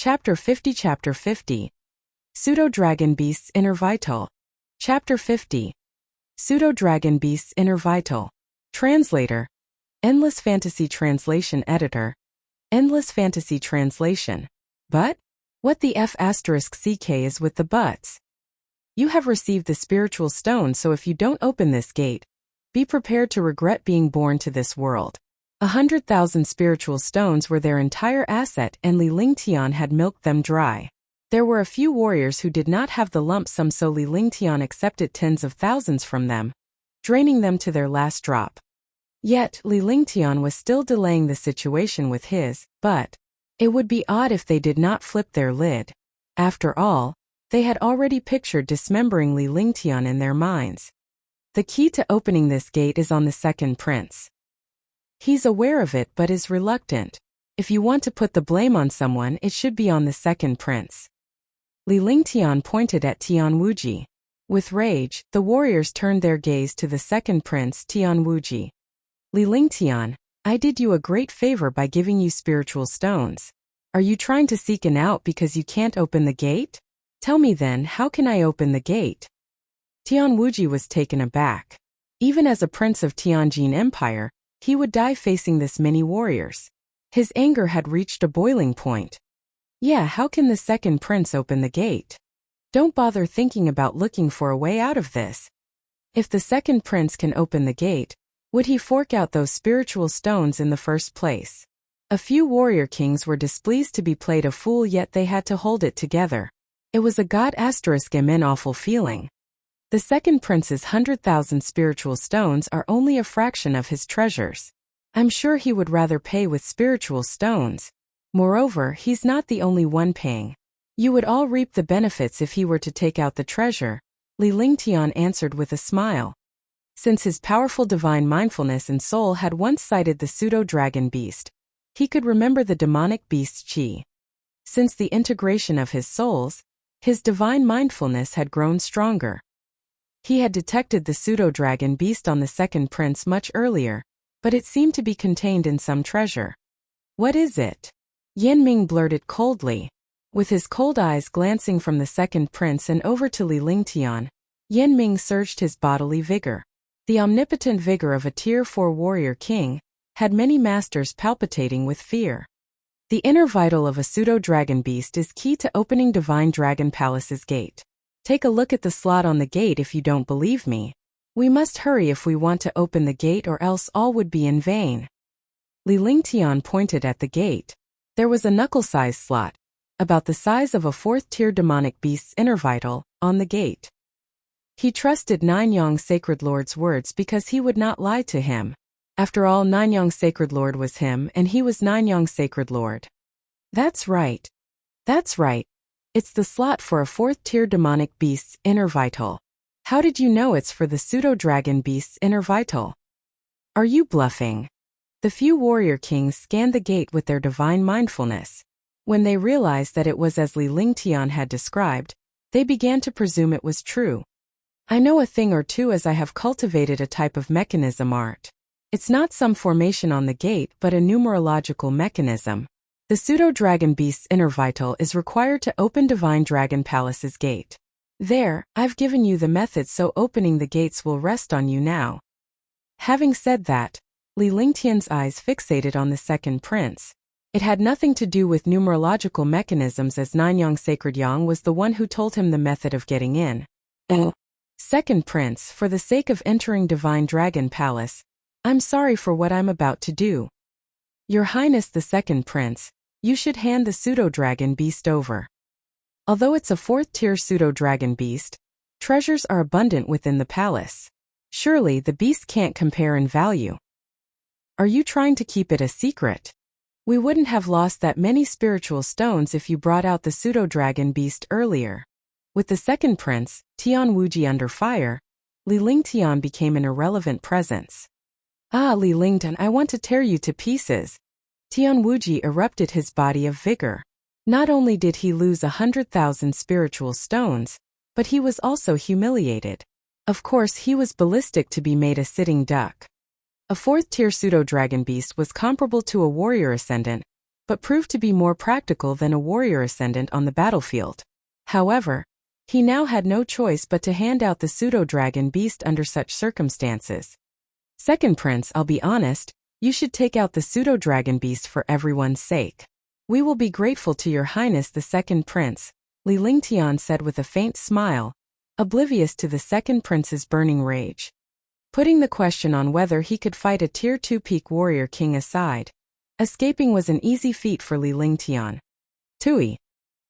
Chapter 50 Pseudo-Dragon Beast's Inner Vital. Chapter 50 Pseudo-Dragon Beast's Inner Vital. Translator. Endless Fantasy Translation Editor. Endless Fantasy Translation. But? What the F***ck is with the buts? You have received the spiritual stone, so if you don't open this gate, be prepared to regret being born to this world. 100,000 spiritual stones were their entire asset, and Li Lingtian had milked them dry. There were a few warriors who did not have the lump sum, so Li Lingtian accepted tens of thousands from them, draining them to their last drop. Yet, Li Lingtian was still delaying the situation with his, but it would be odd if they did not flip their lid. After all, they had already pictured dismembering Li Lingtian in their minds. The key to opening this gate is on the second prince. He's aware of it but is reluctant. If you want to put the blame on someone, it should be on the second prince. Li Lingtian pointed at Tianwuji. With rage, the warriors turned their gaze to the second prince, Tianwuji. Li Lingtian, I did you a great favor by giving you spiritual stones. Are you trying to seek an out because you can't open the gate? Tell me then, how can I open the gate? Tianwuji was taken aback. Even as a prince of Tianjin Empire, he would die facing this many warriors. His anger had reached a boiling point. Yeah, how can the second prince open the gate? Don't bother thinking about looking for a way out of this. If the second prince can open the gate, would he fork out those spiritual stones in the first place? A few warrior kings were displeased to be played a fool, yet they had to hold it together. It was a god***mn awful feeling. The second prince's 100,000 spiritual stones are only a fraction of his treasures. I'm sure he would rather pay with spiritual stones. Moreover, he's not the only one paying. You would all reap the benefits if he were to take out the treasure, Li Lingtian answered with a smile. Since his powerful divine mindfulness and soul had once sighted the pseudo-dragon beast, he could remember the demonic beast's chi. Since the integration of his souls, his divine mindfulness had grown stronger. He had detected the pseudo-dragon beast on the second prince much earlier, but it seemed to be contained in some treasure. What is it? Yanming blurted coldly. With his cold eyes glancing from the second prince and over to Li Lingtian, Yanming surged his bodily vigor. The omnipotent vigor of a Tier 4 warrior king had many masters palpitating with fear. The inner vital of a pseudo-dragon beast is key to opening Divine Dragon Palace's gate. Take a look at the slot on the gate if you don't believe me. We must hurry if we want to open the gate, or else all would be in vain. Li Lingtian pointed at the gate. There was a knuckle-sized slot, about the size of a 4th-tier demonic beast's inner vital, on the gate. He trusted Ninyang Sacred Lord's words because he would not lie to him. After all, Ninyang Sacred Lord was him, and he was Ninyang Sacred Lord. That's right. That's right. It's the slot for a 4th-tier demonic beast's inner vital. How did you know it's for the pseudo-dragon beast's inner vital? Are you bluffing? The few warrior kings scanned the gate with their divine mindfulness. When they realized that it was as Li Lingtian had described, they began to presume it was true. I know a thing or two, as I have cultivated a type of mechanism art. It's not some formation on the gate but a numerological mechanism. The pseudo-dragon beast's inner vital is required to open Divine Dragon Palace's gate. There, I've given you the method, so opening the gates will rest on you now. Having said that, Li Lingtian's eyes fixated on the second prince. It had nothing to do with numerological mechanisms, as Ninyang Sacred Yang was the one who told him the method of getting in. Second prince, for the sake of entering Divine Dragon Palace, I'm sorry for what I'm about to do. Your Highness the second prince, you should hand the pseudo-dragon beast over. Although it's a 4th-tier pseudo-dragon beast, treasures are abundant within the palace. Surely the beast can't compare in value. Are you trying to keep it a secret? We wouldn't have lost that many spiritual stones if you brought out the pseudo-dragon beast earlier. With the second prince, Tianwuji, under fire, Li Lingtian became an irrelevant presence. Ah, Li Lingtian, I want to tear you to pieces. Tianwuji erupted his body of vigor. Not only did he lose 100,000 spiritual stones, but he was also humiliated. Of course, he was ballistic to be made a sitting duck. A 4th-tier pseudo-dragon beast was comparable to a warrior ascendant, but proved to be more practical than a warrior ascendant on the battlefield. However, he now had no choice but to hand out the pseudo-dragon beast under such circumstances. Second prince, I'll be honest, you should take out the pseudo-dragon beast for everyone's sake. We will be grateful to your highness, the second prince, Li Lingtian said with a faint smile, oblivious to the second prince's burning rage. Putting the question on whether he could fight a Tier 2 peak warrior king aside, escaping was an easy feat for Li Lingtian. Tui.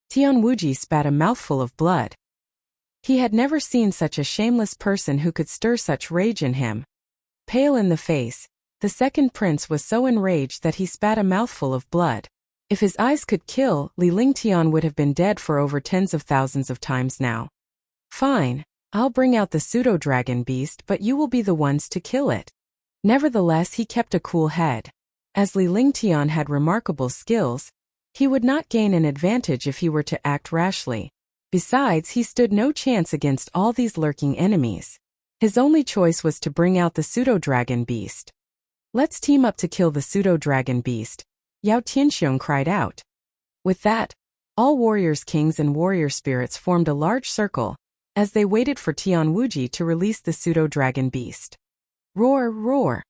Tian Wuji spat a mouthful of blood. He had never seen such a shameless person who could stir such rage in him. Pale in the face, the second prince was so enraged that he spat a mouthful of blood. If his eyes could kill, Li Lingtian would have been dead for over tens of thousands of times now. Fine, I'll bring out the pseudo-dragon beast, but you will be the ones to kill it. Nevertheless, he kept a cool head. As Li Lingtian had remarkable skills, he would not gain an advantage if he were to act rashly. Besides, he stood no chance against all these lurking enemies. His only choice was to bring out the pseudo-dragon beast. Let's team up to kill the pseudo-dragon beast, Yao Tianxiong cried out. With that, all warriors, kings and warrior spirits formed a large circle, as they waited for Tian Wuji to release the pseudo-dragon beast. Roar, roar.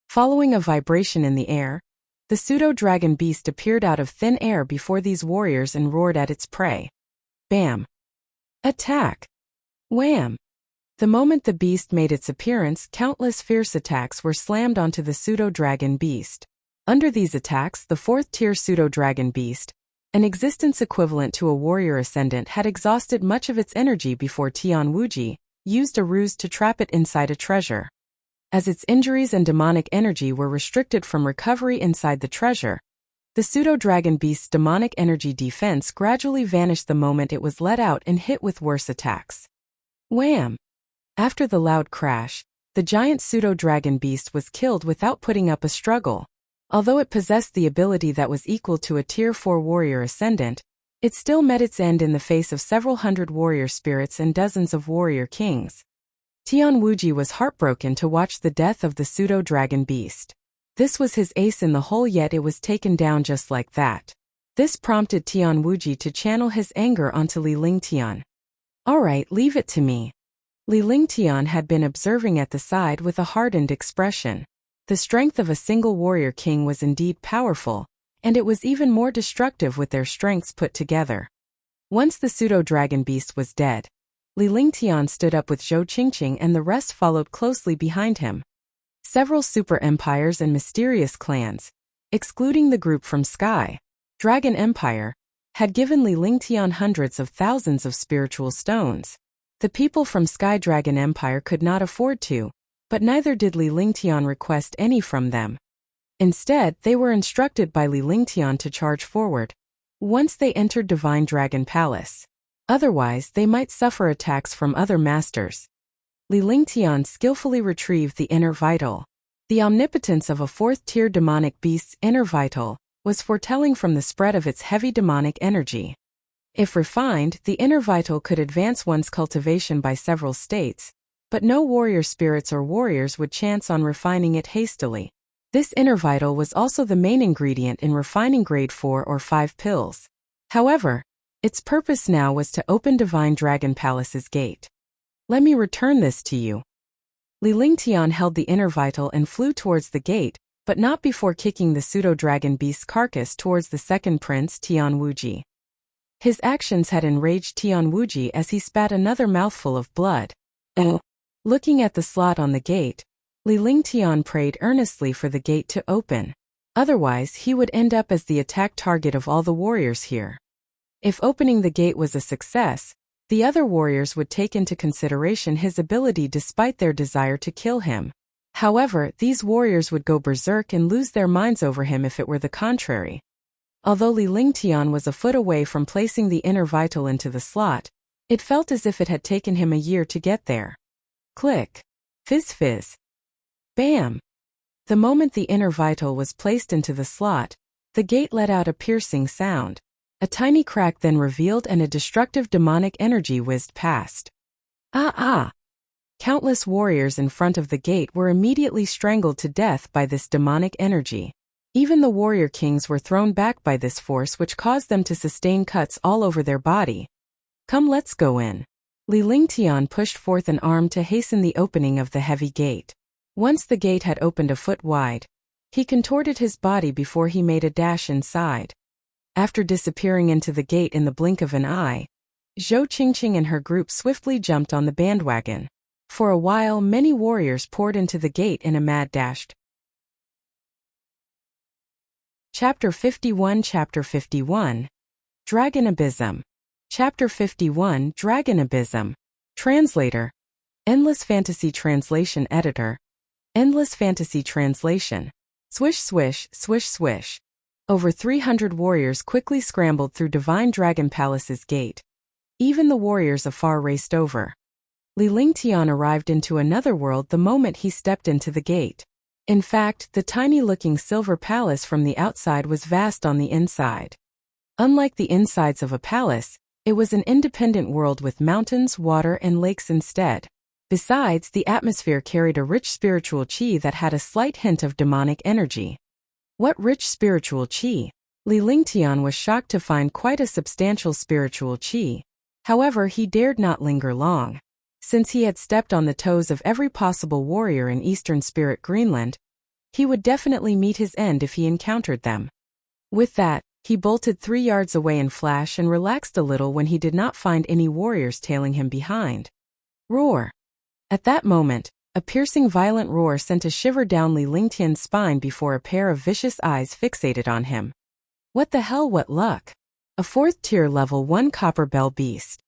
Following a vibration in the air, the pseudo-dragon beast appeared out of thin air before these warriors and roared at its prey. Bam! Attack! Wham! The moment the beast made its appearance, countless fierce attacks were slammed onto the pseudo-dragon beast. Under these attacks, the fourth-tier pseudo-dragon beast, an existence equivalent to a warrior ascendant, had exhausted much of its energy before Tian Wuji used a ruse to trap it inside a treasure. As its injuries and demonic energy were restricted from recovery inside the treasure, the pseudo-dragon beast's demonic energy defense gradually vanished the moment it was let out and hit with worse attacks. Wham! After the loud crash, the giant pseudo-dragon beast was killed without putting up a struggle. Although it possessed the ability that was equal to a Tier 4 warrior ascendant, it still met its end in the face of several hundred warrior spirits and dozens of warrior kings. Tian Wuji was heartbroken to watch the death of the pseudo-dragon beast. This was his ace in the hole, yet it was taken down just like that. This prompted Tian Wuji to channel his anger onto Li Lingtian. Alright, leave it to me. Li Lingtian had been observing at the side with a hardened expression. The strength of a single warrior king was indeed powerful, and it was even more destructive with their strengths put together. Once the pseudo-dragon beast was dead, Li Lingtian stood up with Zhou Qingqing and the rest followed closely behind him. Several super empires and mysterious clans, excluding the group from Sky Dragon Empire, had given Li Lingtian hundreds of thousands of spiritual stones. The people from Sky Dragon Empire could not afford to, but neither did Li Lingtian request any from them. Instead, they were instructed by Li Lingtian to charge forward once they entered Divine Dragon Palace. Otherwise, they might suffer attacks from other masters. Li Lingtian skillfully retrieved the inner vital. The omnipotence of a fourth-tier demonic beast's inner vital was foretelling from the spread of its heavy demonic energy. If refined, the inner vital could advance one's cultivation by several states, but no warrior spirits or warriors would chance on refining it hastily. This inner vital was also the main ingredient in refining grade 4 or 5 pills. However, its purpose now was to open Divine Dragon Palace's gate. Let me return this to you. Li Lingtian held the inner vital and flew towards the gate, but not before kicking the pseudo-dragon beast's carcass towards the second prince, Tian Wuji. His actions had enraged Tian Wuji as he spat another mouthful of blood. Looking at the slot on the gate, Li Lingtian prayed earnestly for the gate to open. Otherwise, he would end up as the attack target of all the warriors here. If opening the gate was a success, the other warriors would take into consideration his ability despite their desire to kill him. However, these warriors would go berserk and lose their minds over him if it were the contrary. Although Li Lingtian was a foot away from placing the inner vital into the slot, it felt as if it had taken him a year to get there. Click. Fizz fizz. Bam! The moment the inner vital was placed into the slot, the gate let out a piercing sound. A tiny crack then revealed and a destructive demonic energy whizzed past. Ah! Countless warriors in front of the gate were immediately strangled to death by this demonic energy. Even the warrior kings were thrown back by this force, which caused them to sustain cuts all over their body. "Come, let's go in." Li Lingtian pushed forth an arm to hasten the opening of the heavy gate. Once the gate had opened a foot wide, he contorted his body before he made a dash inside. After disappearing into the gate in the blink of an eye, Zhou Qingqing and her group swiftly jumped on the bandwagon. For a while, many warriors poured into the gate in a mad dash. Chapter 51 Chapter 51 Dragon Abysm. Chapter 51 Dragon Abysm. Translator. Endless Fantasy Translation Editor. Endless Fantasy Translation. Swish swish, swish swish. Over 300 warriors quickly scrambled through Divine Dragon Palace's gate. Even the warriors afar raced over. Li Lingtian arrived into another world the moment he stepped into the gate. In fact, the tiny-looking silver palace from the outside was vast on the inside. Unlike the insides of a palace, it was an independent world with mountains, water, and lakes instead. Besides, the atmosphere carried a rich spiritual qi that had a slight hint of demonic energy. What rich spiritual qi? Li Lingtian was shocked to find quite a substantial spiritual qi. However, he dared not linger long. Since he had stepped on the toes of every possible warrior in Eastern Spirit Greenland, he would definitely meet his end if he encountered them. With that, he bolted 3 yards away in flash and relaxed a little when he did not find any warriors tailing him behind. Roar! At that moment, a piercing violent roar sent a shiver down Li Lingtian's spine before a pair of vicious eyes fixated on him. What the hell, what luck? A 4th tier level 1 copper bell beast.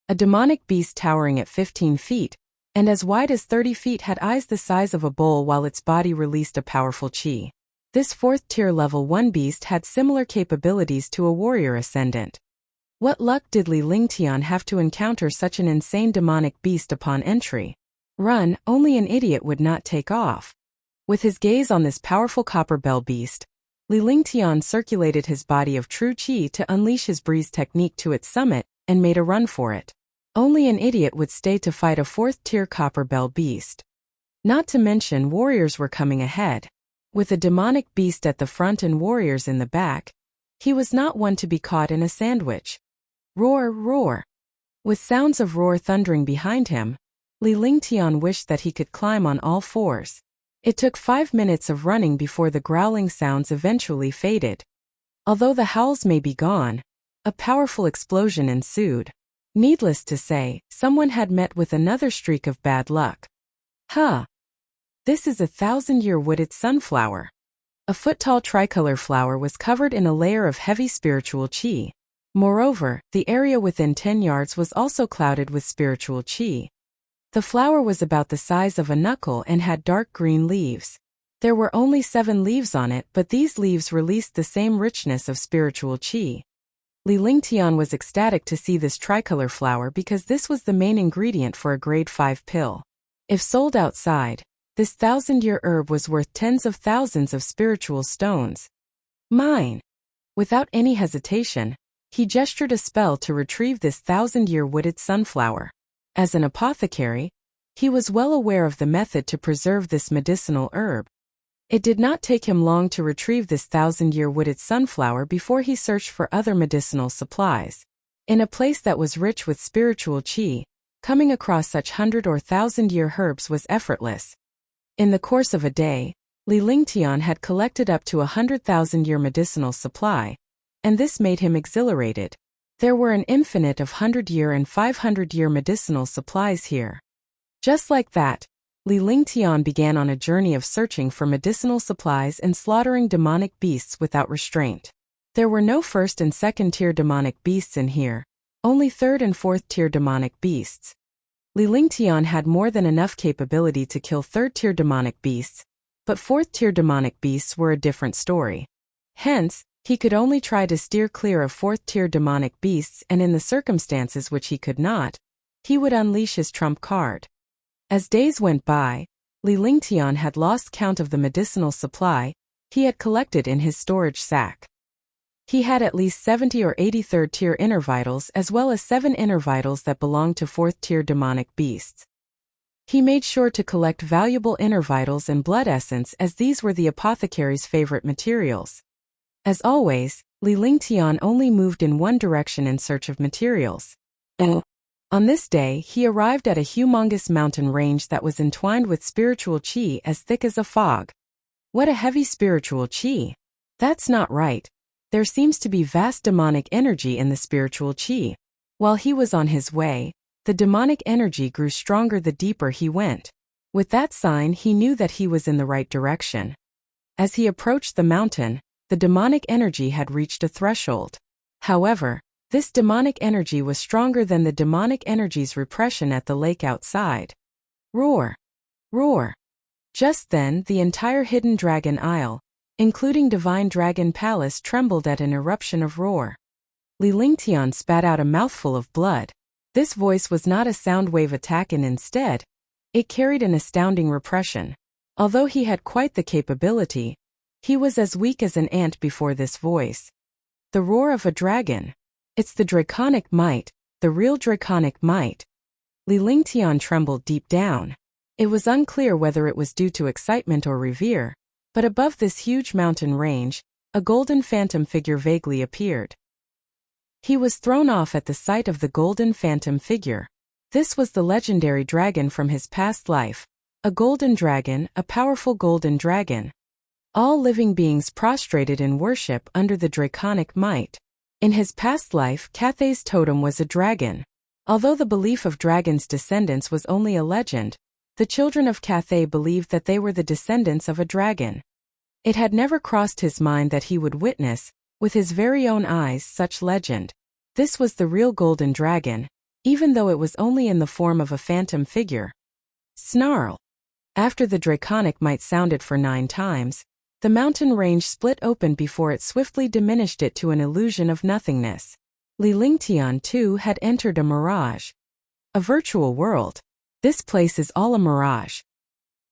A demonic beast towering at 15 feet, and as wide as 30 feet had eyes the size of a bowl while its body released a powerful qi. This 4th tier level 1 beast had similar capabilities to a warrior ascendant. What luck did Li Lingtian have to encounter such an insane demonic beast upon entry? Run, only an idiot would not take off. With his gaze on this powerful copper bell beast, Li Lingtian circulated his body of true qi to unleash his breeze technique to its summit and made a run for it. Only an idiot would stay to fight a 4th tier copper bell beast. Not to mention warriors were coming ahead. With a demonic beast at the front and warriors in the back, he was not one to be caught in a sandwich. Roar, roar. With sounds of roar thundering behind him, Li Lingtian wished that he could climb on all fours. It took 5 minutes of running before the growling sounds eventually faded. Although the howls may be gone, a powerful explosion ensued. Needless to say, someone had met with another streak of bad luck. Huh. This is a 1,000-year wooded sunflower. A foot-tall tricolor flower was covered in a layer of heavy spiritual qi. Moreover, the area within 10 yards was also clouded with spiritual qi. The flower was about the size of a knuckle and had dark green leaves. There were only 7 leaves on it, but these leaves released the same richness of spiritual qi. Li Lingtian was ecstatic to see this tricolor flower because this was the main ingredient for a grade 5 pill. If sold outside, this 1,000-year herb was worth tens of thousands of spiritual stones. Mine! Without any hesitation, he gestured a spell to retrieve this 1,000-year wooded sunflower. As an apothecary, he was well aware of the method to preserve this medicinal herb. It did not take him long to retrieve this 1,000-year wooded sunflower before he searched for other medicinal supplies. In a place that was rich with spiritual qi, coming across such 100 or 1,000-year herbs was effortless. In the course of a day, Li Lingtian had collected up to 100,000-year medicinal supply, and this made him exhilarated. There were an infinite of 100-year and 500-year medicinal supplies here. Just like that, Li Lingtian began on a journey of searching for medicinal supplies and slaughtering demonic beasts without restraint. There were no 1st and 2nd tier demonic beasts in here, only 3rd and 4th tier demonic beasts. Li Lingtian had more than enough capability to kill 3rd tier demonic beasts, but 4th tier demonic beasts were a different story. Hence, he could only try to steer clear of 4th tier demonic beasts, and in the circumstances which he could not, he would unleash his trump card. As days went by, Li Lingtian had lost count of the medicinal supply he had collected in his storage sack. He had at least 70 or 80 3rd tier inner vitals as well as 7 inner vitals that belonged to 4th tier demonic beasts. He made sure to collect valuable inner vitals and blood essence, as these were the apothecary's favorite materials. As always, Li Lingtian only moved in one direction in search of materials. On this day, he arrived at a humongous mountain range that was entwined with spiritual qi as thick as a fog. What a heavy spiritual qi! That's not right. There seems to be vast demonic energy in the spiritual qi. While he was on his way, the demonic energy grew stronger the deeper he went. With that sign, he knew that he was in the right direction. As he approached the mountain, the demonic energy had reached a threshold. However, this demonic energy was stronger than the demonic energy's repression at the lake outside. Roar! Roar! Just then, the entire Hidden Dragon Isle, including Divine Dragon Palace, trembled at an eruption of roar. Li Lingtian spat out a mouthful of blood. This voice was not a sound wave attack, and instead, it carried an astounding repression. Although he had quite the capability, he was as weak as an ant before this voice. The roar of a dragon. It's the draconic might, the real draconic might. Li Lingtian trembled deep down. It was unclear whether it was due to excitement or revere, but above this huge mountain range, a golden phantom figure vaguely appeared. He was thrown off at the sight of the golden phantom figure. This was the legendary dragon from his past life. A golden dragon, a powerful golden dragon. All living beings prostrated in worship under the draconic might. In his past life, Cathay's totem was a dragon. Although the belief of dragons' descendants was only a legend, the children of Cathay believed that they were the descendants of a dragon. It had never crossed his mind that he would witness, with his very own eyes, such legend. This was the real golden dragon, even though it was only in the form of a phantom figure. Snarl! After the draconic might sounded for 9 times, the mountain range split open before it swiftly diminished it to an illusion of nothingness. Li Lingtian too had entered a mirage. A virtual world. This place is all a mirage.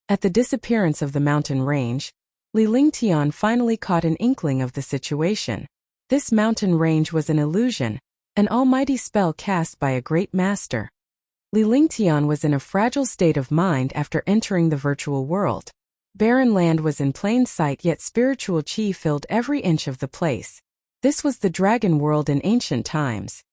At the disappearance of the mountain range, Li Lingtian finally caught an inkling of the situation. This mountain range was an illusion, an almighty spell cast by a great master. Li Lingtian was in a fragile state of mind after entering the virtual world. Barren land was in plain sight, yet spiritual qi filled every inch of the place. This was the dragon world in ancient times.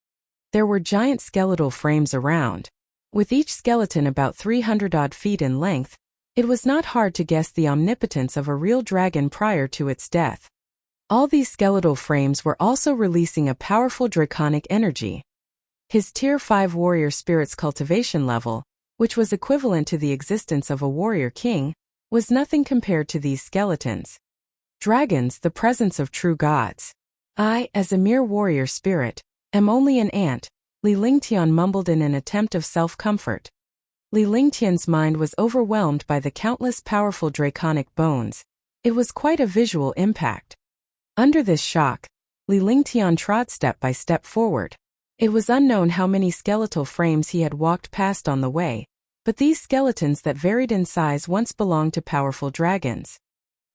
There were giant skeletal frames around. With each skeleton about 300-odd feet in length, it was not hard to guess the omnipotence of a real dragon prior to its death. All these skeletal frames were also releasing a powerful draconic energy. His Tier 5 warrior spirit's cultivation level, which was equivalent to the existence of a warrior king, was nothing compared to these skeletons. Dragons, the presence of true gods. I, as a mere warrior spirit, am only an ant, Li Lingtian mumbled in an attempt of self-comfort. Li Lingtian's mind was overwhelmed by the countless powerful draconic bones. It was quite a visual impact. Under this shock, Li Lingtian trod step by step forward. It was unknown how many skeletal frames he had walked past on the way, but these skeletons that varied in size once belonged to powerful dragons.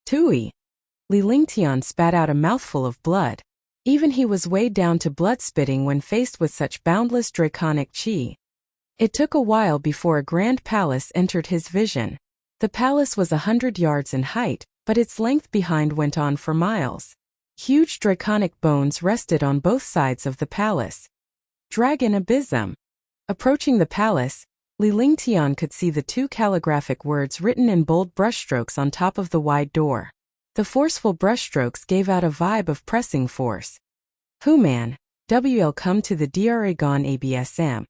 Tui! Li Lingtian spat out a mouthful of blood. Even he was weighed down to blood-spitting when faced with such boundless draconic qi. It took a while before a grand palace entered his vision. The palace was 100 yards in height, but its length behind went on for miles. Huge draconic bones rested on both sides of the palace. Dragon Abysm! Approaching the palace, Li Lingtian could see the 2 calligraphic words written in bold brushstrokes on top of the wide door. The forceful brushstrokes gave out a vibe of pressing force. Human, WL come to the Dragon ABSM.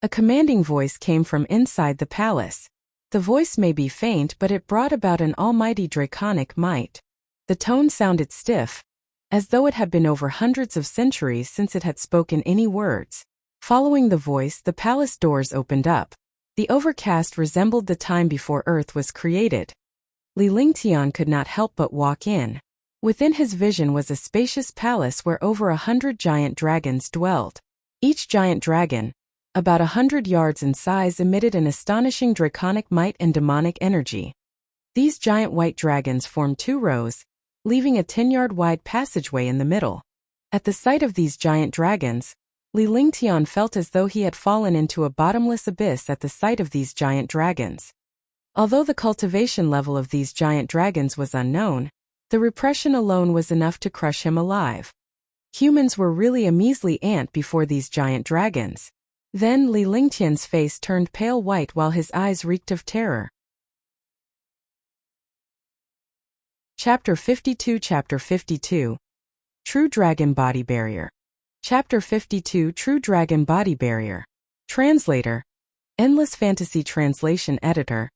A commanding voice came from inside the palace. The voice may be faint, but it brought about an almighty draconic might. The tone sounded stiff, as though it had been over hundreds of centuries since it had spoken any words. Following the voice, the palace doors opened up. The overcast resembled the time before Earth was created. Li Lingtian could not help but walk in. Within his vision was a spacious palace where over 100 giant dragons dwelled. Each giant dragon, about 100 yards in size, emitted an astonishing draconic might and demonic energy. These giant white dragons formed 2 rows, leaving a 10-yard wide passageway in the middle. At the sight of these giant dragons, Li Lingtian felt as though he had fallen into a bottomless abyss at the sight of these giant dragons. Although the cultivation level of these giant dragons was unknown, the repression alone was enough to crush him alive. Humans were really a measly ant before these giant dragons. Then Li Lingtian's face turned pale white while his eyes reeked of terror. Chapter 52 Chapter 52 True Dragon Body Barrier. Chapter 52 True Dragon Body Barrier. Translator. Endless Fantasy Translation Editor.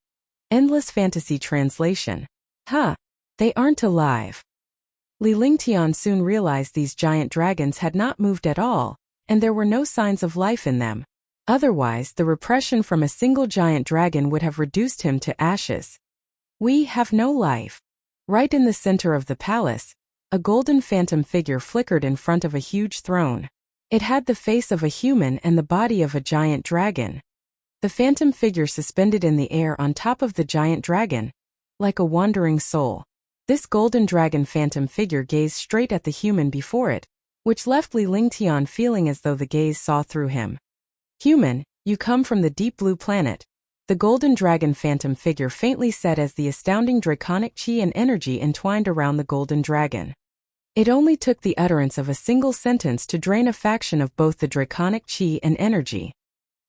Endless Fantasy Translation. They aren't alive. Li Lingtian soon realized these giant dragons had not moved at all, and there were no signs of life in them. Otherwise, the repression from a single giant dragon would have reduced him to ashes. We have no life. Right in the center of the palace, a golden phantom figure flickered in front of a huge throne. It had the face of a human and the body of a giant dragon. The phantom figure suspended in the air on top of the giant dragon, like a wandering soul. This golden dragon phantom figure gazed straight at the human before it, which left Li Lingtian feeling as though the gaze saw through him. Human, you come from the deep blue planet, the golden dragon phantom figure faintly said as the astounding draconic chi and energy entwined around the golden dragon. It only took the utterance of a single sentence to drain a faction of both the draconic chi and energy.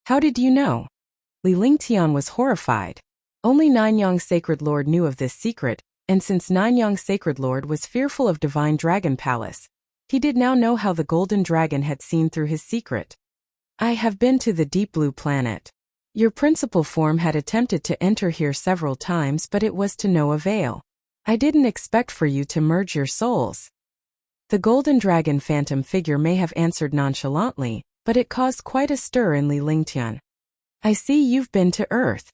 How did you know? Li Lingtian was horrified. Only Ninyang Sacred Lord knew of this secret, and since Ninyang Sacred Lord was fearful of Divine Dragon Palace, he did now know how the golden dragon had seen through his secret. I have been to the deep blue planet. Your principal form had attempted to enter here several times, but it was to no avail. I didn't expect for you to merge your souls. The golden dragon phantom figure may have answered nonchalantly, but it caused quite a stir in Li Lingtian. I see you've been to Earth.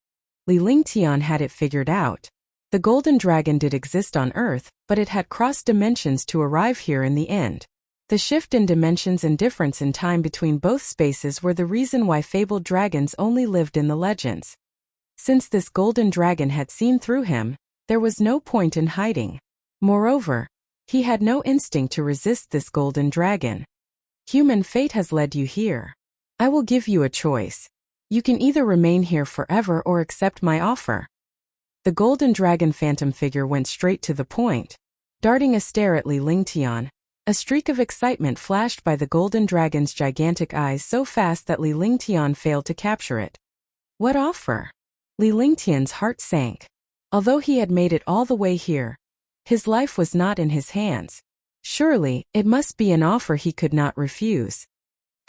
Li Lingtian had it figured out. The golden dragon did exist on Earth, but it had crossed dimensions to arrive here in the end. The shift in dimensions and difference in time between both spaces were the reason why fabled dragons only lived in the legends. Since this golden dragon had seen through him, there was no point in hiding. Moreover, he had no instinct to resist this golden dragon. Human fate has led you here. I will give you a choice. You can either remain here forever or accept my offer. The golden dragon phantom figure went straight to the point. Darting a stare at Li Lingtian, a streak of excitement flashed by the golden dragon's gigantic eyes so fast that Li Lingtian failed to capture it. What offer? Li Lingtian's heart sank. Although he had made it all the way here, his life was not in his hands. Surely, it must be an offer he could not refuse.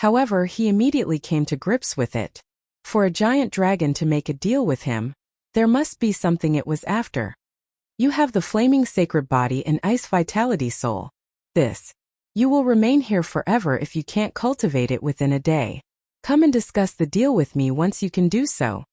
However, he immediately came to grips with it. For a giant dragon to make a deal with him, there must be something it was after. You have the flaming sacred body and ice vitality soul. You will remain here forever if you can't cultivate it within a day. Come and discuss the deal with me once you can do so.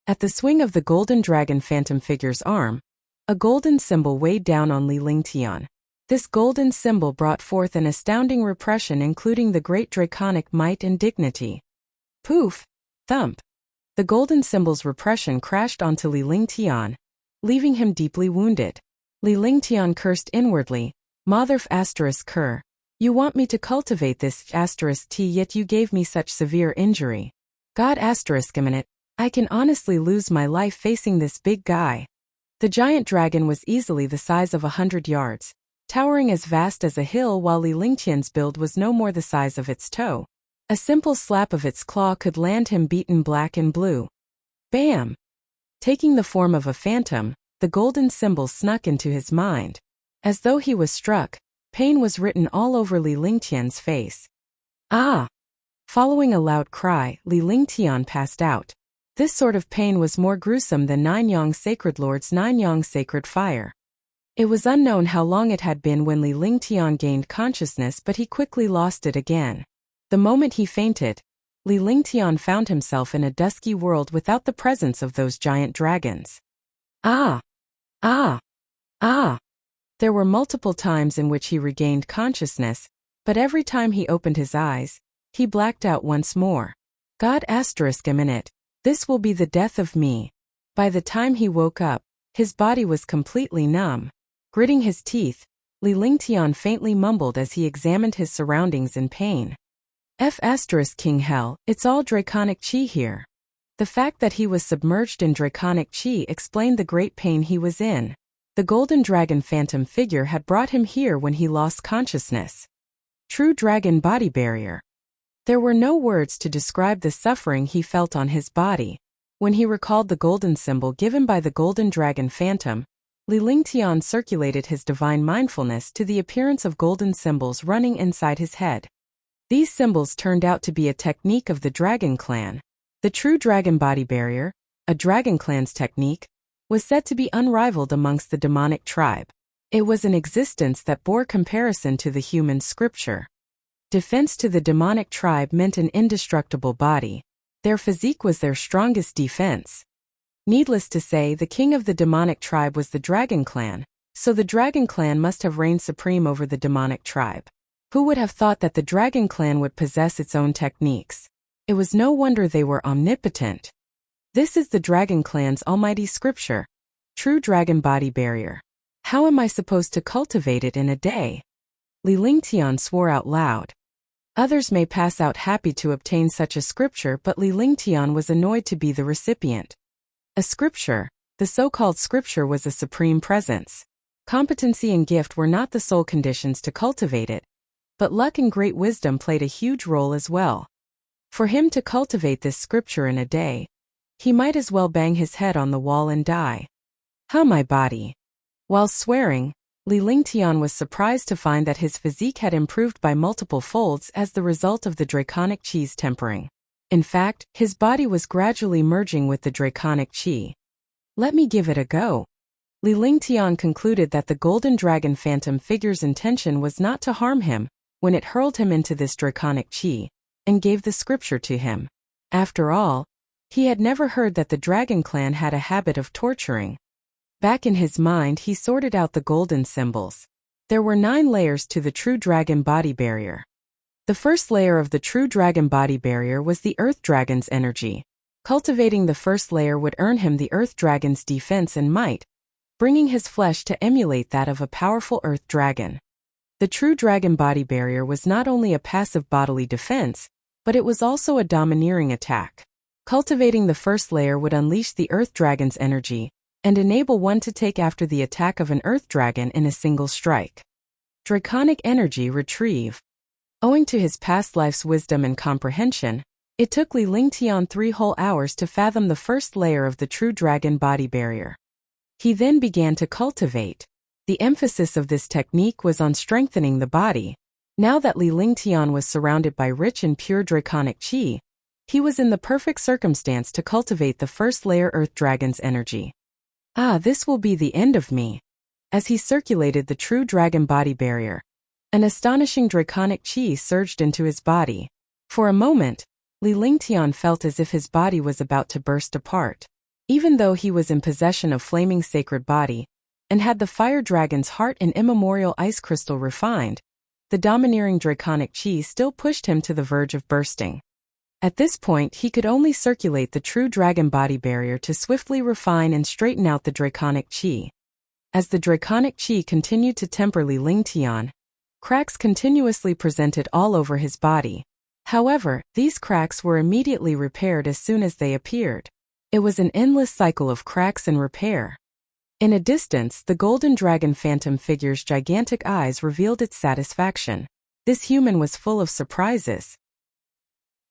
At the swing of the golden dragon phantom figure's arm, a golden symbol weighed down on Li Lingtian. This golden symbol brought forth an astounding repression including the great draconic might and dignity. Poof! Thump! The golden symbol's repression crashed onto Li Lingtian, leaving him deeply wounded. Li Lingtian cursed inwardly. Motherf asterisk cur. You want me to cultivate this asterisk t yet you gave me such severe injury. God asterisk a minute. I can honestly lose my life facing this big guy. The giant dragon was easily the size of 100 yards, towering as vast as a hill while Li Lingtian's build was no more the size of its toe. A simple slap of its claw could land him beaten black and blue. Bam! Taking the form of a phantom, the golden symbol snuck into his mind. As though he was struck, pain was written all over Li Lingtian's face. Ah! Following a loud cry, Li Lingtian passed out. This sort of pain was more gruesome than Ninyang Sacred Lord's Ninyang Sacred Fire. It was unknown how long it had been when Li Lingtian gained consciousness, but he quickly lost it again. The moment he fainted, Li Lingtian found himself in a dusky world without the presence of those giant dragons. Ah! Ah! Ah! There were multiple times in which he regained consciousness, but every time he opened his eyes, he blacked out once more. God asterisk a minute. This will be the death of me. By the time he woke up, his body was completely numb. Gritting his teeth, Li Lingtian faintly mumbled as he examined his surroundings in pain. F** King Hell, it's all draconic chi here. The fact that he was submerged in draconic chi explained the great pain he was in. The golden dragon phantom figure had brought him here when he lost consciousness. True dragon body barrier. There were no words to describe the suffering he felt on his body. When he recalled the golden symbol given by the golden dragon phantom, Li Lingtian circulated his divine mindfulness to the appearance of golden symbols running inside his head. These symbols turned out to be a technique of the Dragon Clan. The true dragon body barrier, a Dragon Clan's technique, was said to be unrivaled amongst the demonic tribe. It was an existence that bore comparison to the human scripture. Defense to the demonic tribe meant an indestructible body. Their physique was their strongest defense. Needless to say, the king of the demonic tribe was the Dragon Clan, so the Dragon Clan must have reigned supreme over the demonic tribe. Who would have thought that the Dragon Clan would possess its own techniques? It was no wonder they were omnipotent. This is the Dragon Clan's almighty scripture. True dragon body barrier. How am I supposed to cultivate it in a day? Li Lingtian swore out loud. Others may pass out happy to obtain such a scripture, but Li Lingtian was annoyed to be the recipient. A scripture, the so-called scripture, was a supreme presence. Competency and gift were not the sole conditions to cultivate it, but luck and great wisdom played a huge role as well. For him to cultivate this scripture in a day, he might as well bang his head on the wall and die. How my body. While swearing, Li Lingtian was surprised to find that his physique had improved by multiple folds as the result of the draconic chi's tempering. In fact, his body was gradually merging with the draconic chi. Let me give it a go. Li Lingtian concluded that the golden dragon phantom figure's intention was not to harm him when it hurled him into this draconic chi, and gave the scripture to him. After all, he had never heard that the Dragon Clan had a habit of torturing. Back in his mind, he sorted out the golden symbols. There were 9 layers to the true dragon body barrier. The first layer of the true dragon body barrier was the Earth Dragon's energy. Cultivating the first layer would earn him the Earth Dragon's defense and might, bringing his flesh to emulate that of a powerful Earth Dragon. The true dragon body barrier was not only a passive bodily defense, but it was also a domineering attack. Cultivating the first layer would unleash the Earth Dragon's energy and enable one to take after the attack of an Earth Dragon in a single strike. Draconic energy retrieve. Owing to his past life's wisdom and comprehension, it took Li Lingtian 3 whole hours to fathom the first layer of the true dragon body barrier. He then began to cultivate. The emphasis of this technique was on strengthening the body. Now that Li Lingtian was surrounded by rich and pure draconic chi, he was in the perfect circumstance to cultivate the first layer Earth Dragon's energy. This will be the end of me. As he circulated the true dragon body barrier, an astonishing draconic chi surged into his body. For a moment, Li Lingtian felt as if his body was about to burst apart. Even though he was in possession of flaming sacred body, and had the fire dragon's heart and immemorial ice crystal refined, the domineering draconic chi still pushed him to the verge of bursting. At this point, he could only circulate the true dragon body barrier to swiftly refine and straighten out the draconic chi. As the draconic chi continued to temper Li Lingtian, cracks continuously presented all over his body. However, these cracks were immediately repaired as soon as they appeared. It was an endless cycle of cracks and repair. In a distance, the golden dragon phantom figure's gigantic eyes revealed its satisfaction. This human was full of surprises.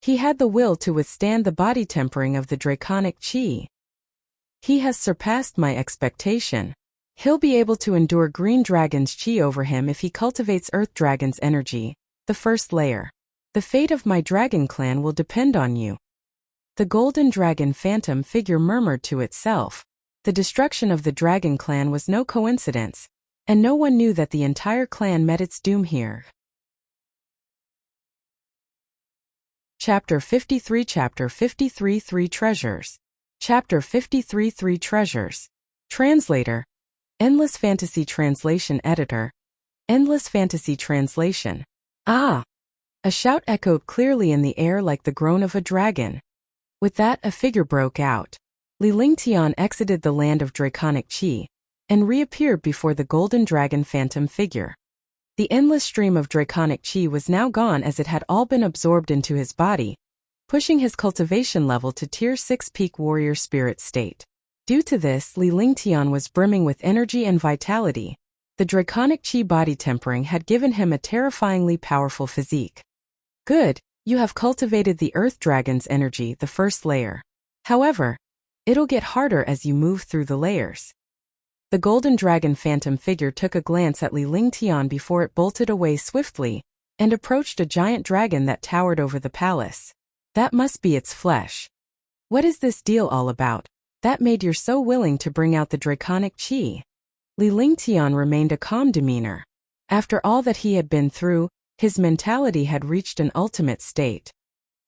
He had the will to withstand the body tempering of the draconic chi. He has surpassed my expectation. He'll be able to endure green dragon's chi over him if he cultivates Earth Dragon's energy, the first layer. The fate of my Dragon Clan will depend on you. The golden dragon phantom figure murmured to itself. The destruction of the Dragon Clan was no coincidence, and no one knew that the entire clan met its doom here. Chapter 53 3 Treasures. Chapter 53 3 Treasures. Translator. Endless Fantasy Translation Editor. Endless Fantasy Translation. Ah! A shout echoed clearly in the air like the groan of a dragon. With that, a figure broke out. Li Lingtian exited the land of draconic chi, and reappeared before the golden dragon phantom figure. The endless stream of draconic qi was now gone as it had all been absorbed into his body, pushing his cultivation level to Tier 6 peak warrior spirit state. Due to this, Li Lingtian was brimming with energy and vitality. The draconic qi body tempering had given him a terrifyingly powerful physique. Good, you have cultivated the Earth Dragon's energy, the first layer. However, it'll get harder as you move through the layers. The golden dragon phantom figure took a glance at Li Lingtian before it bolted away swiftly and approached a giant dragon that towered over the palace. That must be its flesh. What is this deal all about? That made you so willing to bring out the draconic qi? Li Lingtian remained a calm demeanor. After all that he had been through, his mentality had reached an ultimate state.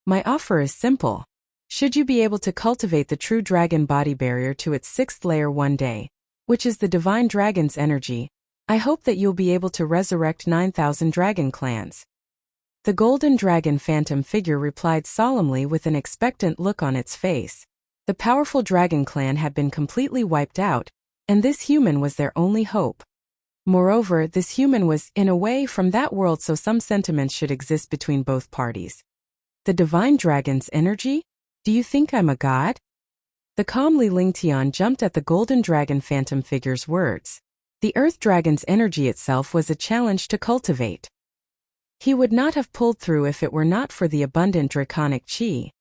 My offer is simple. Should you be able to cultivate the true dragon body barrier to its 6th layer one day, which is the divine dragon's energy, I hope that you'll be able to resurrect 9,000 dragon clans. The golden dragon phantom figure replied solemnly with an expectant look on its face. The powerful dragon clan had been completely wiped out, and this human was their only hope. Moreover, this human was, in a way, from that world, so some sentiments should exist between both parties. The divine dragon's energy? Do you think I'm a god? The calm Li Lingtian jumped at the golden dragon phantom figure's words. The earth dragon's energy itself was a challenge to cultivate. He would not have pulled through if it were not for the abundant draconic qi.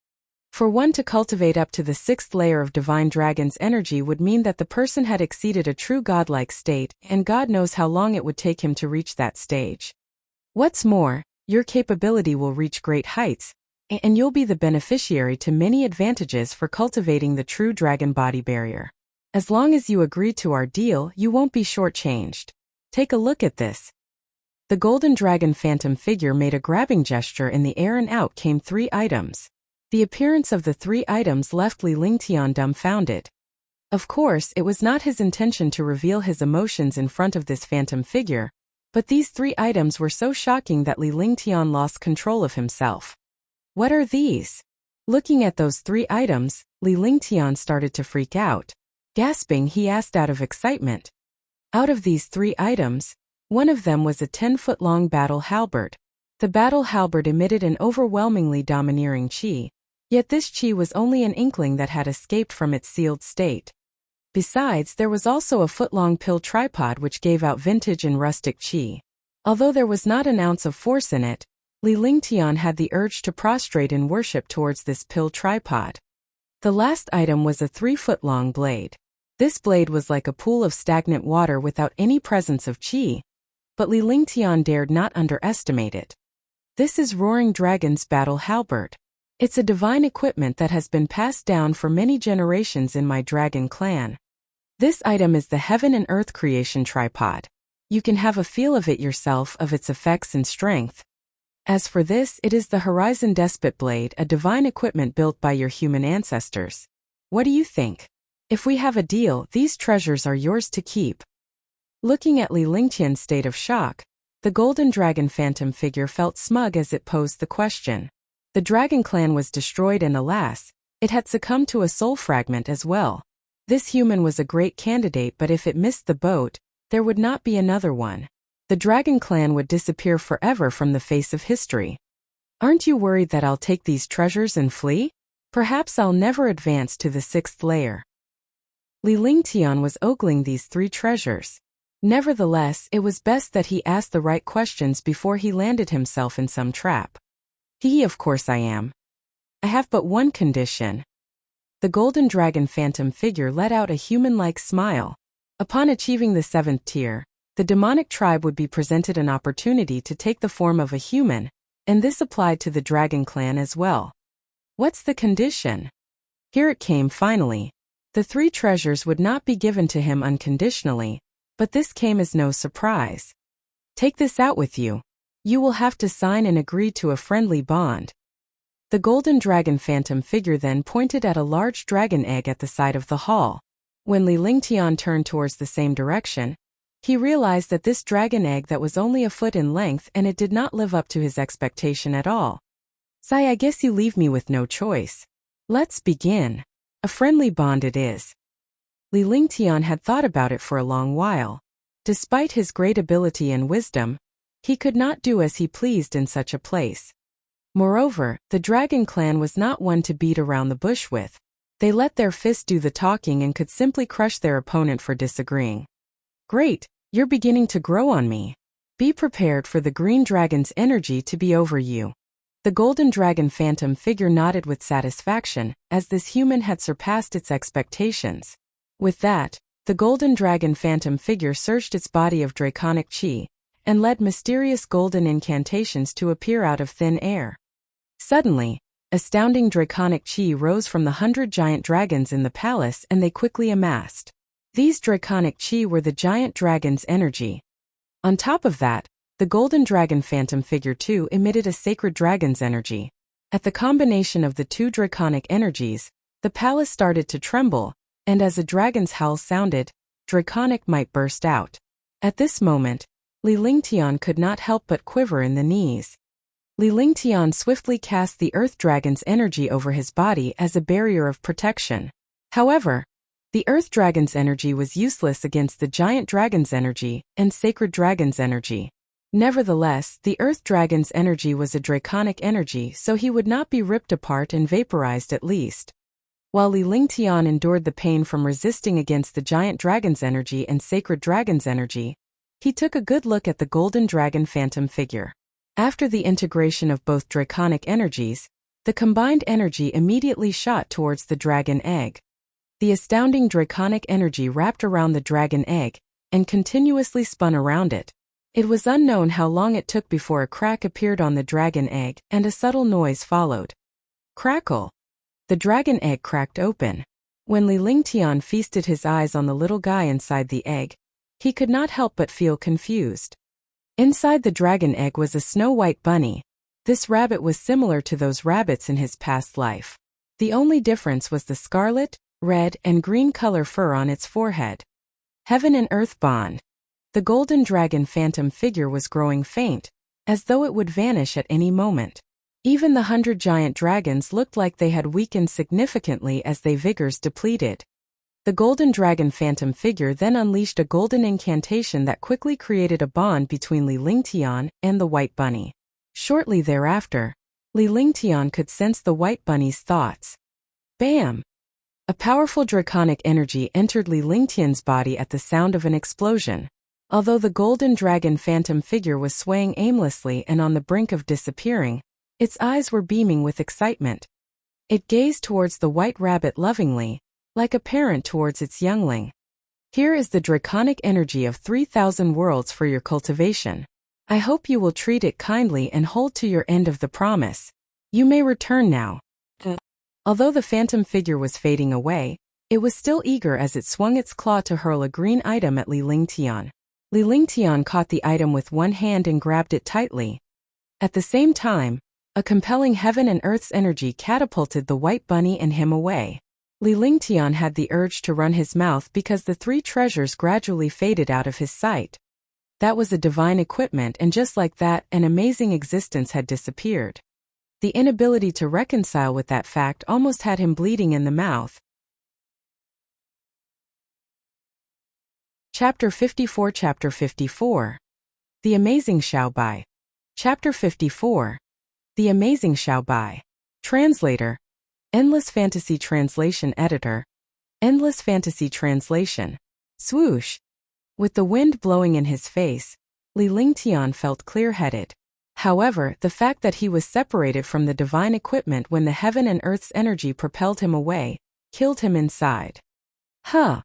For one to cultivate up to the 6th layer of divine dragon's energy would mean that the person had exceeded a true godlike state, and God knows how long it would take him to reach that stage. What's more, your capability will reach great heights, and you'll be the beneficiary to many advantages for cultivating the true dragon body barrier. As long as you agree to our deal, you won't be shortchanged. Take a look at this. The golden dragon phantom figure made a grabbing gesture in the air, and out came 3 items. The appearance of the 3 items left Li Lingtian dumbfounded. Of course, it was not his intention to reveal his emotions in front of this phantom figure, but these 3 items were so shocking that Li Lingtian lost control of himself. What are these? Looking at those 3 items, Li Lingtian started to freak out. Gasping, he asked out of excitement. Out of these 3 items, one of them was a 10-foot-long battle halberd. The battle halberd emitted an overwhelmingly domineering qi. Yet this qi was only an inkling that had escaped from its sealed state. Besides, there was also a foot-long pill tripod which gave out vintage and rustic qi. Although there was not an ounce of force in it, Li Lingtian had the urge to prostrate in worship towards this pill tripod. The last item was a 3-foot-long blade. This blade was like a pool of stagnant water without any presence of qi, but Li Lingtian dared not underestimate it. This is Roaring Dragon's battle halberd. It's a divine equipment that has been passed down for many generations in my dragon clan. This item is the Heaven and Earth Creation Tripod. You can have a feel of it yourself, of its effects and strength. As for this, it is the Horizon Despot Blade, a divine equipment built by your human ancestors. What do you think? If we have a deal, these treasures are yours to keep. Looking at Li Lingtian's state of shock, the golden dragon phantom figure felt smug as it posed the question. The dragon clan was destroyed, and alas, it had succumbed to a soul fragment as well. This human was a great candidate, but if it missed the boat, there would not be another one. The dragon clan would disappear forever from the face of history. Aren't you worried that I'll take these treasures and flee? Perhaps I'll never advance to the 6th layer. Li Lingtian was ogling these 3 treasures. Nevertheless, it was best that he asked the right questions before he landed himself in some trap. Of course I am. I have but one condition. The golden dragon phantom figure let out a human-like smile. Upon achieving the 7th tier, the demonic tribe would be presented an opportunity to take the form of a human, and this applied to the dragon clan as well. What's the condition? Here it came finally. The 3 treasures would not be given to him unconditionally, but this came as no surprise. Take this out with you. You will have to sign and agree to a friendly bond. The golden dragon phantom figure then pointed at a large dragon egg at the side of the hall. When Li Lingtian turned towards the same direction, he realized that this dragon egg that was only a foot in length, and it did not live up to his expectation at all. "Sai, I guess you leave me with no choice. Let's begin. A friendly bond it is." Li Lingtian had thought about it for a long while. Despite his great ability and wisdom, He could not do as he pleased in such a place. Moreover, the dragon clan was not one to beat around the bush with. They let their fists do the talking and could simply crush their opponent for disagreeing. Great, you're beginning to grow on me. Be prepared for the green dragon's energy to be over you. The golden dragon phantom figure nodded with satisfaction, as this human had surpassed its expectations. With that, the golden dragon phantom figure surged its body of draconic chi, and led mysterious golden incantations to appear out of thin air. Suddenly, astounding draconic chi rose from the 100 giant dragons in the palace, and they quickly amassed. These draconic chi were the giant dragon's energy. On top of that, the golden dragon phantom figure too emitted a sacred dragon's energy. At the combination of the two draconic energies, the palace started to tremble, and as a dragon's howl sounded, draconic might burst out. At this moment, Li Lingtian could not help but quiver in the knees. Li Lingtian swiftly cast the earth dragon's energy over his body as a barrier of protection. However, the earth dragon's energy was useless against the giant dragon's energy and sacred dragon's energy. Nevertheless, the earth dragon's energy was a draconic energy, so he would not be ripped apart and vaporized at least. While Li Lingtian endured the pain from resisting against the giant dragon's energy and sacred dragon's energy, he took a good look at the golden dragon phantom figure. After the integration of both draconic energies, the combined energy immediately shot towards the dragon egg. The astounding draconic energy wrapped around the dragon egg and continuously spun around it. It was unknown how long it took before a crack appeared on the dragon egg and a subtle noise followed. Crackle! The dragon egg cracked open. When Li Lingtian feasted his eyes on the little guy inside the egg, he could not help but feel confused. Inside the dragon egg was a snow-white bunny. This rabbit was similar to those rabbits in his past life. The only difference was the scarlet, red, and green color fur on its forehead. Heaven and earth bond. The golden dragon phantom figure was growing faint, as though it would vanish at any moment. Even the 100 giant dragons looked like they had weakened significantly as their vigors depleted. The golden dragon phantom figure then unleashed a golden incantation that quickly created a bond between Li Lingtian and the white bunny. Shortly thereafter, Li Lingtian could sense the white bunny's thoughts. Bam! A powerful draconic energy entered Li Lingtian's body at the sound of an explosion. Although the golden dragon phantom figure was swaying aimlessly and on the brink of disappearing, its eyes were beaming with excitement. It gazed towards the white rabbit lovingly, like a parent towards its youngling. Here is the draconic energy of 3,000 worlds for your cultivation. I hope you will treat it kindly and hold to your end of the promise. You may return now. Although the phantom figure was fading away, it was still eager as it swung its claw to hurl a green item at Li Lingtian. Li Lingtian caught the item with one hand and grabbed it tightly. At the same time, a compelling heaven and earth's energy catapulted the white bunny and him away. Li Lingtian had the urge to run his mouth because the three treasures gradually faded out of his sight. That was a divine equipment, and just like that, an amazing existence had disappeared. The inability to reconcile with that fact almost had him bleeding in the mouth. Chapter 54. Chapter 54. The Amazing Xiaobai. Chapter 54. The Amazing Xiaobai. Translator. Endless Fantasy Translation Editor. Endless Fantasy Translation. Swoosh. With the wind blowing in his face, Li Lingtian felt clear-headed. However, the fact that he was separated from the divine equipment when the heaven and earth's energy propelled him away, killed him inside. Huh.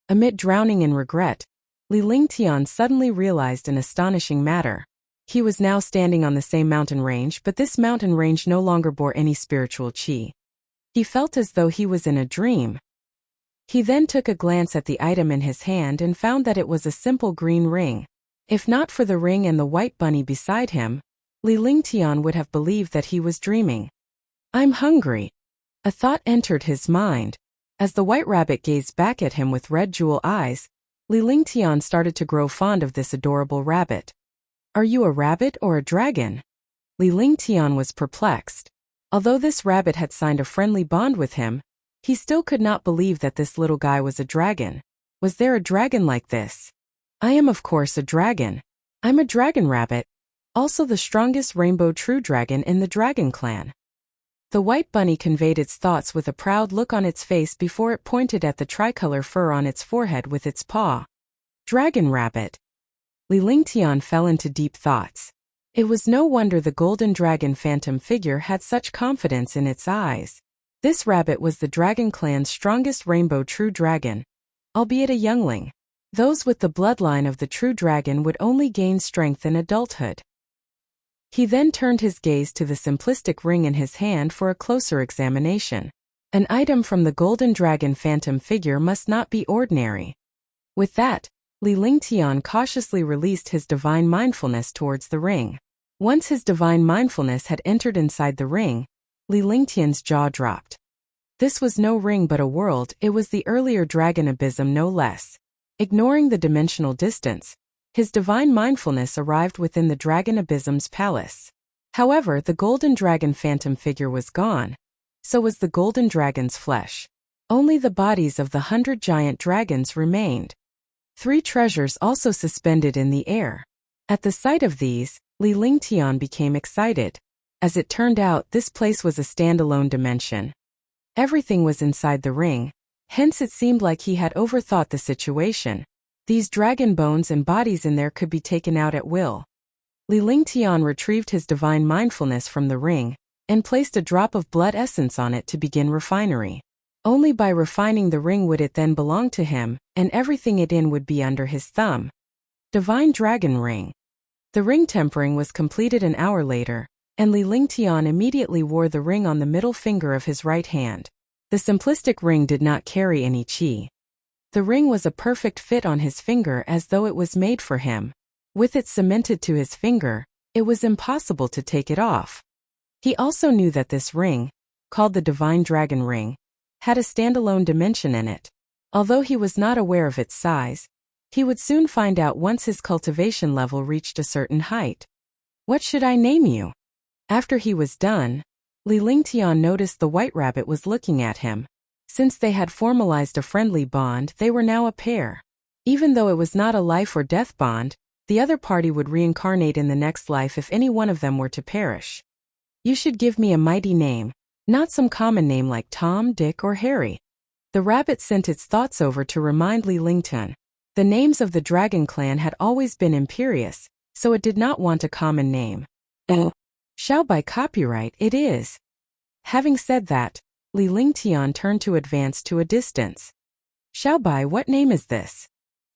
Amid drowning in regret, Li Lingtian suddenly realized an astonishing matter. He was now standing on the same mountain range, but this mountain range no longer bore any spiritual chi. He felt as though he was in a dream. He then took a glance at the item in his hand and found that it was a simple green ring. If not for the ring and the white bunny beside him, Li Lingtian would have believed that he was dreaming. I'm hungry. A thought entered his mind. As the white rabbit gazed back at him with red jewel eyes, Li Lingtian started to grow fond of this adorable rabbit. Are you a rabbit or a dragon? Li Lingtian was perplexed. Although this rabbit had signed a friendly bond with him, he still could not believe that this little guy was a dragon. Was there a dragon like this? I am of course a dragon. I'm a dragon rabbit, also the strongest rainbow true dragon in the dragon clan. The white bunny conveyed its thoughts with a proud look on its face before it pointed at the tricolor fur on its forehead with its paw. Dragon rabbit. Li Lingtian fell into deep thoughts. It was no wonder the golden dragon phantom figure had such confidence in its eyes. This rabbit was the dragon clan's strongest rainbow true dragon, albeit a youngling. Those with the bloodline of the true dragon would only gain strength in adulthood. He then turned his gaze to the simplistic ring in his hand for a closer examination. An item from the golden dragon phantom figure must not be ordinary. With that, Li Lingtian cautiously released his divine mindfulness towards the ring. Once his divine mindfulness had entered inside the ring, Li Lingtian's jaw dropped. This was no ring but a world, it was the earlier dragon abysm no less. Ignoring the dimensional distance, his divine mindfulness arrived within the dragon abysm's palace. However, the golden dragon phantom figure was gone. So was the golden dragon's flesh. Only the bodies of the 100 giant dragons remained. 3 treasures also suspended in the air. At the sight of these, Li Lingtian became excited. As it turned out, this place was a standalone dimension. Everything was inside the ring, hence it seemed like he had overthought the situation. These dragon bones and bodies in there could be taken out at will. Li Lingtian retrieved his divine mindfulness from the ring and placed a drop of blood essence on it to begin refinery. Only by refining the ring would it then belong to him, and everything it in would be under his thumb. Divine Dragon Ring. The ring tempering was completed an hour later, and Li Lingtian immediately wore the ring on the middle finger of his right hand. The simplistic ring did not carry any qi. The ring was a perfect fit on his finger as though it was made for him. With it cemented to his finger, it was impossible to take it off. He also knew that this ring, called the Divine Dragon Ring, had a standalone dimension in it. Although he was not aware of its size, he would soon find out once his cultivation level reached a certain height. What should I name you? After he was done, Li Lingtian noticed the white rabbit was looking at him. Since they had formalized a friendly bond, they were now a pair. Even though it was not a life or death bond, the other party would reincarnate in the next life if any one of them were to perish. You should give me a mighty name, not some common name like Tom, Dick, or Harry. The rabbit sent its thoughts over to remind Li Lingtian. The names of the dragon clan had always been imperious, so it did not want a common name. Shall by copyright it is. Having said that, Li Lingtian turned to advance to a distance. Xiaobai, what name is this?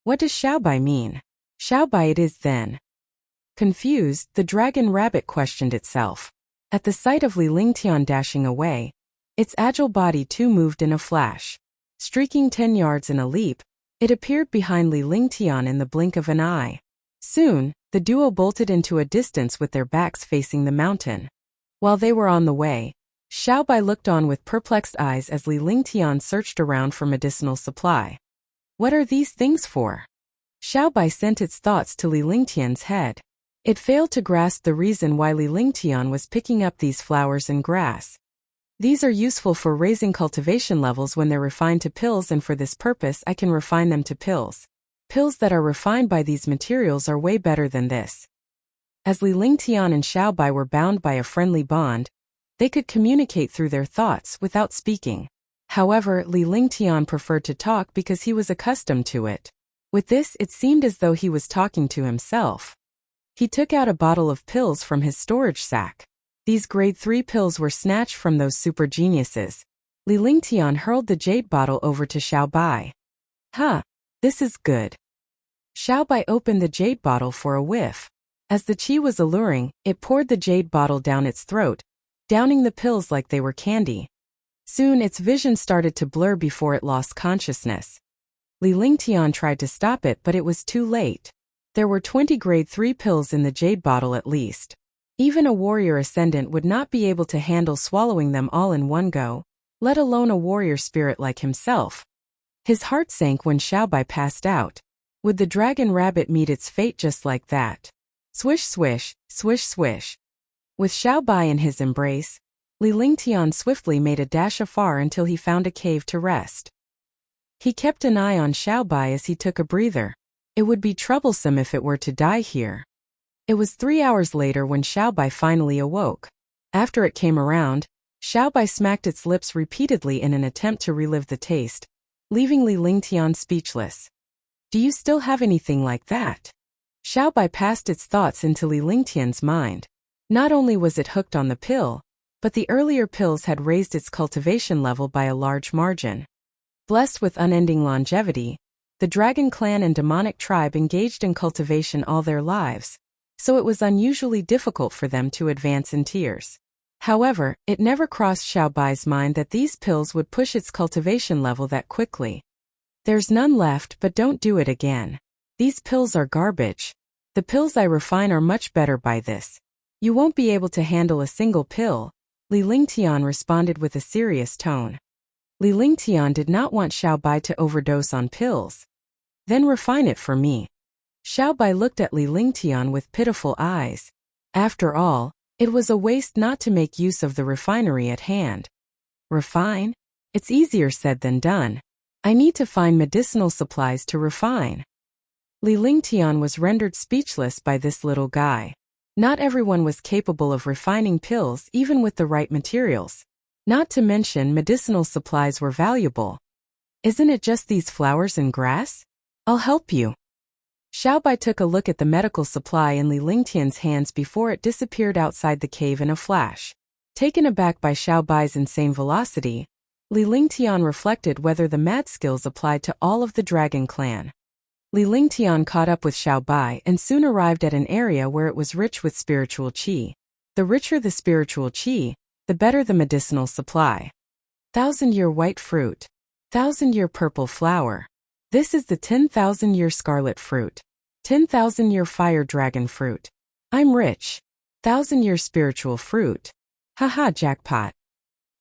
What does Xiaobai mean? Xiaobai it is then. Confused, the dragon rabbit questioned itself. At the sight of Li Lingtian dashing away, its agile body too moved in a flash. Streaking 10 yards in a leap, it appeared behind Li Lingtian in the blink of an eye. Soon, the duo bolted into a distance with their backs facing the mountain. While they were on the way, Xiaobai looked on with perplexed eyes as Li Lingtian searched around for medicinal supply. What are these things for? Xiaobai sent its thoughts to Li Lingtian's head. It failed to grasp the reason why Li Lingtian was picking up these flowers and grass. These are useful for raising cultivation levels when they're refined to pills, and for this purpose I can refine them to pills. Pills that are refined by these materials are way better than this. As Li Lingtian and Xiaobai were bound by a friendly bond, they could communicate through their thoughts without speaking. However, Li Lingtian preferred to talk because he was accustomed to it. With this, it seemed as though he was talking to himself. He took out a bottle of pills from his storage sack. These grade 3 pills were snatched from those super geniuses. Li Lingtian hurled the jade bottle over to Xiaobai. This is good. Xiaobai opened the jade bottle for a whiff. As the qi was alluring, it poured the jade bottle down its throat, downing the pills like they were candy. Soon its vision started to blur before it lost consciousness. Li Lingtian tried to stop it, but it was too late. There were 20 grade 3 pills in the jade bottle at least. Even a warrior ascendant would not be able to handle swallowing them all in one go, let alone a warrior spirit like himself. His heart sank when Xiaobai passed out. Would the dragon rabbit meet its fate just like that? Swish swish, swish swish. With Xiaobai in his embrace, Li Lingtian swiftly made a dash afar until he found a cave to rest. He kept an eye on Xiaobai as he took a breather. It would be troublesome if it were to die here. It was 3 hours later when Xiaobai finally awoke. After it came around, Xiaobai smacked its lips repeatedly in an attempt to relive the taste, leaving Li Lingtian speechless. Do you still have anything like that? Xiaobai passed its thoughts into Li Lingtian's mind. Not only was it hooked on the pill, but the earlier pills had raised its cultivation level by a large margin. Blessed with unending longevity, the dragon clan and demonic tribe engaged in cultivation all their lives, so it was unusually difficult for them to advance in tiers. However, it never crossed Xiaobai's mind that these pills would push its cultivation level that quickly. There's none left, but don't do it again. These pills are garbage. The pills I refine are much better by this. You won't be able to handle a single pill, Li Lingtian responded with a serious tone. Li Lingtian did not want Xiaobai to overdose on pills. Then refine it for me. Xiaobai looked at Li Lingtian with pitiful eyes. After all, it was a waste not to make use of the refinery at hand. Refine? It's easier said than done. I need to find medicinal supplies to refine. Li Lingtian was rendered speechless by this little guy. Not everyone was capable of refining pills even with the right materials. Not to mention medicinal supplies were valuable. Isn't it just these flowers and grass? I'll help you. Xiaobai took a look at the medical supply in Li Lingtian's hands before it disappeared outside the cave in a flash. Taken aback by Xiaobai's insane velocity, Li Lingtian reflected whether the mad skills applied to all of the dragon clan. Li Lingtian caught up with Xiaobai and soon arrived at an area where it was rich with spiritual qi. The richer the spiritual qi, the better the medicinal supply. 1,000-year white fruit. 1,000-year purple flower. This is the 10,000-year scarlet fruit. 10,000-year fire dragon fruit. I'm rich. 1,000-year spiritual fruit. Haha, jackpot.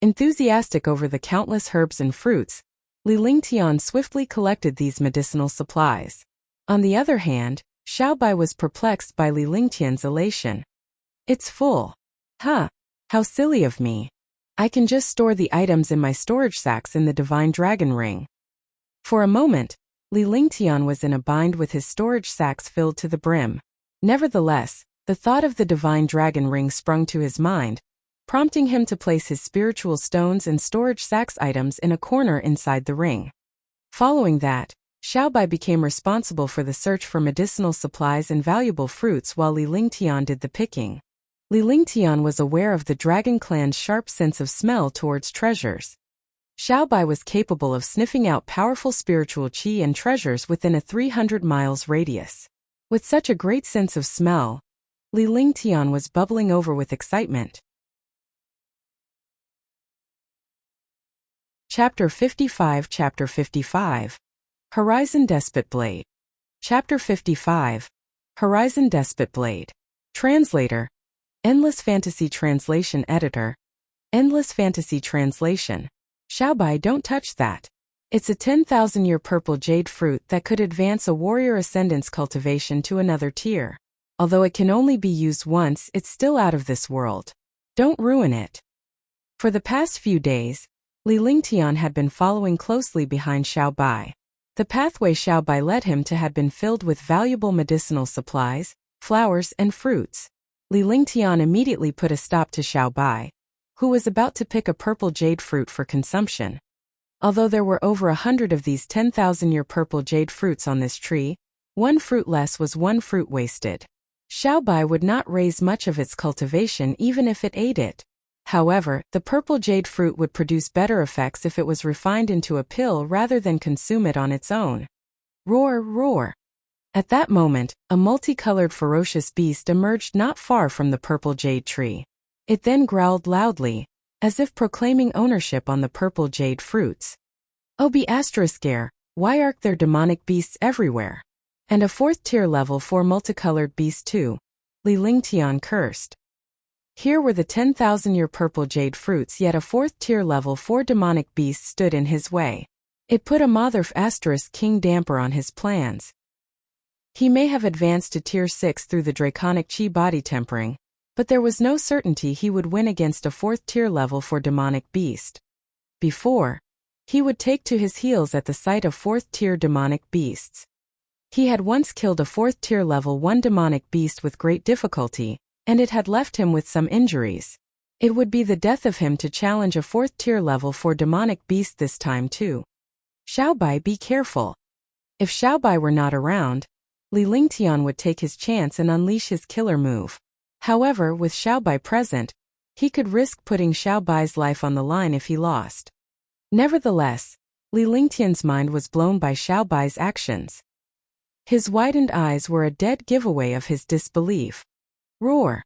Enthusiastic over the countless herbs and fruits, Li Lingtian swiftly collected these medicinal supplies. On the other hand, Xiaobai was perplexed by Li Lingtian's elation. It's full. Huh. How silly of me. I can just store the items in my storage sacks in the divine dragon ring. For a moment, Li Lingtian was in a bind with his storage sacks filled to the brim. Nevertheless, the thought of the divine dragon ring sprung to his mind, prompting him to place his spiritual stones and storage sacks items in a corner inside the ring. Following that, Xiaobai became responsible for the search for medicinal supplies and valuable fruits while Li Lingtian did the picking. Li Lingtian was aware of the dragon clan's sharp sense of smell towards treasures. Xiaobai was capable of sniffing out powerful spiritual qi and treasures within a 300 miles radius. With such a great sense of smell, Li Lingtian was bubbling over with excitement. Chapter 55 Chapter 55 Horizon Despot Blade. Chapter 55 Horizon Despot Blade. Translator. Endless Fantasy Translation Editor. Endless Fantasy Translation. Xiaobai, don't touch that. It's a 10,000-year purple jade fruit that could advance a warrior ascendant's cultivation to another tier. Although it can only be used once, it's still out of this world. Don't ruin it. For the past few days, Li Lingtian had been following closely behind Xiaobai. The pathway Xiaobai led him to had been filled with valuable medicinal supplies, flowers, and fruits. Li Lingtian immediately put a stop to Xiaobai, who was about to pick a purple jade fruit for consumption. Although there were over 100 of these 10,000-year purple jade fruits on this tree, one fruit less was one fruit wasted. Xiaobai would not raise much of its cultivation even if it ate it. However, the purple jade fruit would produce better effects if it was refined into a pill rather than consume it on its own. Roar, roar. At that moment, a multicolored ferocious beast emerged not far from the purple jade tree. It then growled loudly, as if proclaiming ownership on the purple jade fruits. Obi asteriskare, why are there demonic beasts everywhere? And a 4th tier level 4 multicolored beast too. Li Lingtian cursed. Here were the 10,000-year purple jade fruits, yet a 4th tier level 4 demonic beast stood in his way. It put a mother asterisk king damper on his plans. He may have advanced to tier 6 through the draconic chi body tempering, but there was no certainty he would win against a 4th tier level 4 demonic beast. Before, he would take to his heels at the sight of 4th tier demonic beasts. He had once killed a 4th-tier level 1 demonic beast with great difficulty, and it had left him with some injuries. It would be the death of him to challenge a 4th-tier level 4 demonic beast this time too. Xiaobai, be careful. If Xiaobai were not around, Li Lingtian would take his chance and unleash his killer move. However, with Xiaobai present, he could risk putting Xiaobai's life on the line if he lost. Nevertheless, Li Lingtian's mind was blown by Xiaobai's actions. His widened eyes were a dead giveaway of his disbelief. Roar!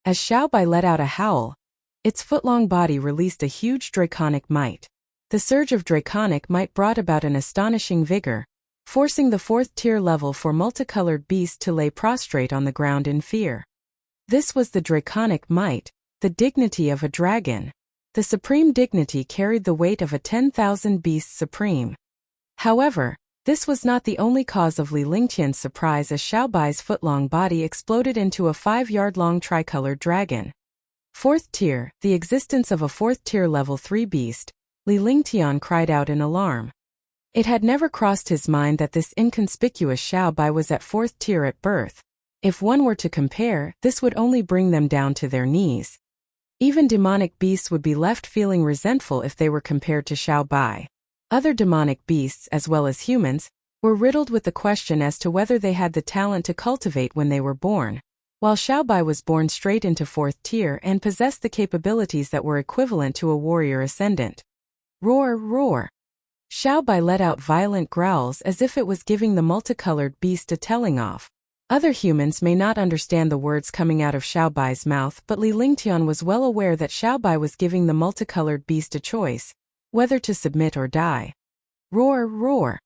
As Xiaobai let out a howl, its foot-long body released a huge draconic might. The surge of draconic might brought about an astonishing vigor, forcing the 4th-tier level 4 multicolored beast to lay prostrate on the ground in fear. This was the draconic might, the dignity of a dragon. The supreme dignity carried the weight of a 10,000 beasts supreme. However, this was not the only cause of Li Lingtian's surprise as Xiaobai's foot-long body exploded into a 5-yard-long tricolored dragon. 4th tier, the existence of a 4th-tier level 3 beast, Li Lingtian cried out in alarm. It had never crossed his mind that this inconspicuous Xiaobai was at 4th tier at birth. If one were to compare, this would only bring them down to their knees. Even demonic beasts would be left feeling resentful if they were compared to Xiaobai. Other demonic beasts, as well as humans, were riddled with the question as to whether they had the talent to cultivate when they were born, while Xiaobai was born straight into 4th tier and possessed the capabilities that were equivalent to a warrior ascendant. Roar, roar! Xiaobai let out violent growls as if it was giving the multicolored beast a telling off. Other humans may not understand the words coming out of Xiaobai's mouth, but Li Lingtian was well aware that Xiaobai was giving the multicolored beast a choice, whether to submit or die. Roar, roar!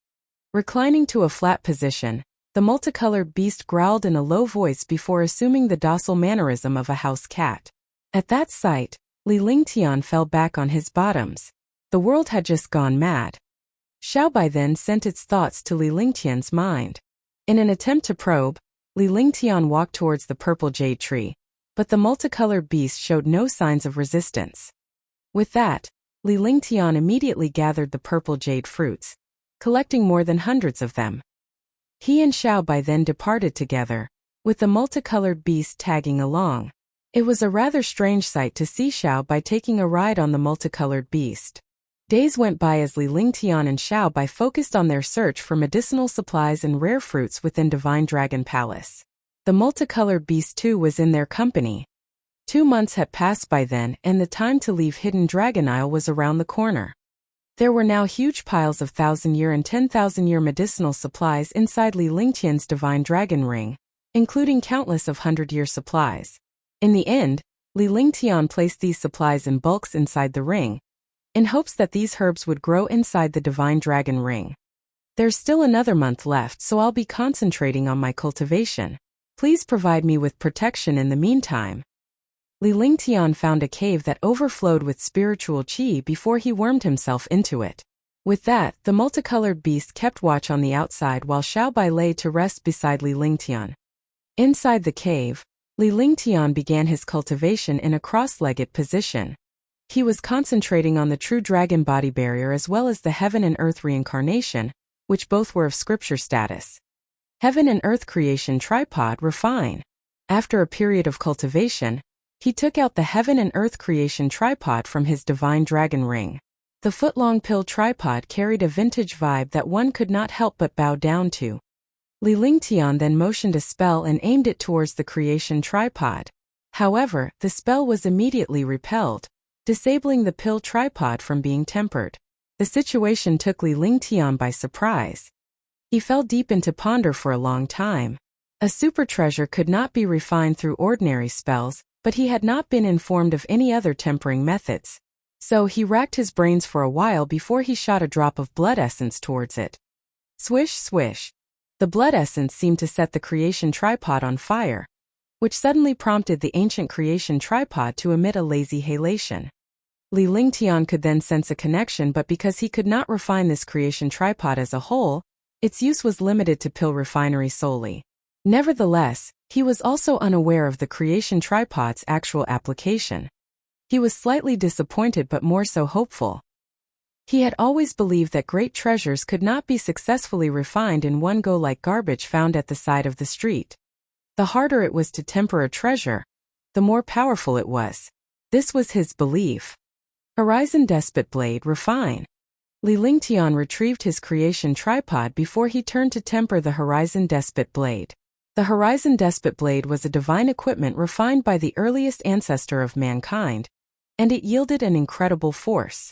Reclining to a flat position, the multicolored beast growled in a low voice before assuming the docile mannerism of a house cat. At that sight, Li Lingtian fell back on his bottoms. The world had just gone mad. Xiaobai then sent its thoughts to Li Lingtian's mind. In an attempt to probe, Li Lingtian walked towards the purple jade tree, but the multicolored beast showed no signs of resistance. With that, Li Lingtian immediately gathered the purple jade fruits, collecting more than hundreds of them. He and Xiaobai then departed together, with the multicolored beast tagging along. It was a rather strange sight to see Xiaobai taking a ride on the multicolored beast. Days went by as Li Lingtian and Xiaobai focused on their search for medicinal supplies and rare fruits within Divine Dragon Palace. The multicolored beast too was in their company. 2 months had passed by then, and the time to leave Hidden Dragon Isle was around the corner. There were now huge piles of 1,000-year and 10,000-year medicinal supplies inside Li Lingtian's Divine Dragon Ring, including countless of 100-year supplies. In the end, Li Lingtian placed these supplies in bulks inside the ring, in hopes that these herbs would grow inside the Divine Dragon Ring. There's still another month left, so I'll be concentrating on my cultivation. Please provide me with protection in the meantime. Li Lingtian found a cave that overflowed with spiritual qi before he wormed himself into it. With that, the multicolored beast kept watch on the outside while Xiaobai lay to rest beside Li Lingtian. Inside the cave, Li Lingtian began his cultivation in a cross-legged position. He was concentrating on the true dragon body barrier as well as the heaven and earth reincarnation, which both were of scripture status. Heaven and earth creation tripod refine. After a period of cultivation, he took out the heaven and earth creation tripod from his Divine Dragon Ring. The foot-long pill tripod carried a vintage vibe that one could not help but bow down to. Li Lingtian then motioned a spell and aimed it towards the creation tripod. However, the spell was immediately repelled, disabling the pill tripod from being tempered. The situation took Li Lingtian by surprise. He fell deep into ponder for a long time. A super treasure could not be refined through ordinary spells, but he had not been informed of any other tempering methods. So he racked his brains for a while before he shot a drop of blood essence towards it. Swish, swish. The blood essence seemed to set the creation tripod on fire, which suddenly prompted the ancient creation tripod to emit a lazy halation. Li Lingtian could then sense a connection, but because he could not refine this creation tripod as a whole, its use was limited to pill refinery solely. Nevertheless, he was also unaware of the creation tripod's actual application. He was slightly disappointed but more so hopeful. He had always believed that great treasures could not be successfully refined in one go like garbage found at the side of the street. The harder it was to temper a treasure, the more powerful it was. This was his belief. Horizon Despot Blade Refine. Li Lingtian retrieved his creation tripod before he turned to temper the Horizon Despot Blade. The Horizon Despot Blade was a divine equipment refined by the earliest ancestor of mankind, and it yielded an incredible force.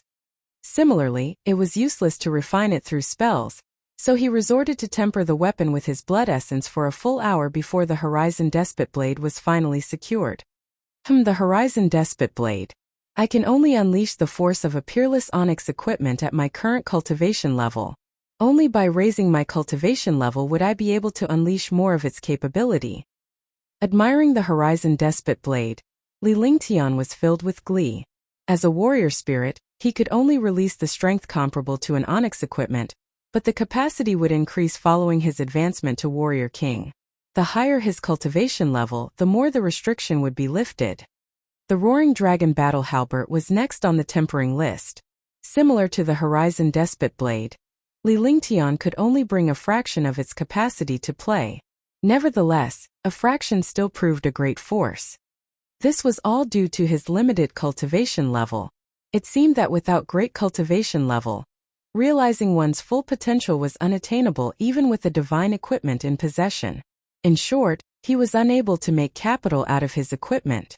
Similarly, it was useless to refine it through spells, so he resorted to temper the weapon with his blood essence for a full hour before the Horizon Despot Blade was finally secured. The Horizon Despot Blade. I can only unleash the force of a peerless onyx equipment at my current cultivation level. Only by raising my cultivation level would I be able to unleash more of its capability. Admiring the Horizon Despot Blade, Li Lingtian was filled with glee. As a warrior spirit, he could only release the strength comparable to an onyx equipment, but the capacity would increase following his advancement to warrior king. The higher his cultivation level, the more the restriction would be lifted. The Roaring Dragon Battle Halberd was next on the tempering list. Similar to the Horizon Despot Blade, Li Lingtian could only bring a fraction of its capacity to play. Nevertheless, a fraction still proved a great force. This was all due to his limited cultivation level. It seemed that without great cultivation level, realizing one's full potential was unattainable even with the divine equipment in possession. In short, he was unable to make capital out of his equipment.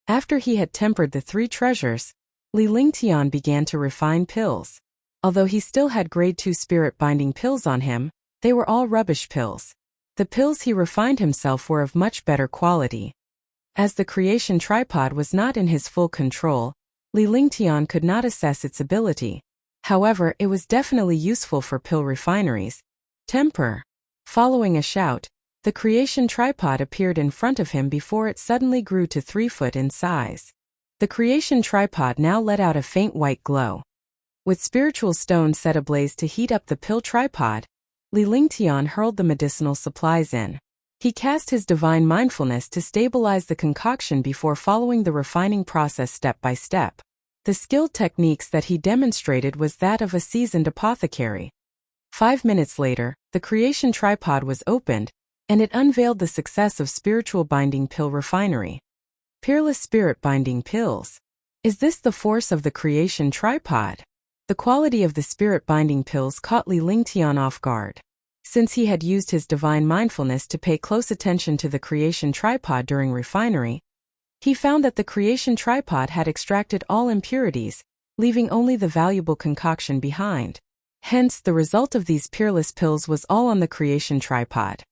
After he had tempered the 3 treasures, Li Lingtian began to refine pills. Although he still had grade 2 spirit binding pills on him, they were all rubbish pills. The pills he refined himself were of much better quality. As the creation tripod was not in his full control, Li Lingtian could not assess its ability. However, it was definitely useful for pill refineries. Temper. Following a shout, the creation tripod appeared in front of him before it suddenly grew to 3 foot in size. The creation tripod now let out a faint white glow. With spiritual stones set ablaze to heat up the pill tripod, Li Lingtian hurled the medicinal supplies in. He cast his divine mindfulness to stabilize the concoction before following the refining process step by step. The skilled techniques that he demonstrated was that of a seasoned apothecary. 5 minutes later, the creation tripod was opened, and it unveiled the success of spiritual binding pill refinery. Peerless spirit binding pills. Is this the force of the creation tripod? The quality of the spirit binding pills caught Li Lingtian off guard. Since he had used his divine mindfulness to pay close attention to the creation tripod during refinery, he found that the creation tripod had extracted all impurities, leaving only the valuable concoction behind. Hence, the result of these peerless pills was all on the creation tripod.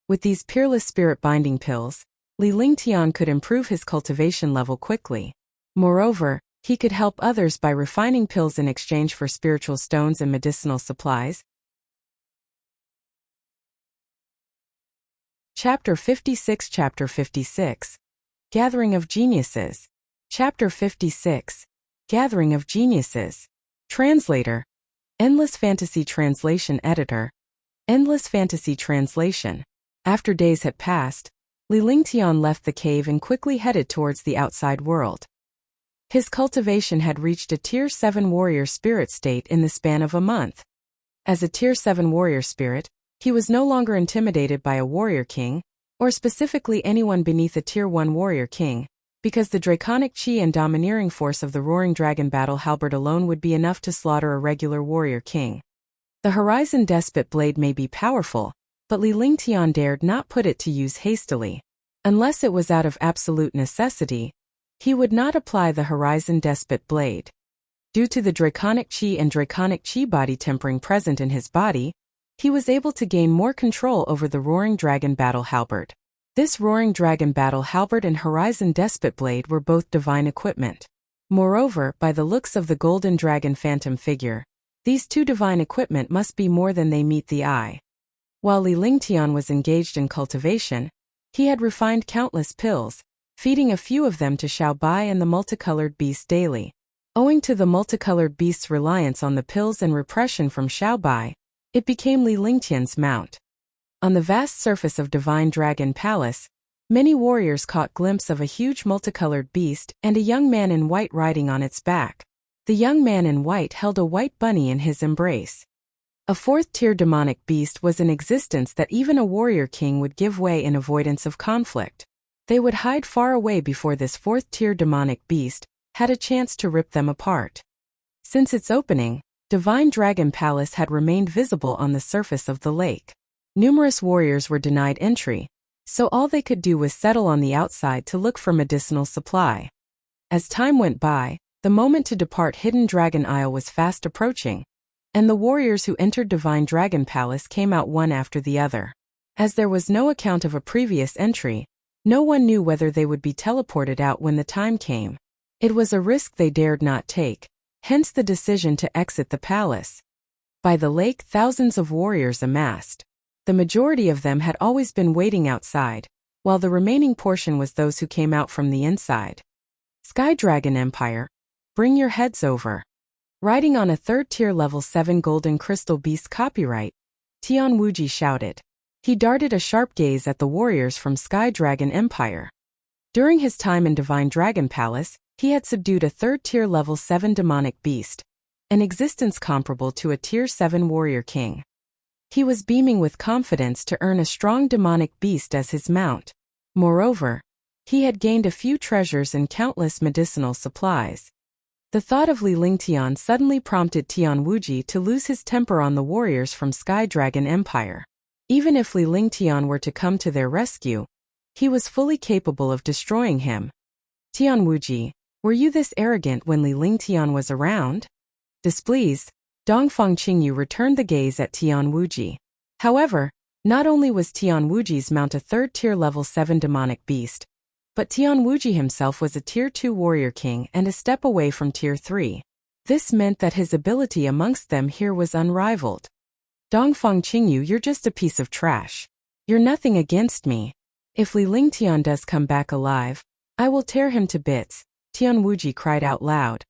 With these peerless spirit binding pills, Li Lingtian could improve his cultivation level quickly. Moreover, he could help others by refining pills in exchange for spiritual stones and medicinal supplies. Chapter 56 Gathering of Geniuses. Chapter 56 Gathering of Geniuses. Translator. Endless Fantasy Translation Editor. Endless Fantasy Translation. After days had passed, Li Lingtian left the cave and quickly headed towards the outside world. His cultivation had reached a Tier 7 warrior spirit state in the span of a month. As a Tier 7 warrior spirit, he was no longer intimidated by a warrior king, or specifically anyone beneath a Tier 1 warrior king, because the draconic chi and domineering force of the Roaring Dragon Battle Halberd alone would be enough to slaughter a regular warrior king. The Horizon Despot Blade may be powerful, but Li Lingtian dared not put it to use hastily. Unless it was out of absolute necessity, he would not apply the Horizon Despot Blade. Due to the draconic chi and draconic chi body tempering present in his body, he was able to gain more control over the Roaring Dragon Battle Halberd. This Roaring Dragon Battle Halberd and Horizon Despot Blade were both divine equipment. Moreover, by the looks of the Golden Dragon Phantom figure, these two divine equipment must be more than they meet the eye. While Li Lingtian was engaged in cultivation, he had refined countless pills, feeding a few of them to Xiao Bai and the multicolored beast daily. Owing to the multicolored beast's reliance on the pills and repression from Xiao Bai, it became Li Lingtian's mount. On the vast surface of Divine Dragon Palace, many warriors caught glimpse of a huge multicolored beast and a young man in white riding on its back. The young man in white held a white bunny in his embrace. A fourth-tier demonic beast was in existence that even a warrior king would give way in avoidance of conflict. They would hide far away before this fourth-tier demonic beast had a chance to rip them apart. Since its opening, Divine Dragon Palace had remained visible on the surface of the lake. Numerous warriors were denied entry, so all they could do was settle on the outside to look for medicinal supply. As time went by, the moment to depart Hidden Dragon Isle was fast approaching, and the warriors who entered Divine Dragon Palace came out one after the other. As there was no account of a previous entry, no one knew whether they would be teleported out when the time came. It was a risk they dared not take, hence the decision to exit the palace. By the lake, thousands of warriors amassed. The majority of them had always been waiting outside, while the remaining portion was those who came out from the inside. Sky Dragon Empire, bring your heads over. Riding on a third-tier level 7 golden crystal beast copyright, Tian Wuji shouted. He darted a sharp gaze at the warriors from Sky Dragon Empire. During his time in Divine Dragon Palace, he had subdued a third-tier level 7 demonic beast, an existence comparable to a tier 7 warrior king. He was beaming with confidence to earn a strong demonic beast as his mount. Moreover, he had gained a few treasures and countless medicinal supplies. The thought of Li Lingtian suddenly prompted Tian Wuji to lose his temper on the warriors from Sky Dragon Empire. Even if Li Lingtian were to come to their rescue, he was fully capable of destroying him. Tian Wuji, were you this arrogant when Li Lingtian was around? Displeased, Dongfang Qingyu returned the gaze at Tian Wuji. However, not only was Tian Wuji's mount a third-tier level 7 demonic beast, but Tian Wuji himself was a tier 2 warrior king and a step away from tier 3. This meant that his ability amongst them here was unrivaled. Dongfang Qingyu, you're just a piece of trash. You're nothing against me. If Li Lingtian does come back alive, I will tear him to bits, Tian Wuji cried out loud.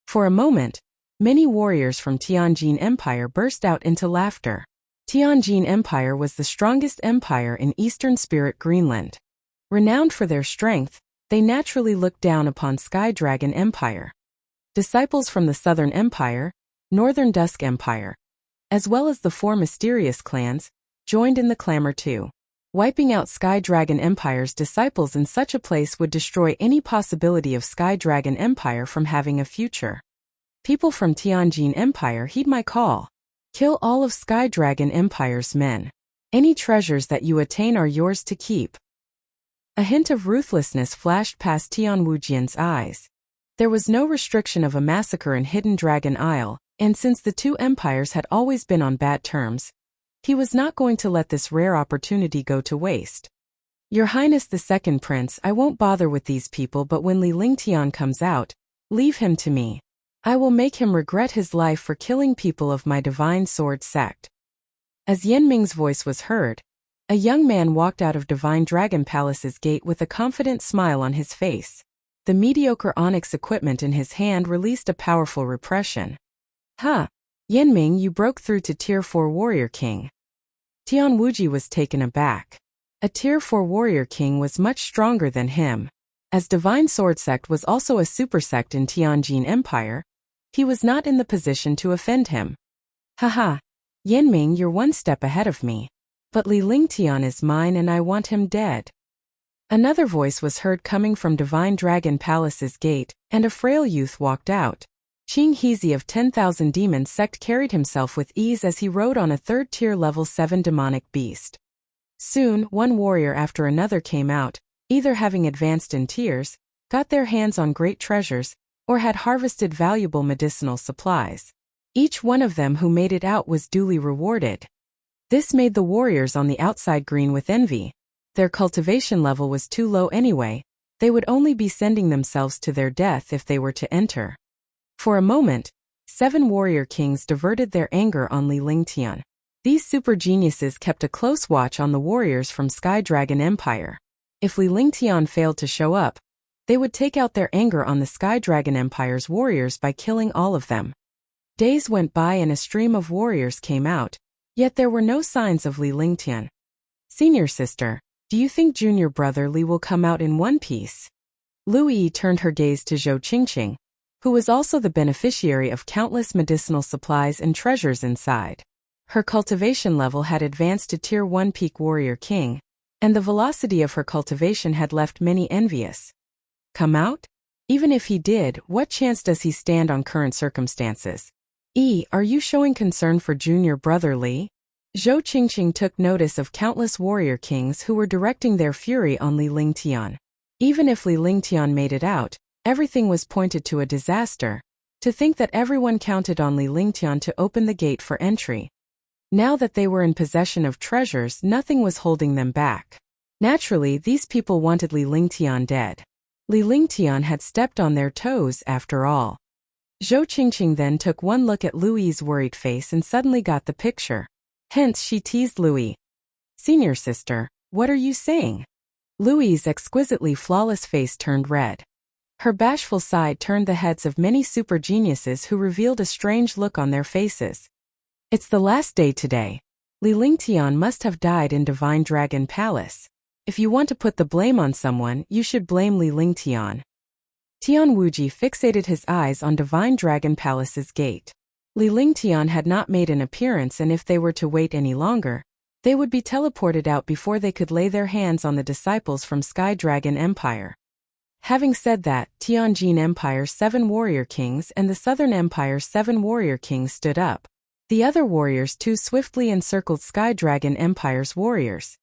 For a moment, many warriors from Tianjin Empire burst out into laughter. Tianjin Empire was the strongest empire in Eastern Spirit Greenland. Renowned for their strength, they naturally looked down upon Sky Dragon Empire. Disciples from the Southern Empire, Northern Dusk Empire, as well as the 4 mysterious clans, joined in the clamor too. Wiping out Sky Dragon Empire's disciples in such a place would destroy any possibility of Sky Dragon Empire from having a future. People from Tianjin Empire, heed my call. Kill all of Sky Dragon Empire's men. Any treasures that you attain are yours to keep. A hint of ruthlessness flashed past Tian Wujian's eyes. There was no restriction of a massacre in Hidden Dragon Isle, and since the two empires had always been on bad terms, he was not going to let this rare opportunity go to waste. Your Highness the Second Prince, I won't bother with these people, but when Li Lingtian comes out, leave him to me. I will make him regret his life for killing people of my divine sword sect. As Yan Ming's voice was heard, a young man walked out of Divine Dragon Palace's gate with a confident smile on his face. The mediocre onyx equipment in his hand released a powerful repression. Yan Ming, you broke through to Tier 4 Warrior King. Tian Wuji was taken aback. A Tier 4 Warrior King was much stronger than him. As Divine Sword Sect was also a super sect in Tianjin Empire, he was not in the position to offend him. Yan Ming, you're one step ahead of me. But Li Lingtian is mine and I want him dead. Another voice was heard coming from Divine Dragon Palace's gate, and a frail youth walked out. Qing Hezi of 10,000 Demons Sect carried himself with ease as he rode on a third-tier level 7 demonic beast. Soon, one warrior after another came out, either having advanced in tiers, got their hands on great treasures, or had harvested valuable medicinal supplies. Each one of them who made it out was duly rewarded. This made the warriors on the outside green with envy. Their cultivation level was too low anyway, they would only be sending themselves to their death if they were to enter. For a moment, 7 warrior kings diverted their anger on Li Lingtian. These super geniuses kept a close watch on the warriors from Sky Dragon Empire. If Li Lingtian failed to show up, they would take out their anger on the Sky Dragon Empire's warriors by killing all of them. Days went by and a stream of warriors came out, yet there were no signs of Li Lingtian. Senior sister, do you think junior brother Li will come out in one piece? Lu Yi turned her gaze to Zhou Qingqing, who was also the beneficiary of countless medicinal supplies and treasures inside. Her cultivation level had advanced to Tier 1 Peak Warrior King, and the velocity of her cultivation had left many envious. Come out? Even if he did, what chance does he stand on current circumstances? Are you showing concern for junior brother Li? Zhou Qingqing took notice of countless warrior kings who were directing their fury on Li Lingtian. Even if Li Lingtian made it out, everything was pointed to a disaster. To think that everyone counted on Li Lingtian to open the gate for entry. Now that they were in possession of treasures, nothing was holding them back. Naturally, these people wanted Li Lingtian dead. Li Lingtian had stepped on their toes after all. Zhou Qingqing then took one look at Louis's worried face and suddenly got the picture. Hence she teased Louis. Senior sister, what are you saying? Louis's exquisitely flawless face turned red. Her bashful side turned the heads of many super geniuses who revealed a strange look on their faces. It's the last day today. Li Lingtian must have died in Divine Dragon Palace. If you want to put the blame on someone, you should blame Li Lingtian. Tian Wuji fixated his eyes on Divine Dragon Palace's gate. Li Lingtian had not made an appearance, and if they were to wait any longer, they would be teleported out before they could lay their hands on the disciples from Sky Dragon Empire. Having said that, Tianjin Empire's 7 warrior kings and the Southern Empire's 7 warrior kings stood up. The other warriors too swiftly encircled Sky Dragon Empire's warriors.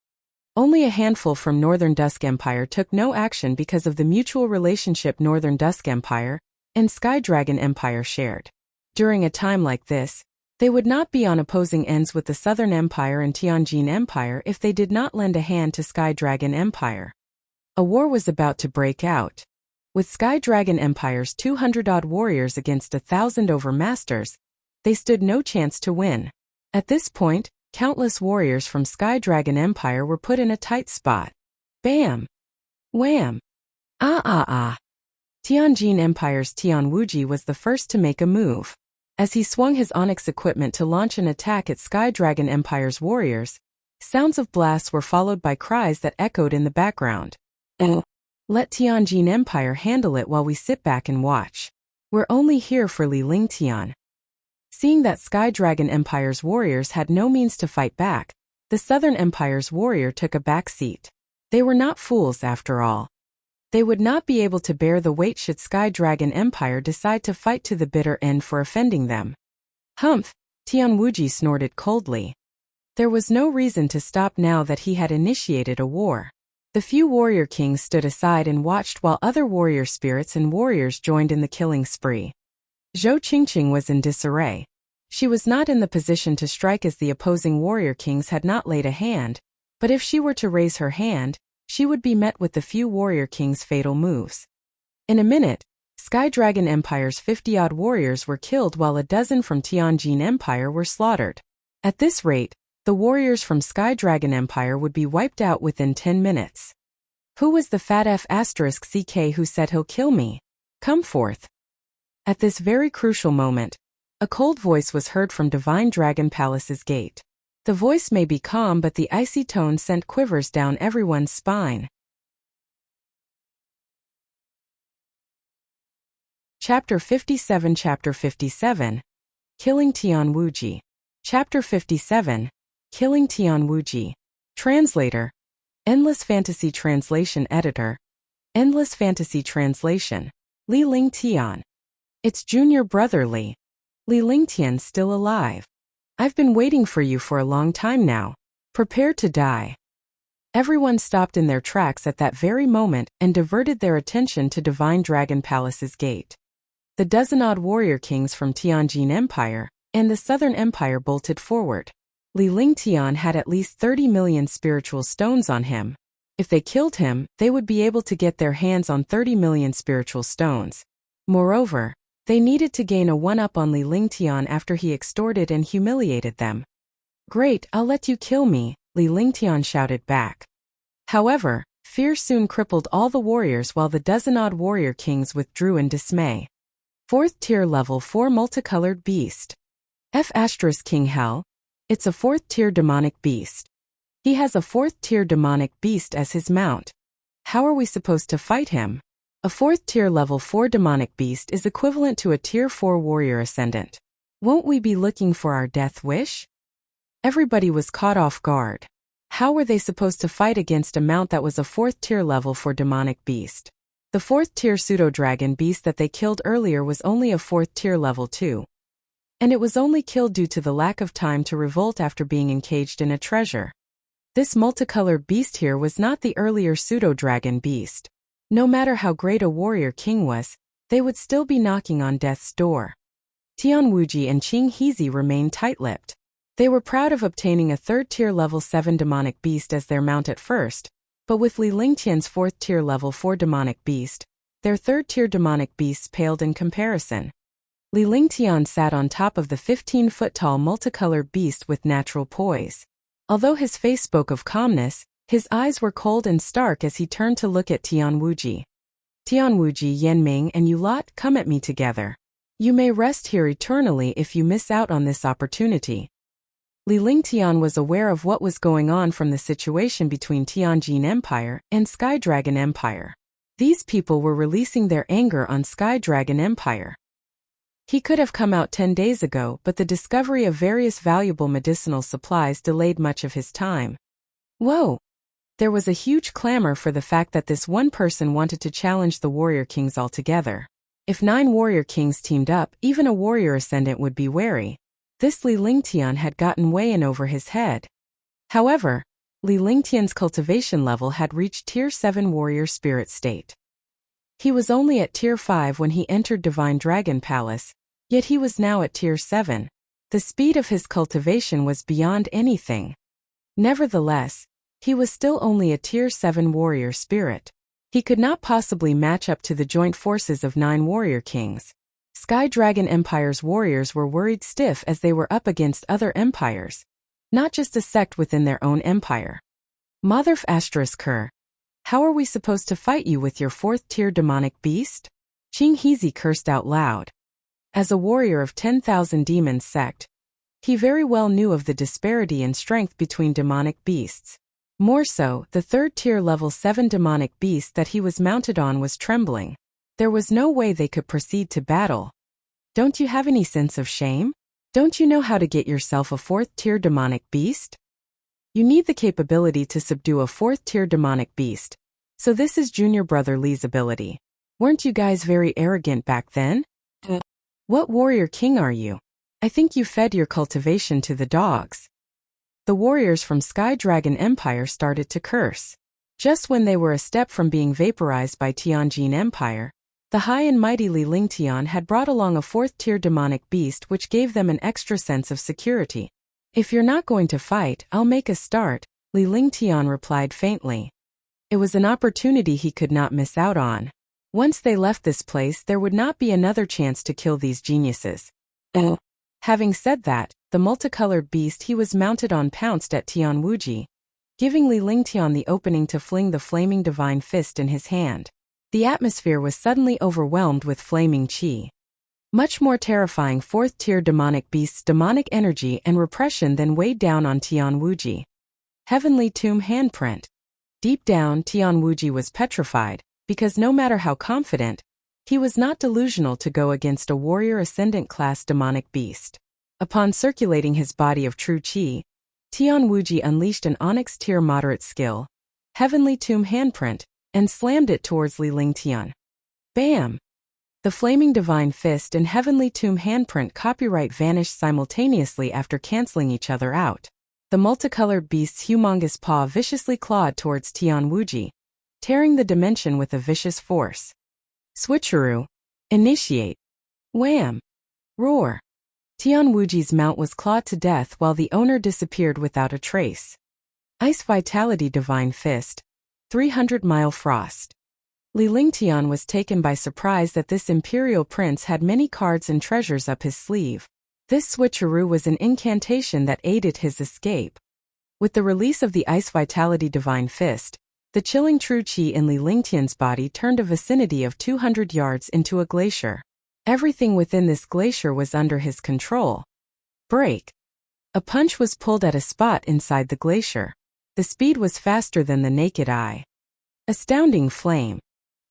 Only a handful from Northern Dusk Empire took no action because of the mutual relationship Northern Dusk Empire and Sky Dragon Empire shared. During a time like this, they would not be on opposing ends with the Southern Empire and Tianjin Empire if they did not lend a hand to Sky Dragon Empire. A war was about to break out. With Sky Dragon Empire's 200-odd warriors against 1,000 overmasters, they stood no chance to win. At this point, countless warriors from Sky Dragon Empire were put in a tight spot. Bam! Wham! Tianjin Empire's Tian Wuji was the first to make a move. As he swung his onyx equipment to launch an attack at Sky Dragon Empire's warriors, sounds of blasts were followed by cries that echoed in the background. Let Tianjin Empire handle it while we sit back and watch. We're only here for Li Lingtian. Seeing that Sky Dragon Empire's warriors had no means to fight back, the Southern Empire's warrior took a back seat. They were not fools after all. They would not be able to bear the weight should Sky Dragon Empire decide to fight to the bitter end for offending them. Humph, Tian Wuji snorted coldly. There was no reason to stop now that he had initiated a war. The few warrior kings stood aside and watched while other warrior spirits and warriors joined in the killing spree. Zhou Qingqing was in disarray. She was not in the position to strike as the opposing warrior kings had not laid a hand, but if she were to raise her hand, she would be met with the few warrior kings' fatal moves. In a minute, Sky Dragon Empire's 50-odd warriors were killed while a dozen from Tianjin Empire were slaughtered. At this rate, the warriors from Sky Dragon Empire would be wiped out within 10 minutes. Who was the fat F***CK who said he'll kill me? Come forth. At this very crucial moment, a cold voice was heard from Divine Dragon Palace's gate. The voice may be calm, but the icy tone sent quivers down everyone's spine. Chapter 57 Chapter 57 Killing Tian Wuji. Chapter 57 Killing Tian Wuji. Translator. Endless Fantasy Translation Editor. Endless Fantasy Translation. Li Lingtian. It's junior brother Li. Li Lingtian's still alive. I've been waiting for you for a long time now. Prepare to die. Everyone stopped in their tracks at that very moment and diverted their attention to Divine Dragon Palace's gate. The dozen-odd warrior kings from Tianjin Empire and the Southern Empire bolted forward. Li Lingtian had at least 30 million spiritual stones on him. If they killed him, they would be able to get their hands on 30 million spiritual stones. Moreover, they needed to gain a one-up on Li Lingtian after he extorted and humiliated them. Great, I'll let you kill me, Li Lingtian shouted back. However, fear soon crippled all the warriors while the dozen-odd warrior kings withdrew in dismay. 4th tier level 4 multicolored beast. King Hell. It's a 4th tier demonic beast. He has a 4th tier demonic beast as his mount. How are we supposed to fight him? A 4th tier level 4 demonic beast is equivalent to a tier 4 warrior ascendant. Won't we be looking for our death wish? Everybody was caught off guard. How were they supposed to fight against a mount that was a 4th tier level 4 demonic beast? The 4th tier pseudo-dragon beast that they killed earlier was only a 4th tier level 2. And it was only killed due to the lack of time to revolt after being encaged in a treasure. This multicolored beast here was not the earlier pseudo-dragon beast. No matter how great a warrior king was, they would still be knocking on death's door. Tianwuji and Qing Heezy remained tight-lipped. They were proud of obtaining a 3rd tier level 7 demonic beast as their mount at first, but with Li Lingtian's 4th tier level 4 demonic beast, their 3rd tier demonic beasts paled in comparison. Li Lingtian sat on top of the 15-foot-tall multicolored beast with natural poise. Although his face spoke of calmness, his eyes were cold and stark as he turned to look at Tianwuji. Tianwuji, Yanming, and you lot, come at me together. You may rest here eternally if you miss out on this opportunity. Li Lingtian was aware of what was going on from the situation between Tianjin Empire and Sky Dragon Empire. These people were releasing their anger on Sky Dragon Empire. He could have come out 10 days ago, but the discovery of various valuable medicinal supplies delayed much of his time. Whoa! There was a huge clamor for the fact that this one person wanted to challenge the warrior kings altogether. If 9 warrior kings teamed up, even a warrior ascendant would be wary. This Li Lingtian had gotten way in over his head. However, Li Lingtian's cultivation level had reached Tier 7 warrior spirit state. He was only at Tier 5 when he entered Divine Dragon Palace, yet he was now at Tier 7. The speed of his cultivation was beyond anything. Nevertheless, he was still only a Tier 7 warrior spirit. He could not possibly match up to the joint forces of 9 warrior kings. Sky Dragon Empire's warriors were worried stiff as they were up against other empires, not just a sect within their own empire. Motherf **Ker. How are we supposed to fight you with your 4th tier demonic beast? Qing Heezy cursed out loud. As a warrior of 10,000 demons sect, he very well knew of the disparity in strength between demonic beasts. More so, the 3rd tier level 7 demonic beast that he was mounted on was trembling. There was no way they could proceed to battle. Don't you have any sense of shame? Don't you know how to get yourself a 4th tier demonic beast? You need the capability to subdue a 4th tier demonic beast. So this is junior brother Li's ability. Weren't you guys very arrogant back then? What warrior king are you? I think you fed your cultivation to the dogs. The warriors from Sky Dragon Empire started to curse. Just when they were a step from being vaporized by Tianjin Empire, the high and mighty Li Lingtian had brought along a 4th tier demonic beast which gave them an extra sense of security. If you're not going to fight, I'll make a start, Li Lingtian replied faintly. It was an opportunity he could not miss out on. Once they left this place, there would not be another chance to kill these geniuses. Having said that, the multicolored beast he was mounted on pounced at Tianwuji, giving Li Lingtian the opening to fling the flaming divine fist in his hand. The atmosphere was suddenly overwhelmed with flaming qi. Much more terrifying 4th tier demonic beast's demonic energy and repression than weighed down on Tianwuji. Heavenly Tomb handprint. Deep down, Tianwuji was petrified, because no matter how confident, he was not delusional to go against a warrior ascendant class demonic beast. Upon circulating his body of true qi, Tianwuji unleashed an onyx tier moderate skill, Heavenly Tomb handprint, and slammed it towards Li Lingtian. Bam! The flaming divine fist and Heavenly Tomb handprint copyright vanished simultaneously after canceling each other out. The multicolored beast's humongous paw viciously clawed towards Tianwuji, tearing the dimension with a vicious force. Switcheroo. Initiate. Wham! Roar. Tianwuji's mount was clawed to death while the owner disappeared without a trace. Ice Vitality Divine Fist. 300-mile frost. Li Lingtian was taken by surprise that this imperial prince had many cards and treasures up his sleeve. This switcheroo was an incantation that aided his escape. With the release of the Ice Vitality Divine Fist, the chilling true qi in Li Lingtian's body turned a vicinity of 200 yards into a glacier. Everything within this glacier was under his control. Break. A punch was pulled at a spot inside the glacier. The speed was faster than the naked eye. Astounding flame.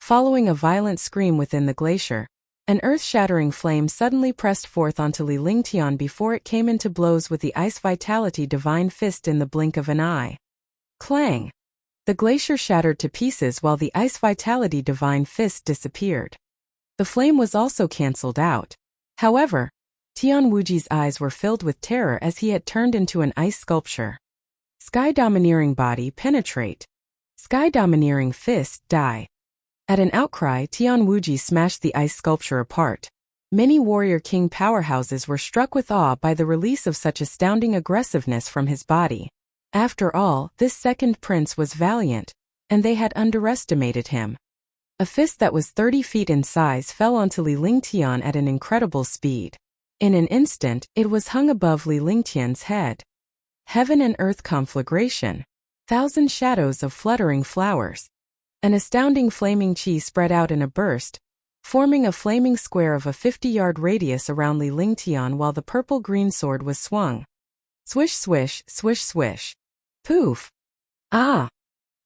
Following a violent scream within the glacier, an earth-shattering flame suddenly pressed forth onto Li Lingtian before it came into blows with the Ice Vitality Divine Fist in the blink of an eye. Clang! The glacier shattered to pieces while the Ice Vitality Divine Fist disappeared. The flame was also cancelled out. However, Tian Wuji's eyes were filled with terror as he had turned into an ice sculpture. Sky Domineering Body Penetrate. Sky Domineering Fist Die. At an outcry, Tian Wuji smashed the ice sculpture apart. Many warrior king powerhouses were struck with awe by the release of such astounding aggressiveness from his body. After all, this second prince was valiant, and they had underestimated him. A fist that was 30 feet in size fell onto Li Lingtian at an incredible speed. In an instant, it was hung above Li Lingtian's head. Heaven and earth conflagration. 1,000 shadows of fluttering flowers. An astounding flaming chi spread out in a burst, forming a flaming square of a 50-yard radius around Li Lingtian while the purple-green sword was swung. Swish swish, swish swish. Poof! Ah!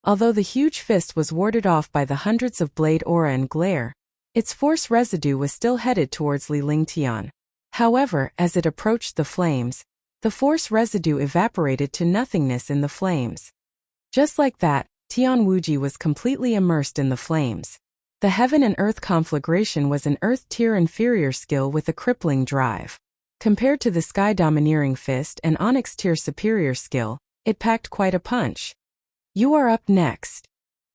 Although the huge fist was warded off by the hundreds of blade aura and glare, its force residue was still headed towards Li Lingtian. However, as it approached the flames, the force residue evaporated to nothingness in the flames. Just like that, Tian Wuji was completely immersed in the flames. The heaven and earth conflagration was an earth-tier inferior skill with a crippling drive. Compared to the sky domineering fist and onyx-tier superior skill, it packed quite a punch. You are up next.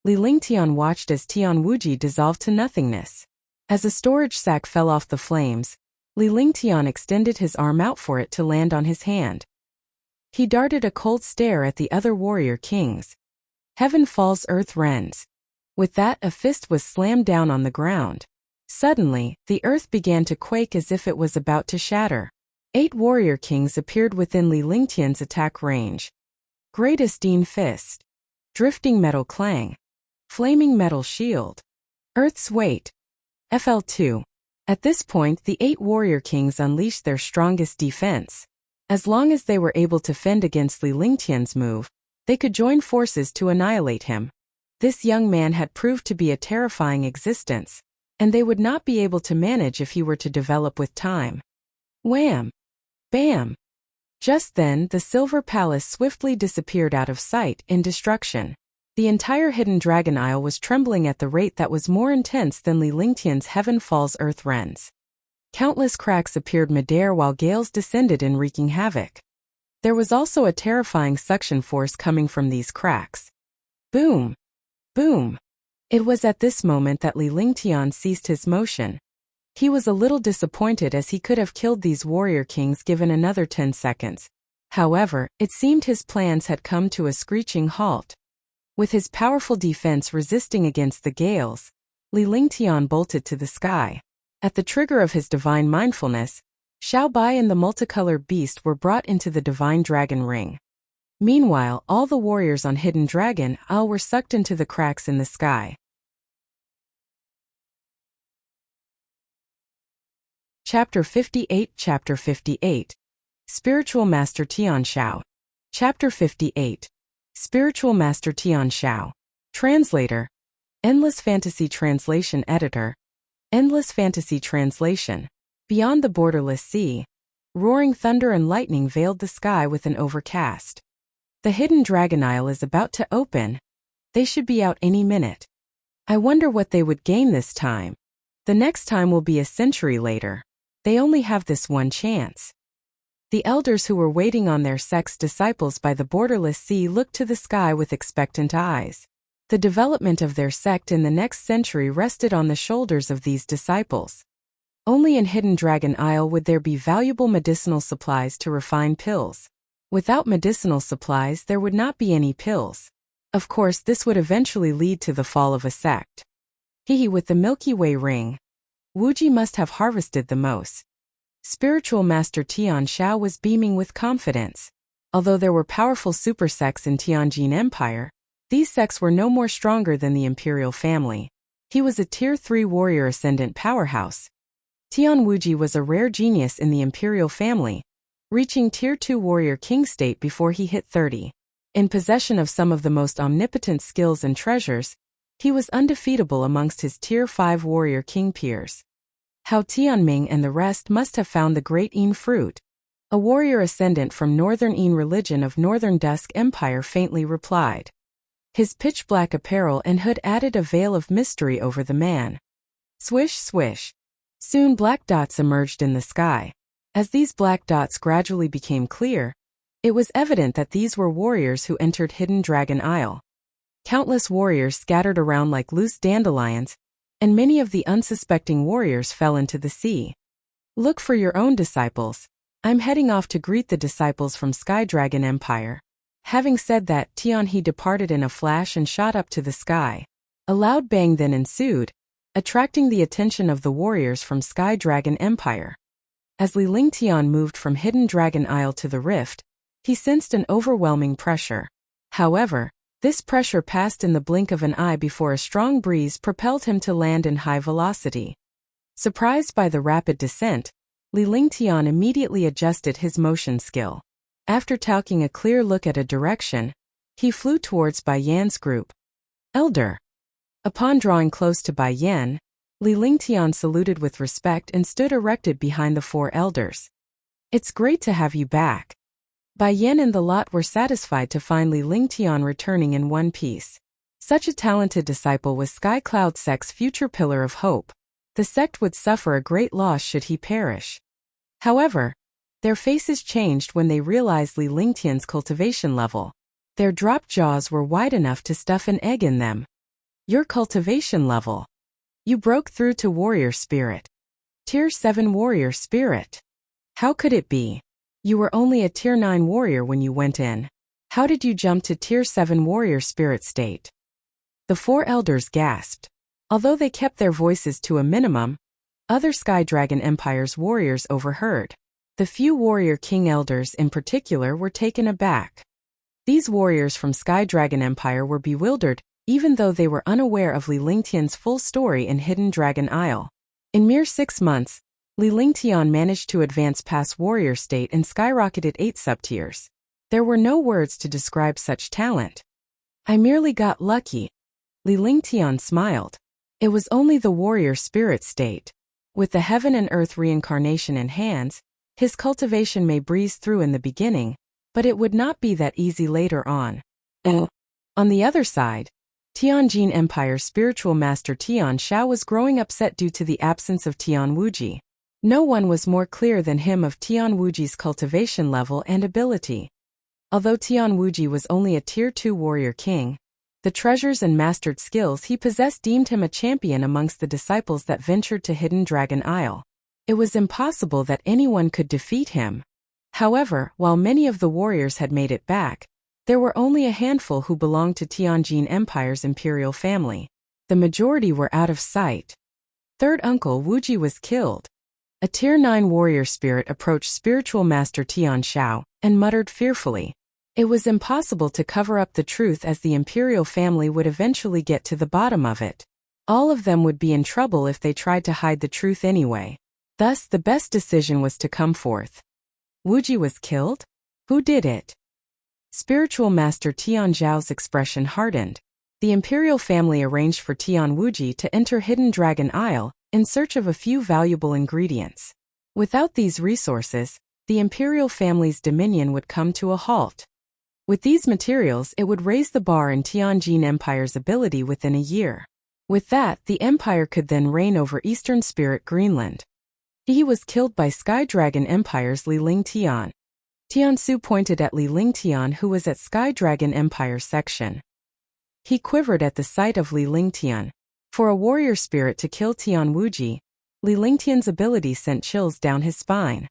Li Lingtian watched as Tian Wuji dissolved to nothingness. As a storage sack fell off the flames, Li Lingtian extended his arm out for it to land on his hand. He darted a cold stare at the other warrior kings. Heaven falls, earth rends. With that, a fist was slammed down on the ground. Suddenly, the earth began to quake as if it was about to shatter. 8 warrior kings appeared within Li Lingtian's attack range. Great Esteem Fist. Drifting Metal Clang. Flaming Metal Shield. Earth's Weight. FL2. At this point, the 8 warrior kings unleashed their strongest defense. As long as they were able to fend against Li Lingtian's move, they could join forces to annihilate him. This young man had proved to be a terrifying existence, and they would not be able to manage if he were to develop with time. Wham! Bam! Just then, the Silver Palace swiftly disappeared out of sight in destruction. The entire Hidden Dragon Isle was trembling at the rate that was more intense than Li Lingtian's Heaven Falls Earth Rends. Countless cracks appeared midair while gales descended in wreaking havoc. There was also a terrifying suction force coming from these cracks. Boom! Boom! It was at this moment that Li Lingtian ceased his motion. He was a little disappointed as he could have killed these warrior kings given another 10 seconds. However, it seemed his plans had come to a screeching halt. With his powerful defense resisting against the gales, Li Lingtian bolted to the sky. At the trigger of his divine mindfulness, Xiao Bai and the multicolored beast were brought into the divine dragon ring. Meanwhile, all the warriors on Hidden Dragon Isle were sucked into the cracks in the sky. Chapter 58. Chapter 58. Spiritual Master Tian Shao. Chapter 58. Spiritual Master Tian Shao. Translator. Endless Fantasy Translation Editor. Endless Fantasy Translation. Beyond the borderless sea, roaring thunder and lightning veiled the sky with an overcast. The Hidden Dragon Isle is about to open. They should be out any minute. I wonder what they would gain this time. The next time will be a century later. They only have this one chance. The elders who were waiting on their sect's disciples by the borderless sea looked to the sky with expectant eyes. The development of their sect in the next century rested on the shoulders of these disciples. Only in Hidden Dragon Isle would there be valuable medicinal supplies to refine pills. Without medicinal supplies, there would not be any pills. Of course, this would eventually lead to the fall of a sect. With the Milky Way ring, Wuji must have harvested the most. Spiritual Master Tian Shao was beaming with confidence. Although there were powerful super sects in Tianjin Empire, these sects were no more stronger than the imperial family. He was a Tier 3 warrior ascendant powerhouse. Tian Wuji was a rare genius in the imperial family, reaching Tier 2 warrior king state before he hit 30. In possession of some of the most omnipotent skills and treasures, He was undefeatable amongst his Tier 5 warrior king peers. How Tianming and the rest must have found the great Yin fruit. A warrior ascendant from Northern Yin religion of Northern Dusk Empire faintly replied. His pitch-black apparel and hood added a veil of mystery over the man. Swish, swish. Soon black dots emerged in the sky. As these black dots gradually became clear, it was evident that these were warriors who entered Hidden Dragon Isle. Countless warriors scattered around like loose dandelions, and many of the unsuspecting warriors fell into the sea. Look for your own disciples. I'm heading off to greet the disciples from Sky Dragon Empire. Having said that, Tianhe departed in a flash and shot up to the sky. A loud bang then ensued, attracting the attention of the warriors from Sky Dragon Empire. As Li Lingtian moved from Hidden Dragon Isle to the rift, he sensed an overwhelming pressure. However, this pressure passed in the blink of an eye before a strong breeze propelled him to land in high velocity. Surprised by the rapid descent, Li Lingtian immediately adjusted his motion skill. After taking a clear look at a direction, he flew towards Bai Yan's group. Elder. Upon drawing close to Bai Yan, Li Lingtian saluted with respect and stood erected behind the four elders. It's great to have you back. Bai Yan and the lot were satisfied to find Li Lingtian returning in one piece. Such a talented disciple was Sky Cloud Sect's future pillar of hope. The sect would suffer a great loss should he perish. However, their faces changed when they realized Li Lingtian's cultivation level. Their dropped jaws were wide enough to stuff an egg in them. Your cultivation level. You broke through to warrior spirit. Tier 7 warrior spirit. How could it be? You were only a Tier 9 warrior when you went in. How did you jump to Tier 7 warrior spirit state? The four elders gasped. Although they kept their voices to a minimum, other Sky Dragon Empire's warriors overheard. The few warrior king elders in particular were taken aback. These warriors from Sky Dragon Empire were bewildered, even though they were unaware of Li Lingtian's full story in Hidden Dragon Isle. In mere 6 months, Li Lingtian managed to advance past warrior state and skyrocketed 8 subtiers. There were no words to describe such talent. I merely got lucky. Li Lingtian smiled. It was only the warrior spirit state. With the heaven and earth reincarnation in hands, his cultivation may breeze through in the beginning, but it would not be that easy later on. On the other side, Tianjin Empire's spiritual master Tian Shao was growing upset due to the absence of Tian Wuji. No one was more clear than him of Tian Wuji's cultivation level and ability. Although Tian Wuji was only a Tier 2 warrior king, the treasures and mastered skills he possessed deemed him a champion amongst the disciples that ventured to Hidden Dragon Isle. It was impossible that anyone could defeat him. However, while many of the warriors had made it back, there were only a handful who belonged to Tianjin Empire's imperial family. The majority were out of sight. Third uncle Wuji was killed. A Tier 9 warrior spirit approached spiritual master Tian Shao and muttered fearfully. It was impossible to cover up the truth as the imperial family would eventually get to the bottom of it. All of them would be in trouble if they tried to hide the truth anyway. Thus, the best decision was to come forth. Wuji was killed? Who did it? Spiritual master Tian Zhao's expression hardened. The imperial family arranged for Tian Wuji to enter Hidden Dragon Isle in search of a few valuable ingredients. Without these resources, the imperial family's dominion would come to a halt. With these materials, it would raise the bar in Tianjin Empire's ability within a year. With that, the empire could then reign over Eastern Spirit Greenland. He was killed by Sky Dragon Empire's Li Lingtian. Tiansu pointed at Li Lingtian, who was at Sky Dragon Empire section. He quivered at the sight of Li Lingtian. For a warrior spirit to kill Tian Wuji, Li Lingtian's ability sent chills down his spine.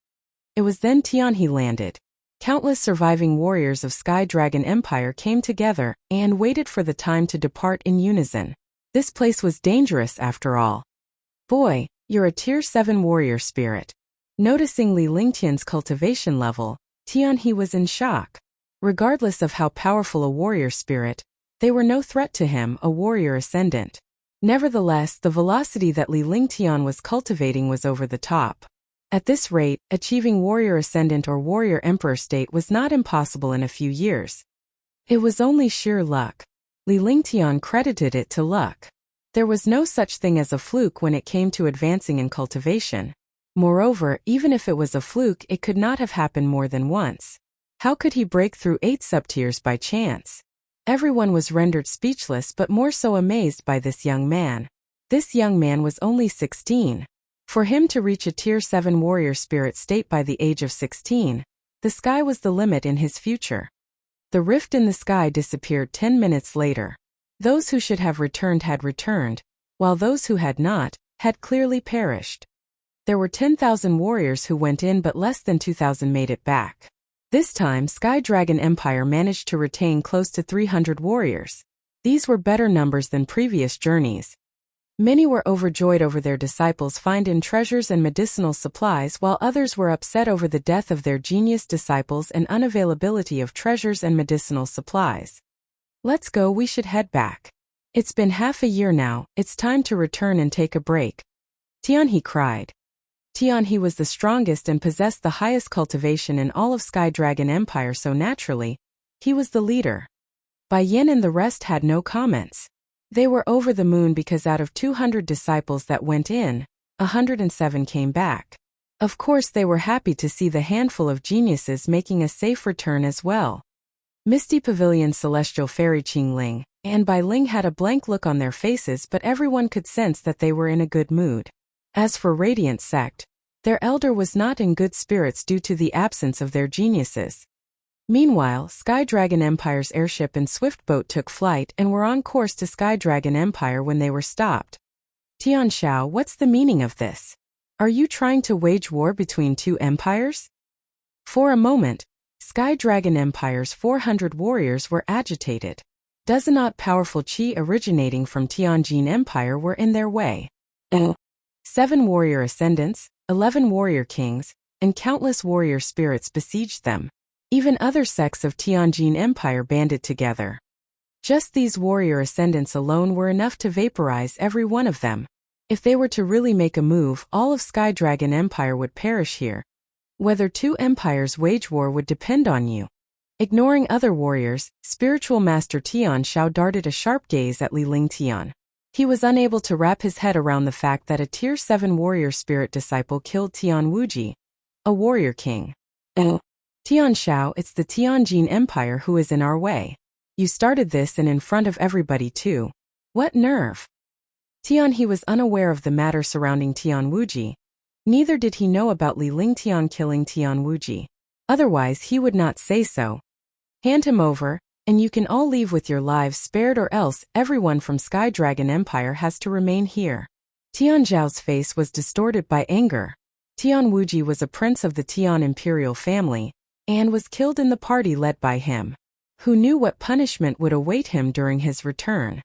It was then Tianhe landed. Countless surviving warriors of Sky Dragon Empire came together and waited for the time to depart in unison. This place was dangerous after all. Boy, you're a Tier 7 warrior spirit. Noticing Li Lingtian's cultivation level, Tianhe was in shock. Regardless of how powerful a warrior spirit, they were no threat to him, a warrior ascendant. Nevertheless, the velocity that Li Lingtian was cultivating was over the top. At this rate, achieving warrior ascendant or warrior emperor state was not impossible in a few years. It was only sheer luck. Li Lingtian credited it to luck. There was no such thing as a fluke when it came to advancing in cultivation. Moreover, even if it was a fluke, it could not have happened more than once. How could he break through 8 subtiers by chance? Everyone was rendered speechless, but more so amazed by this young man. This young man was only 16. For him to reach a Tier 7 warrior spirit state by the age of 16, the sky was the limit in his future. The rift in the sky disappeared 10 minutes later. Those who should have returned had returned, while those who had not, had clearly perished. There were 10,000 warriors who went in, but less than 2,000 made it back. This time, Sky Dragon Empire managed to retain close to 300 warriors. These were better numbers than previous journeys. Many were overjoyed over their disciples' find in treasures and medicinal supplies, while others were upset over the death of their genius disciples and unavailability of treasures and medicinal supplies. Let's go, we should head back. It's been half a year now, it's time to return and take a break. Tianhe cried. Tianhe was the strongest and possessed the highest cultivation in all of Sky Dragon Empire, so naturally, he was the leader. Bai Yin and the rest had no comments. They were over the moon because out of 200 disciples that went in, 107 came back. Of course, they were happy to see the handful of geniuses making a safe return as well. Misty Pavilion Celestial Fairy Qingling and Bai Ling had a blank look on their faces, but everyone could sense that they were in a good mood. As for Radiant Sect, their elder was not in good spirits due to the absence of their geniuses. Meanwhile, Sky Dragon Empire's airship and swift boat took flight and were on course to Sky Dragon Empire when they were stopped. Tian Xiao, what's the meaning of this? Are you trying to wage war between 2 empires? For a moment, Sky Dragon Empire's 400 warriors were agitated. Dozenot powerful qi originating from Tianjin Empire were in their way. 7 warrior ascendants, 11 warrior kings, and countless warrior spirits besieged them. Even other sects of Tianjin Empire banded together. Just these warrior ascendants alone were enough to vaporize every one of them. If they were to really make a move, all of Sky Dragon Empire would perish here. Whether 2 empires wage war would depend on you. Ignoring other warriors, Spiritual Master Tian Xiao darted a sharp gaze at Li Lingtian. He was unable to wrap his head around the fact that a Tier 7 warrior spirit disciple killed Tian Wuji, a warrior king. Tian Xiao, it's the Tianjin Empire who is in our way. You started this and in front of everybody too. What nerve! Tianhe was unaware of the matter surrounding Tian Wuji. Neither did he know about Li Lingtian killing Tian Wuji. Otherwise he would not say so. Hand him over, and you can all leave with your lives spared, or else everyone from Sky Dragon Empire has to remain here. Tian Zhao's face was distorted by anger. Tian Wuji was a prince of the Tian imperial family, and was killed in the party led by him. Who knew what punishment would await him during his return?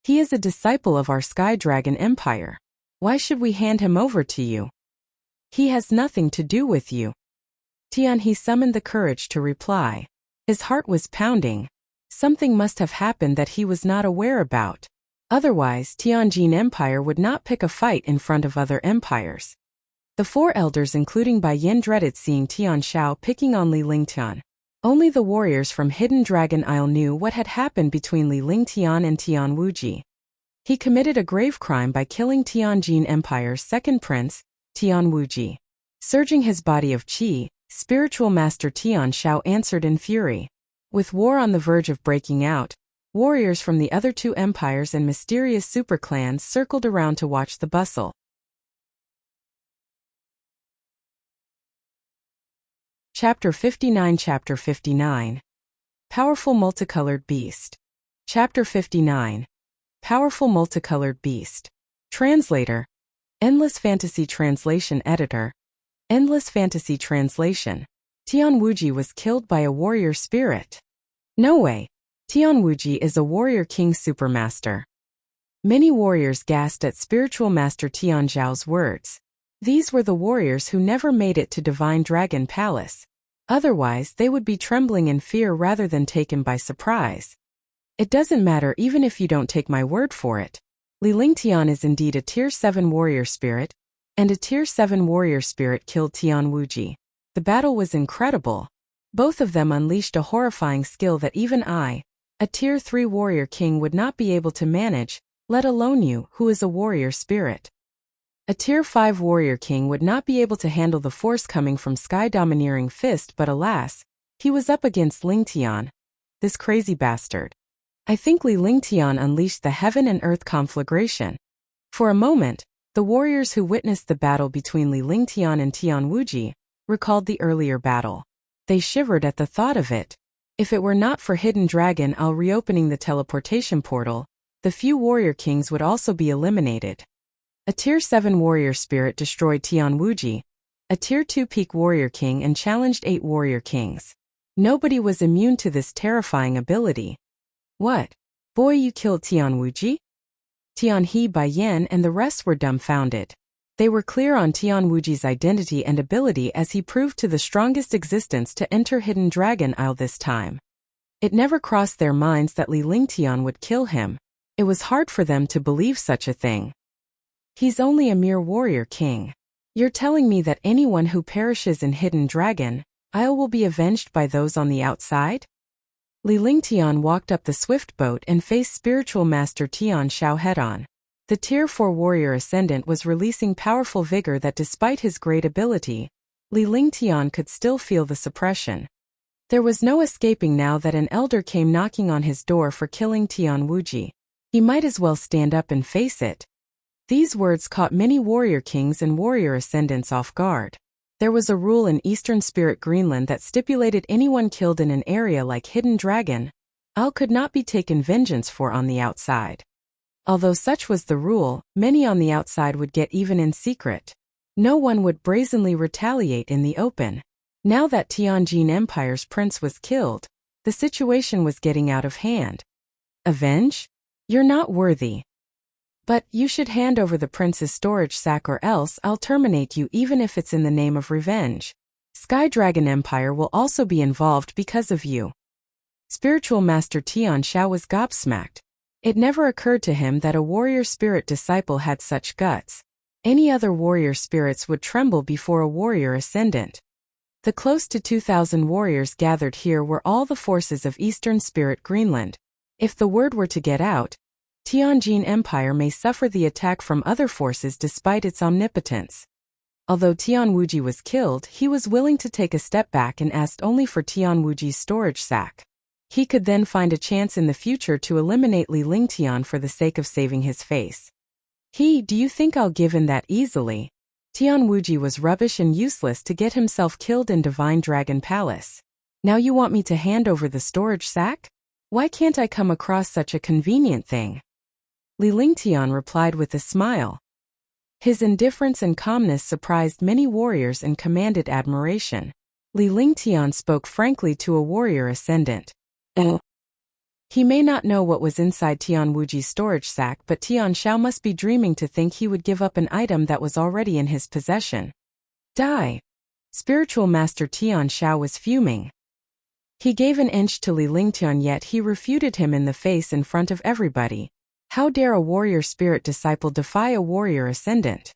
He is a disciple of our Sky Dragon Empire. Why should we hand him over to you? He has nothing to do with you. Tianhe summoned the courage to reply. His heart was pounding. Something must have happened that he was not aware about. Otherwise, Tianjin Empire would not pick a fight in front of other empires. The 4 elders including Bai Yin dreaded seeing Tian Xiao picking on Li Lingtian. Only the warriors from Hidden Dragon Isle knew what had happened between Li Lingtian and Tian Wuji. He committed a grave crime by killing Tianjin Empire's second prince, Tian Wuji. Surging his body of qi, Spiritual Master Tian Xiao answered in fury. With war on the verge of breaking out, warriors from the other 2 empires and mysterious superclans circled around to watch the bustle. Chapter 59. Chapter 59. Powerful Multicolored Beast. Chapter 59. Powerful Multicolored Beast. Translator. Endless Fantasy Translation Editor. Endless Fantasy Translation. Tian Wuji was killed by a warrior spirit. No way. Tian Wuji is a warrior king supermaster. Many warriors gasped at Spiritual Master Tian Zhao's words. These were the warriors who never made it to Divine Dragon Palace. Otherwise, they would be trembling in fear rather than taken by surprise. It doesn't matter even if you don't take my word for it. Li Lingtian is indeed a Tier 7 warrior spirit, and a Tier 7 warrior spirit killed Tian Wuji. The battle was incredible. Both of them unleashed a horrifying skill that even I, A Tier 3 warrior king would not be able to manage, let alone you, who is a warrior spirit. A Tier 5 warrior king would not be able to handle the force coming from Sky Domineering Fist, but alas, he was up against Ling Tian, this crazy bastard. I think Li Lingtian unleashed the heaven and earth conflagration. For a moment, the warriors who witnessed the battle between Li Lingtian and Tian Wuji recalled the earlier battle. They shivered at the thought of it. If it were not for Hidden Dragon Al reopening the teleportation portal, the few warrior kings would also be eliminated. A Tier 7 warrior spirit destroyed Tian Wuji, a Tier 2 peak warrior king, and challenged 8 warrior kings. Nobody was immune to this terrifying ability. What? Boy, you killed Tian Wuji? Tian He Bai Yan and the rest were dumbfounded. They were clear on Tian Wuji's identity and ability, as he proved to the strongest existence to enter Hidden Dragon Isle this time. It never crossed their minds that Li Lingtian would kill him. It was hard for them to believe such a thing. He's only a mere warrior king. You're telling me that anyone who perishes in Hidden Dragon Isle will be avenged by those on the outside? Li Lingtian walked up the swift boat and faced spiritual master Tian Shao head-on. The Tier 4 warrior ascendant was releasing powerful vigor that, despite his great ability, Li Lingtian could still feel the suppression. There was no escaping now that an elder came knocking on his door for killing Tian Wuji. He might as well stand up and face it. These words caught many warrior kings and warrior ascendants off guard. There was a rule in Eastern Spirit Greenland that stipulated anyone killed in an area like Hidden Dragon Isle could not be taken vengeance for on the outside. Although such was the rule, many on the outside would get even in secret. No one would brazenly retaliate in the open. Now that Tianjin Empire's prince was killed, the situation was getting out of hand. Avenge? You're not worthy. But you should hand over the prince's storage sack, or else I'll terminate you, even if it's in the name of revenge. Sky Dragon Empire will also be involved because of you. Spiritual Master Tian Shao was gobsmacked. It never occurred to him that a warrior spirit disciple had such guts. Any other warrior spirits would tremble before a warrior ascendant. The close to 2,000 warriors gathered here were all the forces of Eastern Spirit Greenland. If the word were to get out, Tianjin Empire may suffer the attack from other forces despite its omnipotence. Although Tian Wuji was killed, he was willing to take a step back and asked only for Tian Wuji's storage sack. He could then find a chance in the future to eliminate Li Lingtian for the sake of saving his face. Do you think I'll give in that easily? Tian Wuji was rubbish and useless to get himself killed in Divine Dragon Palace. Now you want me to hand over the storage sack? Why can't I come across such a convenient thing? Li Lingtian replied with a smile. His indifference and calmness surprised many warriors and commanded admiration. Li Lingtian spoke frankly to a warrior ascendant. He may not know what was inside Tian Wuji's storage sack, but Tian Shao must be dreaming to think he would give up an item that was already in his possession. Die! Spiritual Master Tian Shao was fuming. He gave an inch to Li Lingtian, yet he refuted him in the face in front of everybody. How dare a warrior spirit disciple defy a warrior ascendant?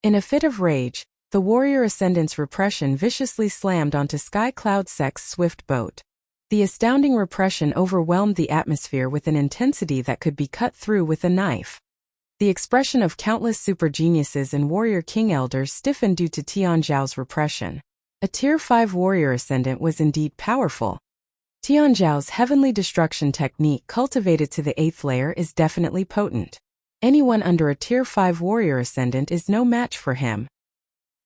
In a fit of rage, the warrior ascendant's repression viciously slammed onto Sky Cloud Sec's swift boat. The astounding repression overwhelmed the atmosphere with an intensity that could be cut through with a knife. The expression of countless super geniuses and warrior king elders stiffened due to Tian Zhao's repression. A Tier 5 warrior ascendant was indeed powerful. Tian Zhao's heavenly destruction technique cultivated to the 8th layer is definitely potent. Anyone under a Tier 5 warrior ascendant is no match for him.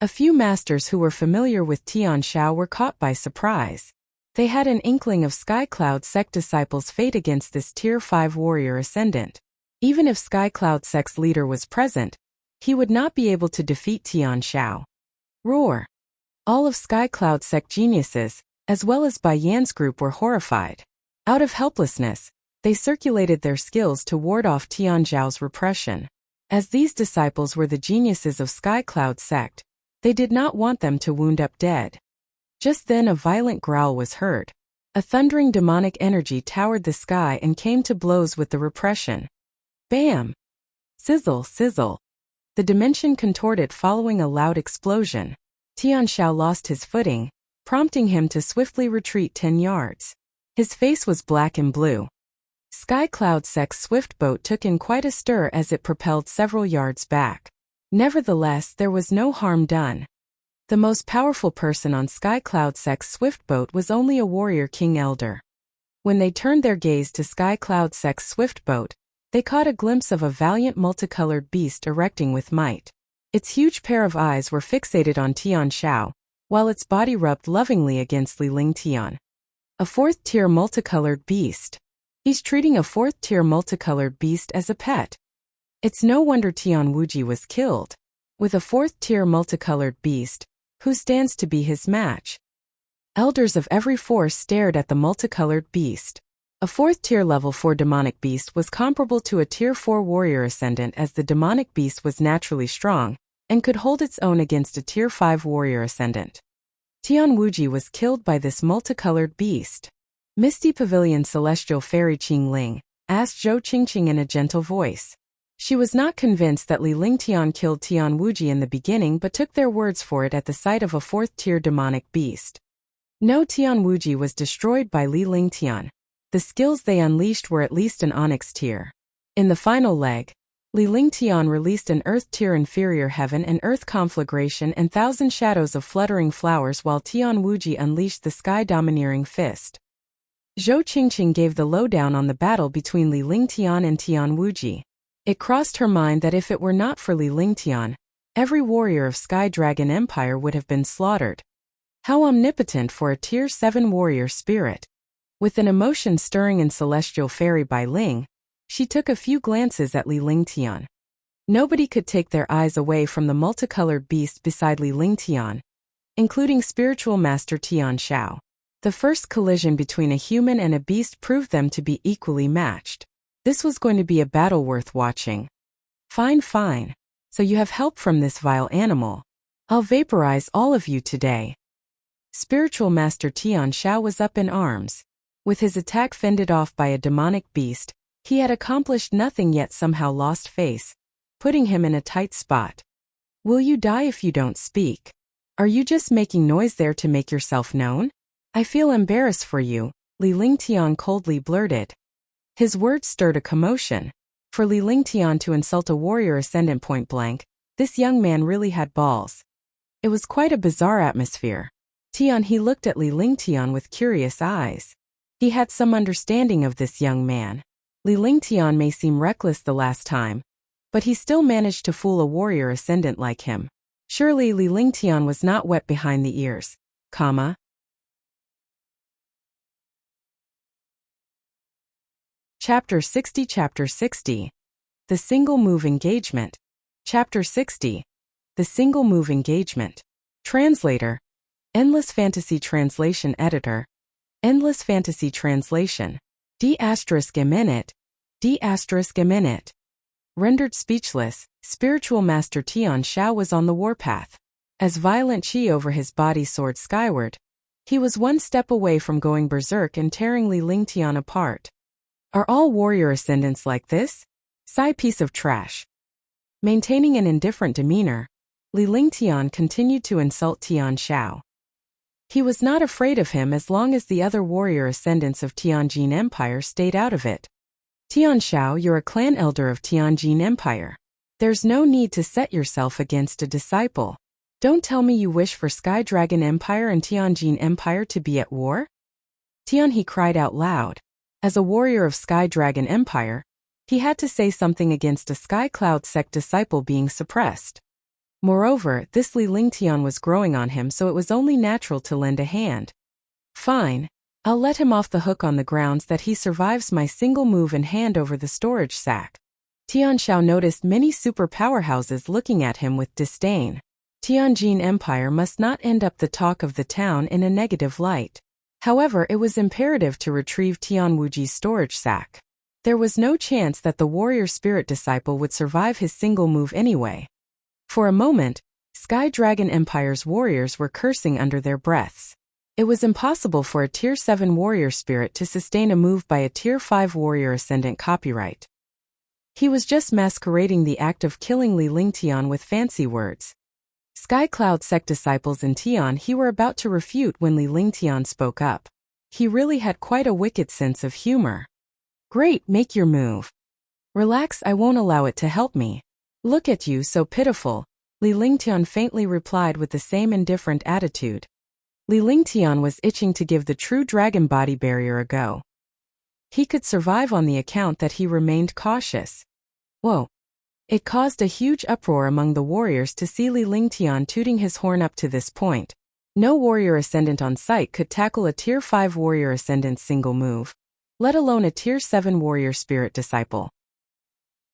A few masters who were familiar with Tian Shao were caught by surprise. They had an inkling of Sky Cloud Sec disciples' fate against this Tier 5 warrior ascendant. Even if Sky Cloud Sec's leader was present, he would not be able to defeat Tian Shao. Roar! All of Sky Cloud Sec geniuses, as well as Bai Yan's group, were horrified. Out of helplessness, they circulated their skills to ward off Tian Zhao's repression. As these disciples were the geniuses of Sky Cloud Sect, they did not want them to wound up dead. Just then a violent growl was heard. A thundering demonic energy towered the sky and came to blows with the repression. Bam! Sizzle, sizzle. The dimension contorted following a loud explosion. Tian Shao lost his footing, prompting him to swiftly retreat 10 yards. His face was black and blue. Sky Cloud Sec's swift boat took in quite a stir as it propelled several yards back. Nevertheless, there was no harm done. The most powerful person on Sky Cloud Sec's swift boat was only a warrior king elder. When they turned their gaze to Sky Cloud Sec's swift boat, they caught a glimpse of a valiant multicolored beast erecting with might. Its huge pair of eyes were fixated on Tian Xiao, while its body rubbed lovingly against Li Ling Tian. A fourth-tier multicolored beast. He's treating a fourth-tier multicolored beast as a pet. It's no wonder Tian Wuji was killed. With a fourth-tier multicolored beast, who stands to be his match? Elders of every force stared at the multicolored beast. A fourth-tier level 4 demonic beast was comparable to a tier 4 warrior ascendant, as the demonic beast was naturally strong and could hold its own against a tier 5 warrior ascendant. Tian Wuji was killed by this multicolored beast. Misty Pavilion Celestial Fairy Qing Ling asked Zhou Qingqing in a gentle voice. She was not convinced that Li Ling Tian killed Tian Wuji in the beginning, but took their words for it at the sight of a fourth-tier demonic beast. No, Tian Wuji was destroyed by Li Ling Tian. The skills they unleashed were at least an onyx tier. In the final leg, Li Ling Tian released an earth tier inferior heaven and earth conflagration and thousand shadows of fluttering flowers, while Tian Wuji unleashed the sky domineering fist. Zhou Qingqing gave the lowdown on the battle between Li Ling Tian and Tian Wuji. It crossed her mind that if it were not for Li Ling Tian, every warrior of Sky Dragon Empire would have been slaughtered. How omnipotent for a tier 7 warrior spirit. With an emotion stirring in Celestial Fairy Bai Ling, she took a few glances at Li Ling Tian. Nobody could take their eyes away from the multicolored beast beside Li Ling Tian, including spiritual master Tian Xiao. The first collision between a human and a beast proved them to be equally matched. This was going to be a battle worth watching. Fine, fine. So you have help from this vile animal. I'll vaporize all of you today. Spiritual master Tian Xiao was up in arms. With his attack fended off by a demonic beast, he had accomplished nothing yet somehow lost face, putting him in a tight spot. Will you die if you don't speak? Are you just making noise there to make yourself known? I feel embarrassed for you, Li Ling Tian coldly blurted. His words stirred a commotion. For Li Ling Tian to insult a warrior ascendant point blank, this young man really had balls. It was quite a bizarre atmosphere. Tian, he looked at Li Ling Tian with curious eyes. He had some understanding of this young man. Li Ling Tian may seem reckless the last time, but he still managed to fool a warrior ascendant like him. Surely Li Ling Tian was not wet behind the ears. Chapter 60. The Single Move Engagement. Chapter 60. The Single Move Engagement. Translator. Endless Fantasy Translation Editor. Endless Fantasy Translation. D***. Rendered speechless, Spiritual Master Tian Xiao was on the warpath. As violent chi over his body soared skyward, he was one step away from going berserk and tearing Li Ling Tian apart. Are all warrior ascendants like this? Sigh, piece of trash. Maintaining an indifferent demeanor, Li Ling Tian continued to insult Tian Xiao. He was not afraid of him as long as the other warrior ascendants of Tianjin Empire stayed out of it. Tian Xiao, you're a clan elder of Tianjin Empire. There's no need to set yourself against a disciple. Don't tell me you wish for Sky Dragon Empire and Tianjin Empire to be at war? Tian, he cried out loud. As a warrior of Sky Dragon Empire, he had to say something against a Sky Cloud sect disciple being suppressed. Moreover, this Li Ling Tian was growing on him, so it was only natural to lend a hand. Fine. I'll let him off the hook on the grounds that he survives my single move and hand over the storage sack. Tian Xiao noticed many super powerhouses looking at him with disdain. Tianjin Empire must not end up the talk of the town in a negative light. However, it was imperative to retrieve Tian Wuji's storage sack. There was no chance that the warrior spirit disciple would survive his single move anyway. For a moment, Sky Dragon Empire's warriors were cursing under their breaths. It was impossible for a Tier 7 warrior spirit to sustain a move by a Tier 5 warrior ascendant copyright. He was just masquerading the act of killing Li Ling Tian with fancy words. Sky Cloud sect disciples in Tian he were about to refute when Li Ling Tian spoke up. He really had quite a wicked sense of humor. Great, make your move. Relax, I won't allow it to help me. Look at you, so pitiful, Li Lingtian faintly replied with the same indifferent attitude. Li Lingtian was itching to give the true dragon body barrier a go. He could survive on the account that he remained cautious. Whoa. It caused a huge uproar among the warriors to see Li Lingtian tooting his horn up to this point. No warrior ascendant on site could tackle a Tier 5 warrior ascendant's single move, let alone a Tier 7 warrior spirit disciple.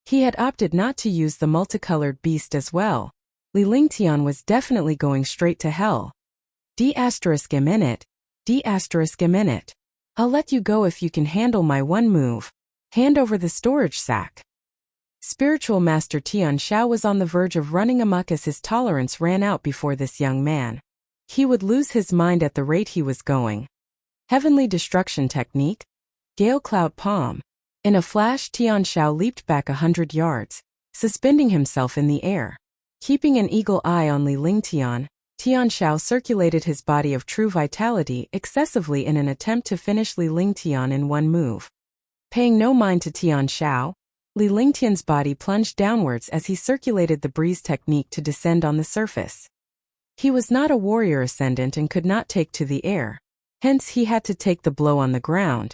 He had opted not to use the multicolored beast as well. Li Lingtian was definitely going straight to hell. D****. I'll let you go if you can handle my one move. Hand over the storage sack. Spiritual Master Tian Xiao was on the verge of running amok as his tolerance ran out before this young man. He would lose his mind at the rate he was going. Heavenly Destruction Technique? Gale Cloud Palm. In a flash, Tian Xiao leaped back 100 yards, suspending himself in the air. Keeping an eagle eye on Li Lingtian, Tian Xiao circulated his body of true vitality excessively in an attempt to finish Li Lingtian in one move. Paying no mind to Tian Xiao, Li Lingtian's body plunged downwards as he circulated the breeze technique to descend on the surface. He was not a warrior ascendant and could not take to the air. Hence he had to take the blow on the ground.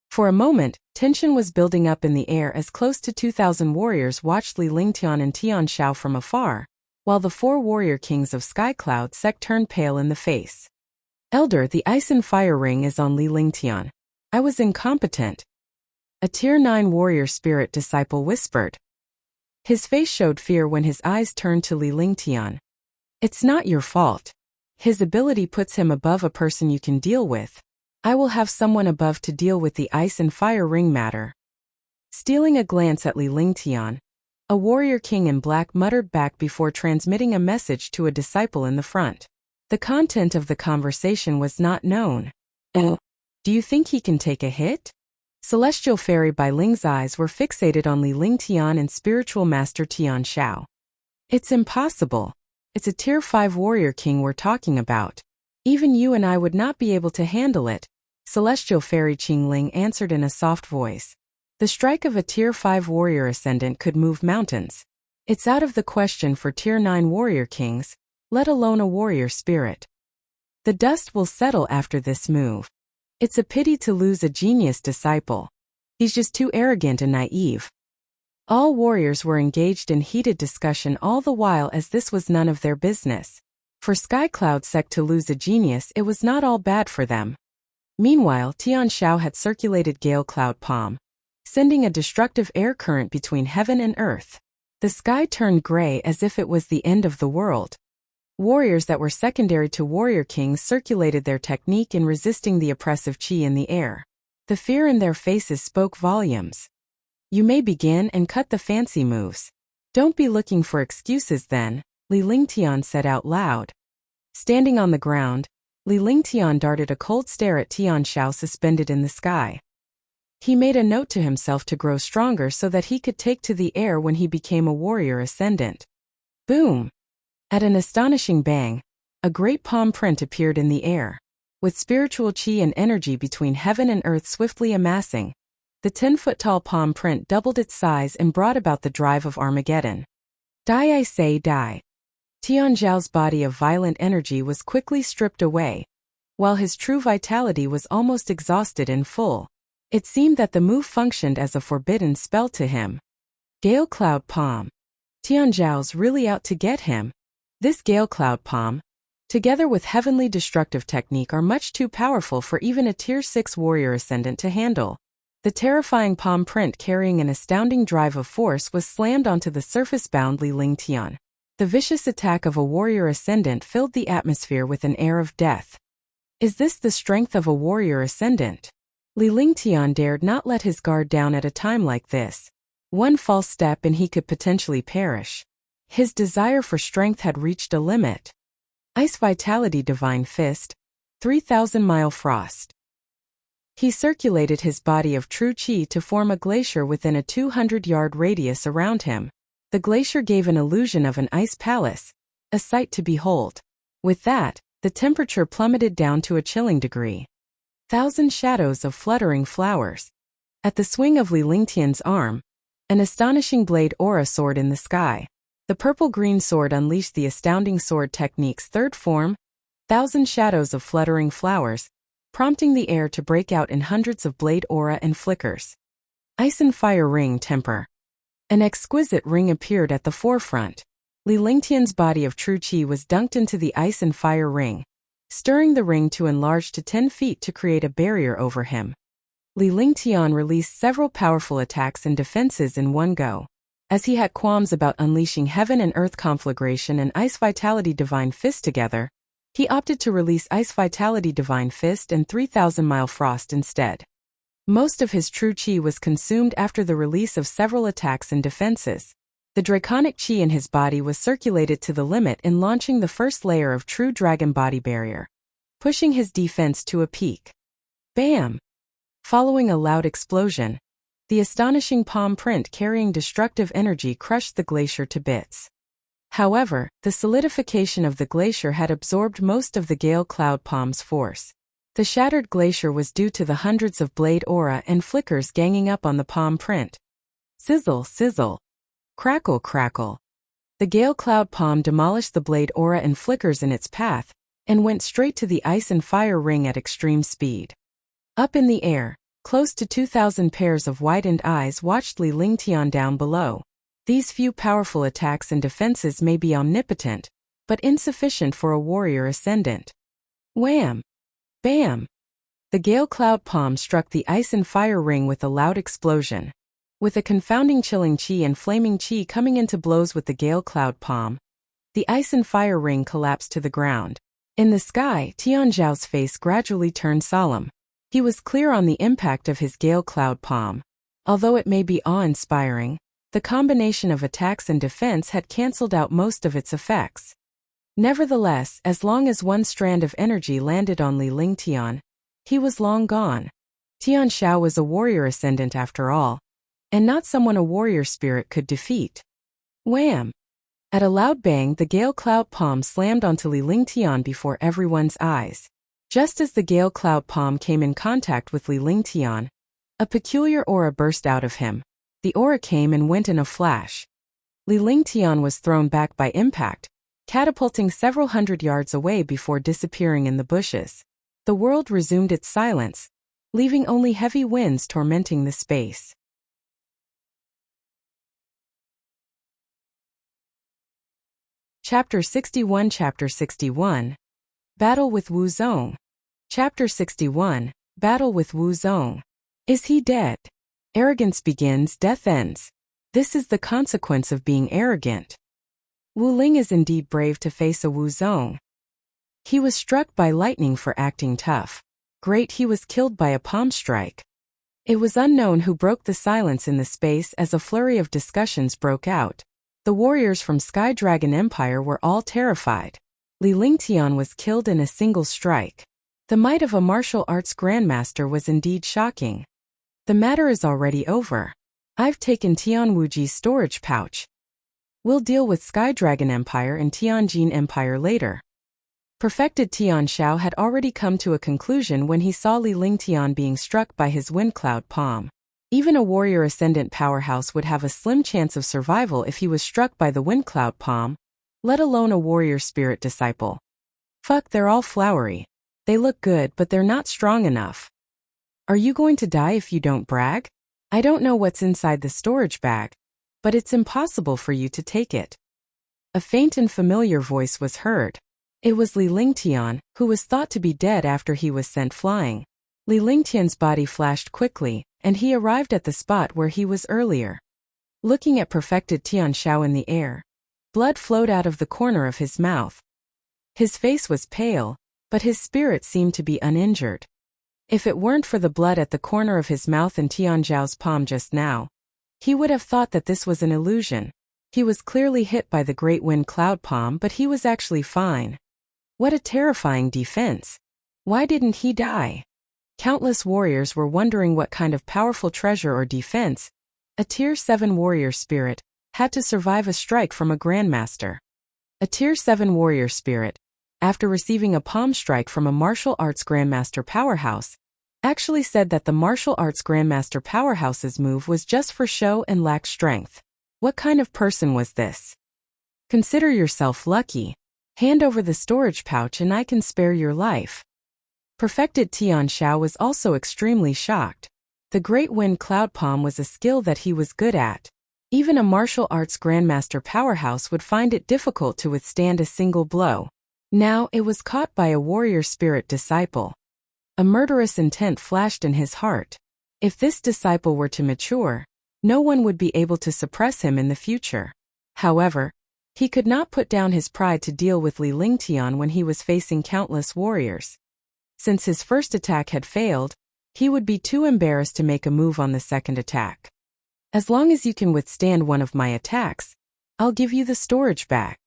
For a moment, tension was building up in the air as close to 2,000 warriors watched Li Lingtian and Tian Xiao from afar, while the 4 warrior kings of Skycloud sect turned pale in the face. Elder, the ice and fire ring is on Li Lingtian. I was incompetent. A Tier 9 warrior spirit disciple whispered. His face showed fear when his eyes turned to Li Lingtian. It's not your fault. His ability puts him above a person you can deal with. I will have someone above to deal with the ice and fire ring matter. Stealing a glance at Li Lingtian, a warrior king in black muttered back before transmitting a message to a disciple in the front. The content of the conversation was not known. Oh, do you think he can take a hit? Celestial Fairy Bai Ling's eyes were fixated on Li Lingtian and Spiritual Master Tian Xiao. It's impossible. It's a Tier 5 warrior king we're talking about. Even you and I would not be able to handle it, Celestial Fairy Qingling answered in a soft voice. The strike of a Tier 5 warrior ascendant could move mountains. It's out of the question for Tier 9 warrior kings, let alone a warrior spirit. The dust will settle after this move. It's a pity to lose a genius disciple. He's just too arrogant and naive. All warriors were engaged in heated discussion all the while as this was none of their business. For Skycloud sect to lose a genius, it was not all bad for them. Meanwhile, Tian Xiao had circulated Gale Cloud Palm, sending a destructive air current between heaven and earth. The sky turned gray as if it was the end of the world. Warriors that were secondary to warrior kings circulated their technique in resisting the oppressive qi in the air. The fear in their faces spoke volumes. You may begin and cut the fancy moves. Don't be looking for excuses then, Li Lingtian said out loud. Standing on the ground, Li Lingtian darted a cold stare at Tian Xiao suspended in the sky. He made a note to himself to grow stronger so that he could take to the air when he became a warrior ascendant. Boom! At an astonishing bang, a great palm print appeared in the air. With spiritual qi and energy between heaven and earth swiftly amassing, the 10-foot-tall palm print doubled its size and brought about the drive of Armageddon. Die, I say, die. Tian Xiao's body of violent energy was quickly stripped away, while his true vitality was almost exhausted in full. It seemed that the move functioned as a forbidden spell to him. Gale Cloud Palm. Tian Xiao's really out to get him. This Gale Cloud Palm, together with Heavenly Destructive Technique, are much too powerful for even a Tier 6 warrior ascendant to handle. The terrifying palm print carrying an astounding drive of force was slammed onto the surface-bound Li Lingtian. The vicious attack of a warrior ascendant filled the atmosphere with an air of death. Is this the strength of a warrior ascendant? Li Lingtian dared not let his guard down at a time like this. One false step and he could potentially perish. His desire for strength had reached a limit. Ice Vitality Divine Fist, 3,000-mile frost. He circulated his body of true qi to form a glacier within a 200-yard radius around him. The glacier gave an illusion of an ice palace, a sight to behold. With that, the temperature plummeted down to a chilling degree. 1,000 shadows of fluttering flowers. At the swing of Li Lingtian's arm, an astonishing blade aura soared in the sky. The purple-green sword unleashed the astounding sword technique's third form, thousand shadows of fluttering flowers, prompting the air to break out in hundreds of blade aura and flickers. Ice and fire ring temper. An exquisite ring appeared at the forefront. Li Lingtian's body of true qi was dunked into the ice and fire ring, stirring the ring to enlarge to 10 feet to create a barrier over him. Li Lingtian released several powerful attacks and defenses in one go. As he had qualms about unleashing Heaven and Earth Conflagration and Ice Vitality Divine Fist together, he opted to release Ice Vitality Divine Fist and 3,000-Mile Frost instead. Most of his true qi was consumed after the release of several attacks and defenses. The draconic qi in his body was circulated to the limit in launching the first layer of true dragon body barrier, pushing his defense to a peak. Bam! Following a loud explosion, the astonishing palm print carrying destructive energy crushed the glacier to bits. However, the solidification of the glacier had absorbed most of the gale cloud palm's force. The shattered glacier was due to the hundreds of blade aura and flickers ganging up on the palm print. Sizzle, sizzle. Crackle, crackle. The gale cloud palm demolished the blade aura and flickers in its path, and went straight to the ice and fire ring at extreme speed. Up in the air, close to 2,000 pairs of widened eyes watched Li Lingtian down below. These few powerful attacks and defenses may be omnipotent, but insufficient for a warrior ascendant. Wham! Bam! The gale cloud palm struck the ice and fire ring with a loud explosion. With a confounding chilling qi and flaming qi coming into blows with the gale cloud palm, the ice and fire ring collapsed to the ground. In the sky, Tianzhao's face gradually turned solemn. He was clear on the impact of his gale cloud palm. Although it may be awe-inspiring, the combination of attacks and defense had cancelled out most of its effects. Nevertheless, as long as one strand of energy landed on Li Lingtian, he was long gone. Tianzhao was a warrior ascendant after all, and not someone a warrior spirit could defeat. Wham! At a loud bang, the gale cloud palm slammed onto Li Lingtian before everyone's eyes. Just as the gale cloud palm came in contact with Li Lingtian, a peculiar aura burst out of him. The aura came and went in a flash. Li Lingtian was thrown back by impact, catapulting several hundred yards away before disappearing in the bushes. The world resumed its silence, leaving only heavy winds tormenting the space. Chapter 61 Chapter 61 Battle with Wu Zong. Chapter 61 Battle with Wu Zong. Is he dead? Arrogance begins, death ends. This is the consequence of being arrogant. Wu Ling is indeed brave to face a Wu Zong. He was struck by lightning for acting tough. Great, he was killed by a palm strike. It was unknown who broke the silence in the space as a flurry of discussions broke out. The warriors from Sky Dragon Empire were all terrified. Li Lingtian was killed in a single strike. The might of a martial arts grandmaster was indeed shocking. The matter is already over. I've taken Tian Wuji's storage pouch. We'll deal with Sky Dragon Empire and Tianjin Empire later. Perfected Tianzhao had already come to a conclusion when he saw Li Lingtian being struck by his wind cloud palm. Even a warrior ascendant powerhouse would have a slim chance of survival if he was struck by the wind cloud palm, let alone a warrior spirit disciple. Fuck, they're all flowery. They look good, but they're not strong enough. Are you going to die if you don't brag? I don't know what's inside the storage bag, but it's impossible for you to take it. A faint and familiar voice was heard. It was Li Lingtian, who was thought to be dead after he was sent flying. Li Lingtian's body flashed quickly, and he arrived at the spot where he was earlier. Looking at perfected Tianzhao in the air, blood flowed out of the corner of his mouth. His face was pale, but his spirit seemed to be uninjured. If it weren't for the blood at the corner of his mouth and Tianzhao's palm just now, he would have thought that this was an illusion. He was clearly hit by the great wind cloud palm, but he was actually fine. What a terrifying defense. Why didn't he die? Countless warriors were wondering what kind of powerful treasure or defense, a Tier 7 warrior spirit, had to survive a strike from a grandmaster. A Tier 7 warrior spirit, after receiving a palm strike from a martial arts grandmaster powerhouse, actually said that the martial arts Grandmaster Powerhouse's move was just for show and lacked strength. What kind of person was this? Consider yourself lucky. Hand over the storage pouch and I can spare your life. Perfected Tian Xiao was also extremely shocked. The Great Wind Cloud Palm was a skill that he was good at. Even a martial arts Grandmaster Powerhouse would find it difficult to withstand a single blow. Now it was caught by a warrior spirit disciple. A murderous intent flashed in his heart. If this disciple were to mature, no one would be able to suppress him in the future. However, he could not put down his pride to deal with Li Lingtian when he was facing countless warriors. Since his first attack had failed, he would be too embarrassed to make a move on the second attack. As long as you can withstand one of my attacks, I'll give you the storage back.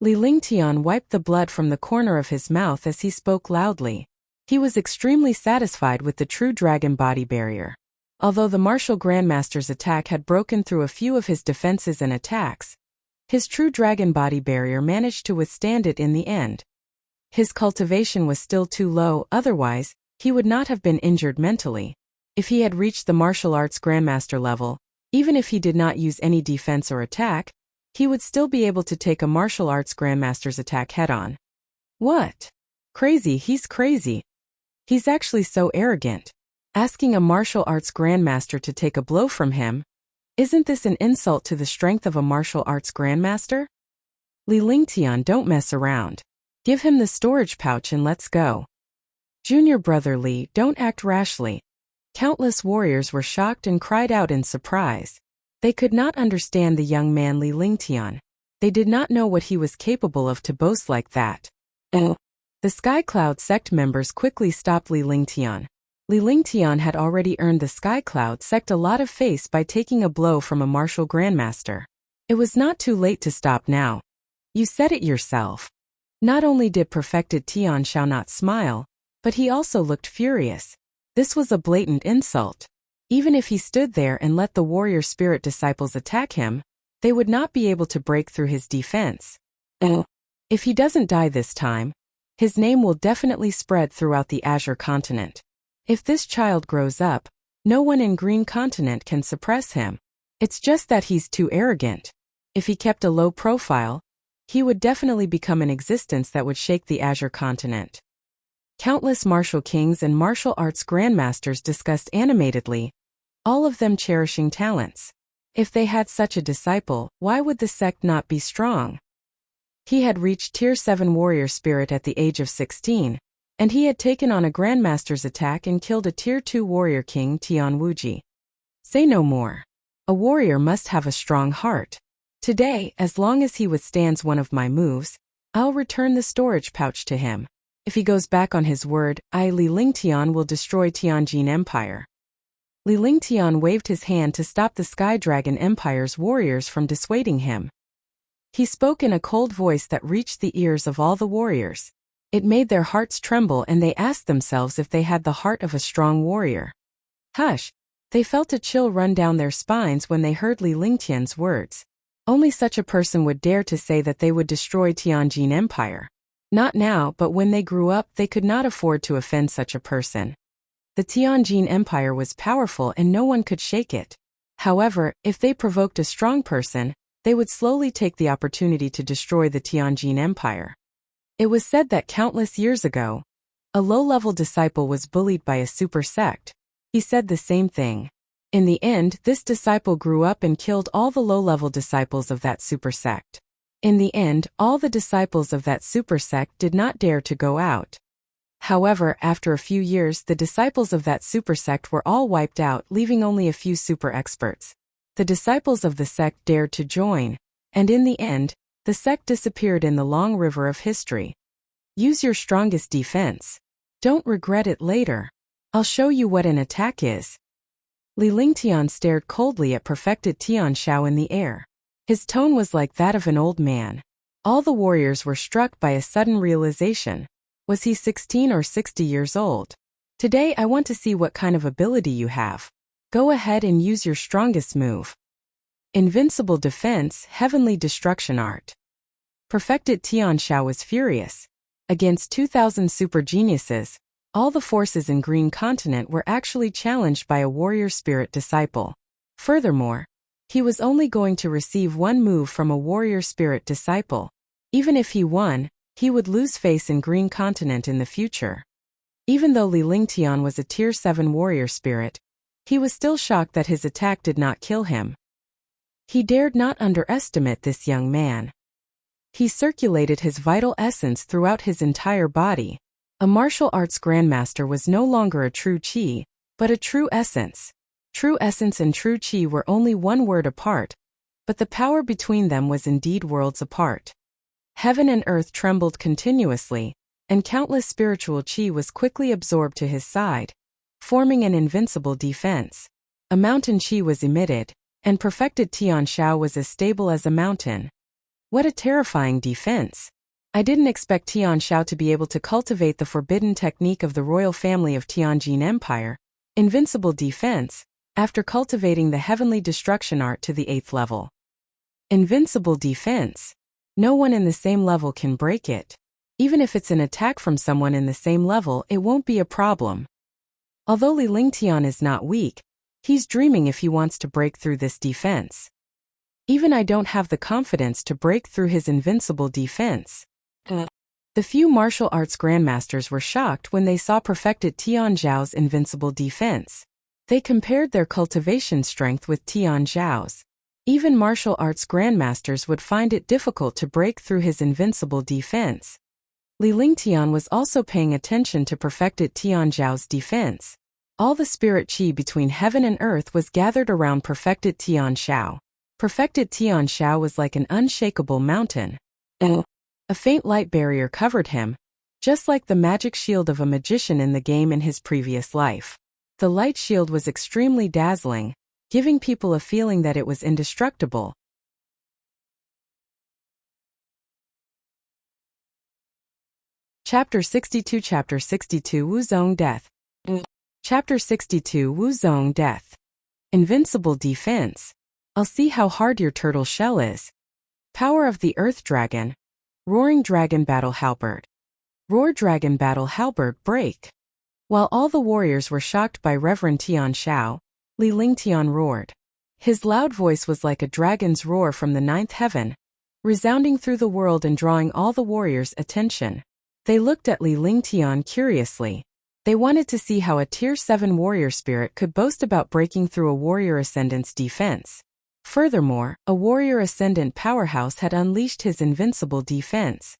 Li Lingtian wiped the blood from the corner of his mouth as he spoke loudly. He was extremely satisfied with the true dragon body barrier. Although the martial Grandmaster's attack had broken through a few of his defenses and attacks, his true dragon body barrier managed to withstand it in the end. His cultivation was still too low, otherwise, he would not have been injured mentally. If he had reached the martial arts Grandmaster level, even if he did not use any defense or attack, he would still be able to take a martial arts Grandmaster's attack head-on. What? Crazy, he's crazy. He's actually so arrogant. Asking a martial arts Grandmaster to take a blow from him? Isn't this an insult to the strength of a martial arts Grandmaster? Li Lingtian, don't mess around. Give him the storage pouch and let's go. Junior brother Li, don't act rashly. Countless warriors were shocked and cried out in surprise. They could not understand the young man Li Lingtian. They did not know what he was capable of to boast like that. The Sky Cloud sect members quickly stopped Li Lingtian. Li Lingtian had already earned the Sky Cloud sect a lot of face by taking a blow from a martial Grandmaster. It was not too late to stop now. You said it yourself. Not only did Perfected Tian Xiao not smile, but he also looked furious. This was a blatant insult. Even if he stood there and let the warrior spirit disciples attack him, they would not be able to break through his defense. If he doesn't die this time, his name will definitely spread throughout the Azure continent. If this child grows up, no one in Green Continent can suppress him. It's just that he's too arrogant. If he kept a low profile, he would definitely become an existence that would shake the Azure continent. Countless martial kings and martial arts grandmasters discussed animatedly, all of them cherishing talents. If they had such a disciple, why would the sect not be strong? He had reached Tier 7 warrior spirit at the age of 16, and he had taken on a grandmaster's attack and killed a Tier 2 warrior king Tian Wuji. Say no more. A warrior must have a strong heart. Today, as long as he withstands one of my moves, I'll return the storage pouch to him. If he goes back on his word, I, Li Lingtian, will destroy Tianjin Empire. Li Lingtian waved his hand to stop the Sky Dragon Empire's warriors from dissuading him. He spoke in a cold voice that reached the ears of all the warriors. It made their hearts tremble and they asked themselves if they had the heart of a strong warrior. Hush! They felt a chill run down their spines when they heard Li Lingtian's words. Only such a person would dare to say that they would destroy Tianjin Empire. Not now, but when they grew up, they could not afford to offend such a person. The Tianjin Empire was powerful and no one could shake it. However, if they provoked a strong person, they would slowly take the opportunity to destroy the Tianjin Empire. It was said that countless years ago, a low-level disciple was bullied by a super sect. He said the same thing. In the end, this disciple grew up and killed all the low-level disciples of that super sect. In the end, all the disciples of that super sect did not dare to go out. However, after a few years, the disciples of that super sect were all wiped out, leaving only a few super experts. The disciples of the sect dared to join, and in the end, the sect disappeared in the long river of history. Use your strongest defense. Don't regret it later. I'll show you what an attack is. Li Lingtian stared coldly at Perfected Tian Xiao in the air. His tone was like that of an old man. All the warriors were struck by a sudden realization. Was he 16 or 60 years old? Today I want to see what kind of ability you have. Go ahead and use your strongest move. Invincible Defense, Heavenly Destruction Art. Perfected Tian Xiao was furious. Against 2,000 super geniuses, All the forces in Green Continent were actually challenged by a warrior spirit disciple. Furthermore, he was only going to receive one move from a warrior spirit disciple. Even if he won, he would lose face in Green Continent in the future. Even though Li Lingtian was a Tier 7 warrior spirit, he was still shocked that his attack did not kill him. He dared not underestimate this young man. He circulated his vital essence throughout his entire body. A martial arts grandmaster was no longer a true chi, but a true essence. True essence and true chi were only one word apart, but the power between them was indeed worlds apart. Heaven and earth trembled continuously, and countless spiritual chi was quickly absorbed to his side, forming an invincible defense. A mountain chi was emitted, and perfected Tian Shao was as stable as a mountain. What a terrifying defense! I didn't expect Tian Shao to be able to cultivate the forbidden technique of the royal family of Tianjin Empire, invincible defense, after cultivating the heavenly destruction art to the 8th level. Invincible defense. No one in the same level can break it. Even if it's an attack from someone in the same level, it won't be a problem. Although Li Lingtian is not weak, he's dreaming if he wants to break through this defense. Even I don't have the confidence to break through his invincible defense. The few martial arts grandmasters were shocked when they saw perfected Tian Zhao's invincible defense. They compared their cultivation strength with Tian Zhao's. Even martial arts grandmasters would find it difficult to break through his invincible defense. Li Lingtian was also paying attention to perfected Tian Zhao's defense. All the spirit chi between heaven and earth was gathered around perfected Tian Shao. Perfected Tian Shao was like an unshakable mountain. A faint light barrier covered him, just like the magic shield of a magician in the game in his previous life. The light shield was extremely dazzling, giving people a feeling that it was indestructible. Chapter 62 Wuzong Death. Chapter 62 Wuzong Death. Invincible defense. I'll see how hard your turtle shell is. Power of the Earth Dragon. Roaring Dragon Battle Halberd. Roar Dragon Battle Halberd break. While all the warriors were shocked by Reverend Tian Shao, Li Lingtian roared. His loud voice was like a dragon's roar from the 9th heaven, resounding through the world and drawing all the warriors' attention. They looked at Li Lingtian curiously. They wanted to see how a Tier 7 warrior spirit could boast about breaking through a warrior ascendant's defense. Furthermore, a warrior ascendant powerhouse had unleashed his invincible defense.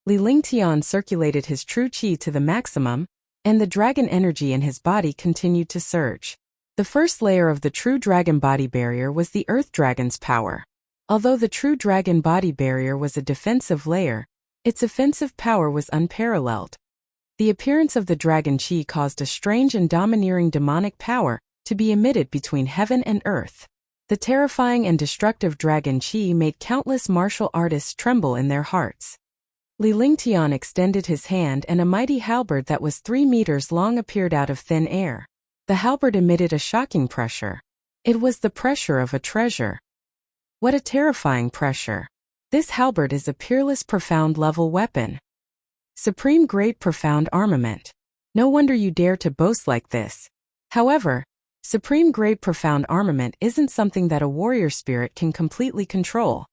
Li Lingtian circulated his true chi to the maximum, and the dragon energy in his body continued to surge. The first layer of the true dragon body barrier was the Earth Dragon's power. Although the true dragon body barrier was a defensive layer, its offensive power was unparalleled. The appearance of the dragon chi caused a strange and domineering demonic power to be emitted between heaven and earth. The terrifying and destructive dragon chi made countless martial artists tremble in their hearts. Li Lingtian extended his hand and a mighty halberd that was 3 meters long appeared out of thin air. The halberd emitted a shocking pressure. It was the pressure of a treasure. What a terrifying pressure. This halberd is a peerless profound level weapon. Supreme grade profound armament. No wonder you dare to boast like this. However, supreme grade profound armament isn't something that a warrior spirit can completely control.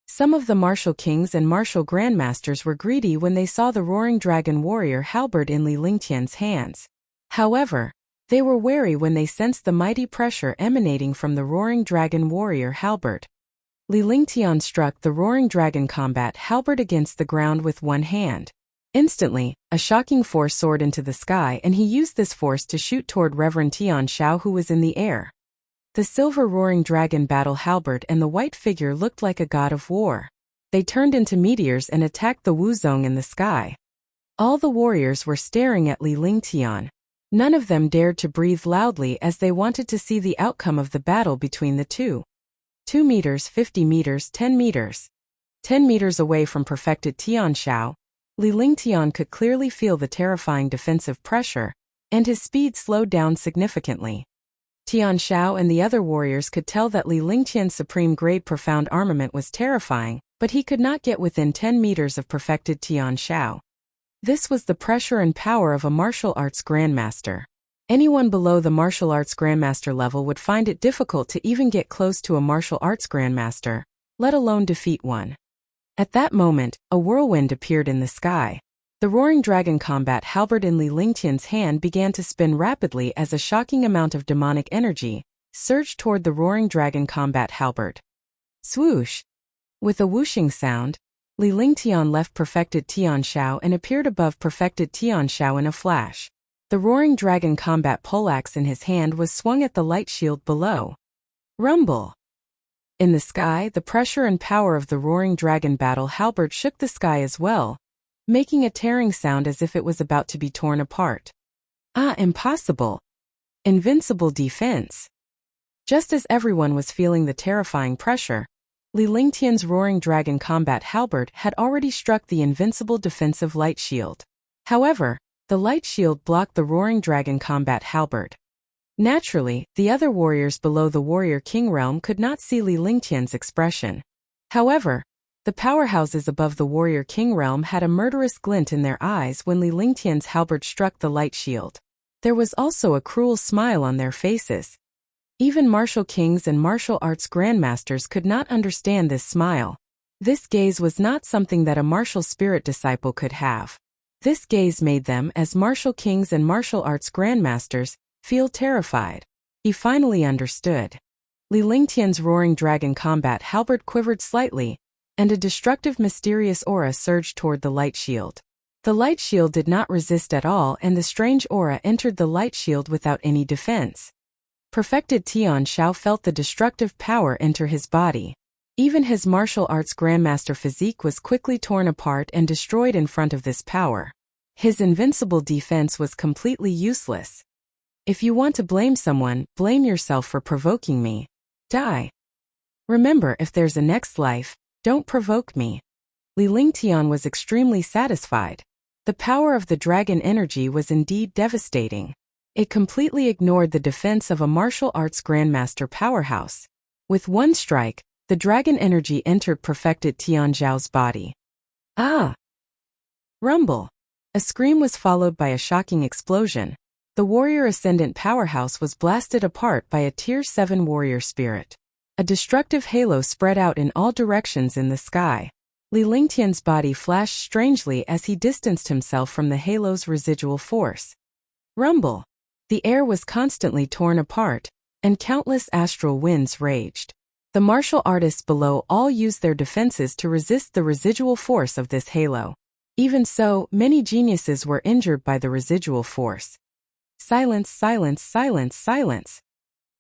Some of the martial kings and martial grandmasters were greedy when they saw the roaring dragon warrior halberd in Li Lingtian's hands. However, they were wary when they sensed the mighty pressure emanating from the roaring dragon warrior halberd. Li Lingtian struck the roaring dragon combat halberd against the ground with one hand. Instantly, a shocking force soared into the sky and he used this force to shoot toward Reverend Tian Shao who was in the air. The silver roaring dragon battle halberd and the white figure looked like a god of war. They turned into meteors and attacked the Wuzong in the sky. All the warriors were staring at Li Lingtian. None of them dared to breathe loudly as they wanted to see the outcome of the battle between the two. 2 meters, 50 meters, 10 meters. 10 meters away from perfected Tian Shao, Li Lingtian could clearly feel the terrifying defensive pressure, and his speed slowed down significantly. Tian Shao and the other warriors could tell that Li Lingtian's supreme grade profound armament was terrifying, but he could not get within 10 meters of perfected Tian Shao. This was the pressure and power of a martial arts grandmaster. Anyone below the martial arts grandmaster level would find it difficult to even get close to a martial arts grandmaster, let alone defeat one. At that moment, a whirlwind appeared in the sky. The roaring dragon combat halberd in Li Lingtian's hand began to spin rapidly as a shocking amount of demonic energy surged toward the roaring dragon combat halberd. Swoosh! With a whooshing sound, Li Lingtian left perfected Tianshao and appeared above perfected Tianshao in a flash. The roaring dragon combat poleaxe in his hand was swung at the light shield below. Rumble! In the sky, the pressure and power of the roaring dragon battle halberd shook the sky as well, making a tearing sound as if it was about to be torn apart. Ah, impossible! Invincible defense! Just as everyone was feeling the terrifying pressure, Li Lingtian's roaring dragon combat halberd had already struck the invincible defensive light shield. However, the light shield blocked the roaring dragon combat halberd. Naturally, the other warriors below the warrior king realm could not see Li Lingtian's expression. However, the powerhouses above the warrior king realm had a murderous glint in their eyes when Li Lingtian's halberd struck the light shield. There was also a cruel smile on their faces. Even martial kings and martial arts grandmasters could not understand this smile. This gaze was not something that a martial spirit disciple could have. This gaze made them, as martial kings and martial arts grandmasters, feel terrified. He finally understood. Li Lingtian's roaring dragon combat halberd quivered slightly, and a destructive mysterious aura surged toward the light shield. The light shield did not resist at all, and the strange aura entered the light shield without any defense. Perfected Tianshao felt the destructive power enter his body. Even his martial arts grandmaster physique was quickly torn apart and destroyed in front of this power. His invincible defense was completely useless. If you want to blame someone, blame yourself for provoking me. Die. Remember, if there's a next life, don't provoke me. Li Lingtian was extremely satisfied. The power of the dragon energy was indeed devastating. It completely ignored the defense of a martial arts grandmaster powerhouse. With one strike, the dragon energy entered perfected Tianzhao's body. Ah! Rumble! A scream was followed by a shocking explosion. The warrior ascendant powerhouse was blasted apart by a Tier 7 warrior spirit. A destructive halo spread out in all directions in the sky. Li Lingtian's body flashed strangely as he distanced himself from the halo's residual force. Rumble! The air was constantly torn apart, and countless astral winds raged. The martial artists below all used their defenses to resist the residual force of this halo. Even so, many geniuses were injured by the residual force. Silence, silence, silence, silence.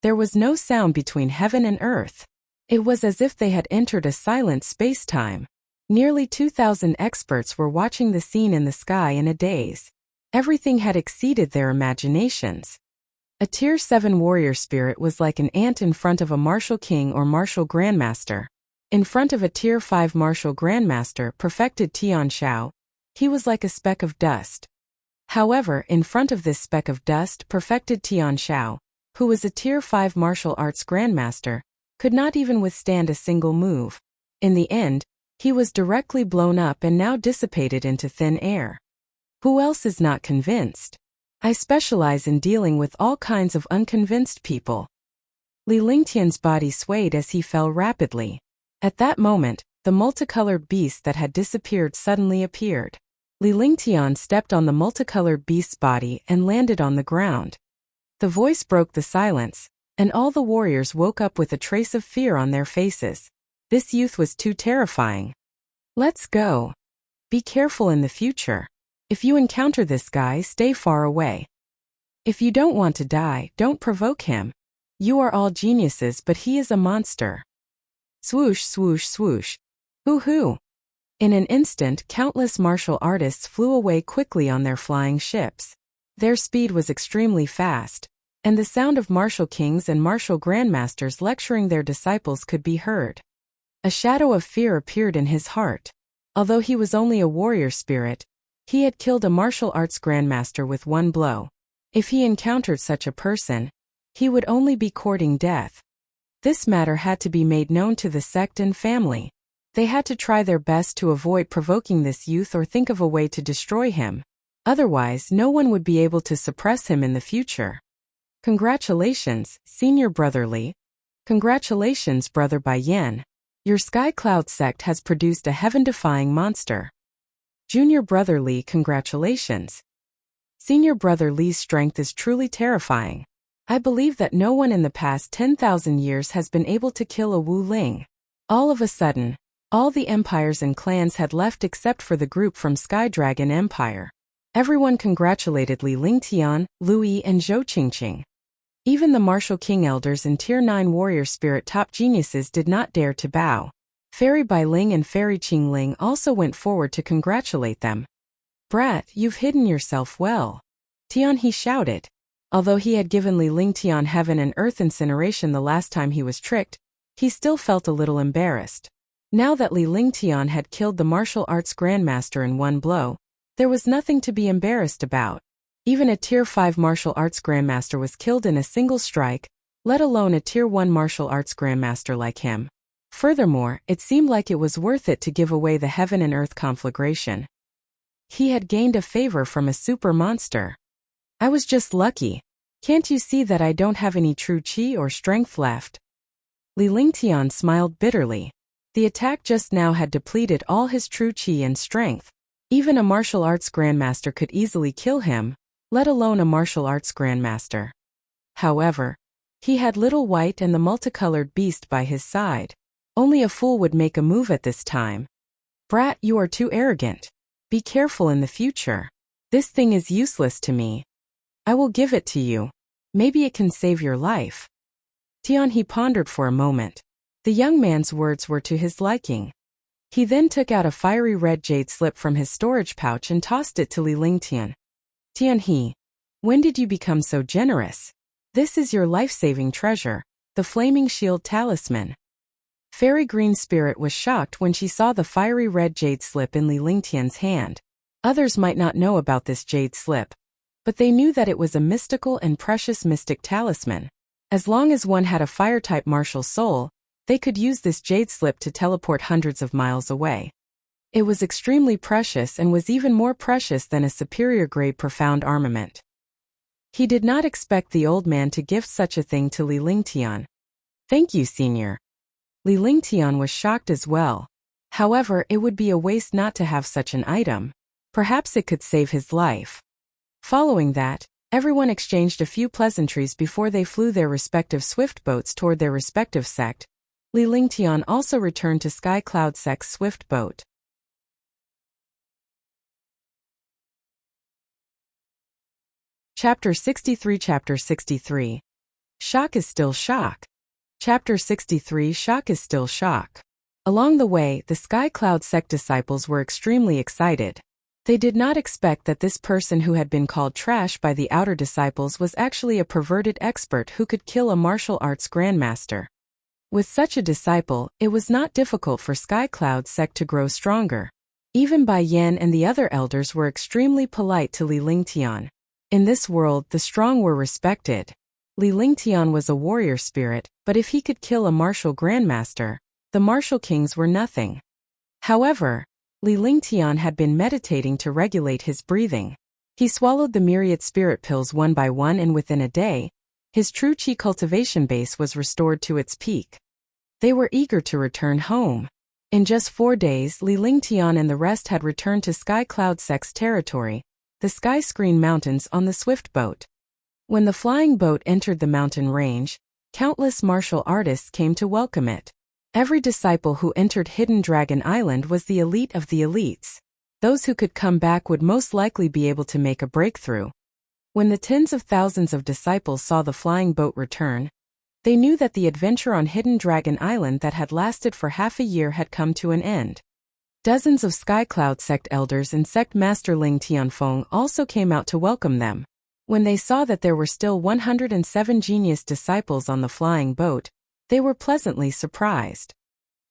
There was no sound between heaven and earth. It was as if they had entered a silent space-time. Nearly 2,000 experts were watching the scene in the sky in a daze. Everything had exceeded their imaginations. A Tier 7 warrior spirit was like an ant in front of a martial king or martial grandmaster. In front of a Tier 5 martial grandmaster, perfected Tianshao, he was like a speck of dust. However, in front of this speck of dust, perfected Tianshao, who was a Tier 5 martial arts grandmaster, could not even withstand a single move. In the end, he was directly blown up and now dissipated into thin air. Who else is not convinced? I specialize in dealing with all kinds of unconvinced people. Li Lingtian's body swayed as he fell rapidly. At that moment, the multicolored beast that had disappeared suddenly appeared. Li Lingtian stepped on the multicolored beast's body and landed on the ground. The voice broke the silence, and all the warriors woke up with a trace of fear on their faces. This youth was too terrifying. Let's go. Be careful in the future. If you encounter this guy, stay far away. If you don't want to die, don't provoke him. You are all geniuses, but he is a monster. Swoosh, swoosh, swoosh. Hoo-hoo. In an instant, countless martial artists flew away quickly on their flying ships. Their speed was extremely fast, and the sound of martial kings and martial grandmasters lecturing their disciples could be heard. A shadow of fear appeared in his heart. Although he was only a warrior spirit, he had killed a martial arts grandmaster with one blow. If he encountered such a person, he would only be courting death. This matter had to be made known to the sect and family. They had to try their best to avoid provoking this youth or think of a way to destroy him. Otherwise, no one would be able to suppress him in the future. Congratulations, Senior Brother Li. Congratulations, Brother Bai Yan. Your Sky Cloud sect has produced a heaven-defying monster. Junior Brother Li, congratulations. Senior Brother Li's strength is truly terrifying. I believe that no one in the past 10,000 years has been able to kill a Wu Ling. All of a sudden, all the empires and clans had left except for the group from Sky Dragon Empire. Everyone congratulated Li Lingtian, Lu Yi, and Zhou Qingqing. Even the Martial King Elders and Tier 9 Warrior Spirit top geniuses did not dare to bow. Fairy Bai Ling and Fairy Qing Ling also went forward to congratulate them. Brat, you've hidden yourself well. Tian He shouted. Although he had given Li Lingtian heaven and earth incineration the last time he was tricked, he still felt a little embarrassed. Now that Li Lingtian had killed the martial arts grandmaster in one blow, there was nothing to be embarrassed about. Even a Tier 5 martial arts grandmaster was killed in a single strike, let alone a Tier 1 martial arts grandmaster like him. Furthermore, it seemed like it was worth it to give away the heaven and earth conflagration. He had gained a favor from a super monster. I was just lucky. Can't you see that I don't have any true chi or strength left? Li Lingtian smiled bitterly. The attack just now had depleted all his true chi and strength. Even a martial arts grandmaster could easily kill him, let alone a martial arts grandmaster. However, he had Little White and the multicolored beast by his side. Only a fool would make a move at this time. Brat, you are too arrogant. Be careful in the future. This thing is useless to me. I will give it to you. Maybe it can save your life. Tian He pondered for a moment. The young man's words were to his liking. He then took out a fiery red jade slip from his storage pouch and tossed it to Li Lingtian. Tian He, when did you become so generous? This is your life-saving treasure, the Flaming Shield Talisman. Fairy Green Spirit was shocked when she saw the fiery red jade slip in Li Lingtian's hand. Others might not know about this jade slip, but they knew that it was a mystical and precious mystic talisman. As long as one had a fire-type martial soul, they could use this jade slip to teleport hundreds of miles away. It was extremely precious and was even more precious than a superior-grade profound armament. He did not expect the old man to gift such a thing to Li Lingtian. Thank you, Senior. Li Lingtian was shocked as well. However, it would be a waste not to have such an item. Perhaps it could save his life. Following that, everyone exchanged a few pleasantries before they flew their respective swift boats toward their respective sect. Li Lingtian also returned to Sky Cloud Sect's swift boat. Chapter 63 Chapter 63. Shock is still shock. Chapter 63 Shock is still shock. Along the way, the Sky Cloud Sect disciples were extremely excited. They did not expect that this person who had been called trash by the outer disciples was actually a perverted expert who could kill a martial arts grandmaster. With such a disciple, it was not difficult for Sky Cloud Sect to grow stronger. Even Bai Yan and the other elders were extremely polite to Li Lingtian. In this world, the strong were respected. Li Lingtian was a warrior spirit, but if he could kill a martial grandmaster, the martial kings were nothing. However, Li Lingtian had been meditating to regulate his breathing. He swallowed the myriad spirit pills one by one, and within a day, his true chi cultivation base was restored to its peak. They were eager to return home. In just 4 days, Li Lingtian and the rest had returned to Sky Cloud Sect's territory, the Sky Screen Mountains, on the swift boat. When the flying boat entered the mountain range, countless martial artists came to welcome it. Every disciple who entered Hidden Dragon Island was the elite of the elites. Those who could come back would most likely be able to make a breakthrough. When the tens of thousands of disciples saw the flying boat return, they knew that the adventure on Hidden Dragon Island that had lasted for half a year had come to an end. Dozens of Sky Cloud Sect elders and Sect Master Ling Tianfeng also came out to welcome them. When they saw that there were still 107 genius disciples on the flying boat, they were pleasantly surprised.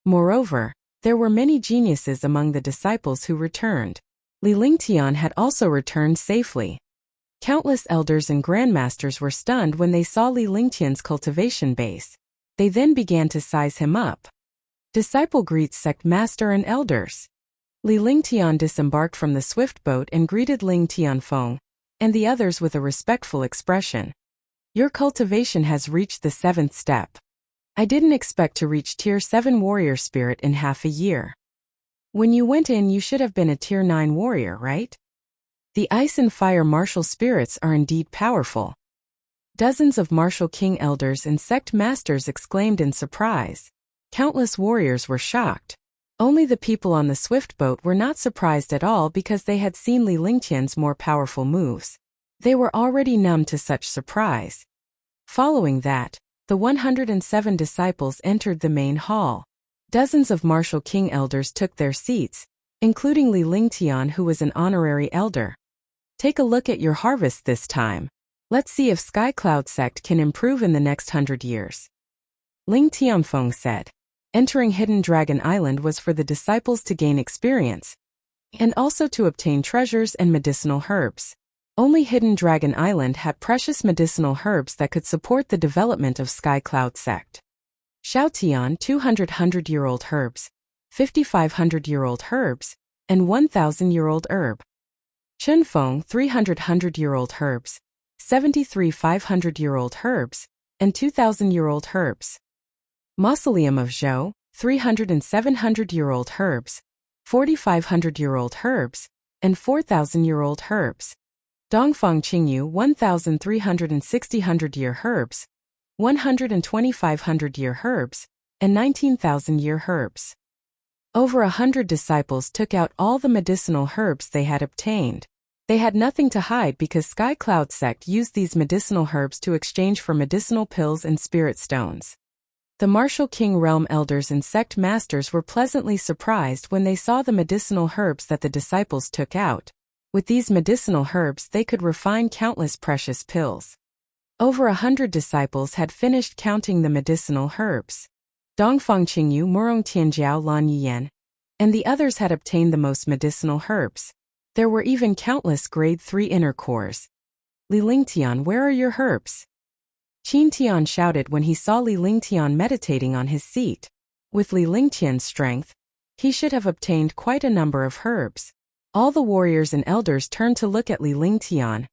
Moreover, there were many geniuses among the disciples who returned. Li Lingtian had also returned safely. Countless elders and grandmasters were stunned when they saw Li Lingtian's cultivation base. They then began to size him up. Disciple greets sect master and elders. Li Lingtian disembarked from the swift boat and greeted Ling Tianfeng and the others with a respectful expression. Your cultivation has reached the 7th step. I didn't expect to reach Tier 7 warrior spirit in half a year. When you went in, you should have been a Tier 9 warrior, right? The ice and fire martial spirits are indeed powerful. Dozens of martial king elders and sect masters exclaimed in surprise. Countless warriors were shocked. Only the people on the swift boat were not surprised at all because they had seen Li Lingtian's more powerful moves. They were already numb to such surprise. Following that, the 107 disciples entered the main hall. Dozens of martial king elders took their seats, including Li Lingtian, who was an honorary elder. Take a look at your harvest this time. Let's see if Sky Cloud sect can improve in the next 100 years. Ling Tianfeng said. Entering Hidden Dragon Island was for the disciples to gain experience, and also to obtain treasures and medicinal herbs. Only Hidden Dragon Island had precious medicinal herbs that could support the development of Sky Cloud sect. Xiaotian 200 100-year-old herbs, 50 500-year-old herbs, and 1,000-year-old herb. Chunfeng 300 100-year-old herbs, 73 500-year-old herbs, and 2,000-year-old herbs. Mausoleum of Zhou, 300 and 700-year-old herbs, 4,500-year-old herbs, and 4,000-year-old herbs. Dongfang Qingyu 1,360 100-year herbs, 125-100-year herbs, and 19,000-year herbs. Over 100 disciples took out all the medicinal herbs they had obtained. They had nothing to hide because Sky Cloud sect used these medicinal herbs to exchange for medicinal pills and spirit stones. The martial king realm elders and sect masters were pleasantly surprised when they saw the medicinal herbs that the disciples took out. With these medicinal herbs they could refine countless precious pills. Over 100 disciples had finished counting the medicinal herbs. Dongfang Qingyu, Murong Tianjiao, Lan Yiyan, and the others had obtained the most medicinal herbs. There were even countless grade 3 inner cores. Li Lingtian, where are your herbs? Qin Tian shouted when he saw Li Lingtian meditating on his seat. With Li Lingtian's strength, he should have obtained quite a number of herbs. All the warriors and elders turned to look at Li Lingtian,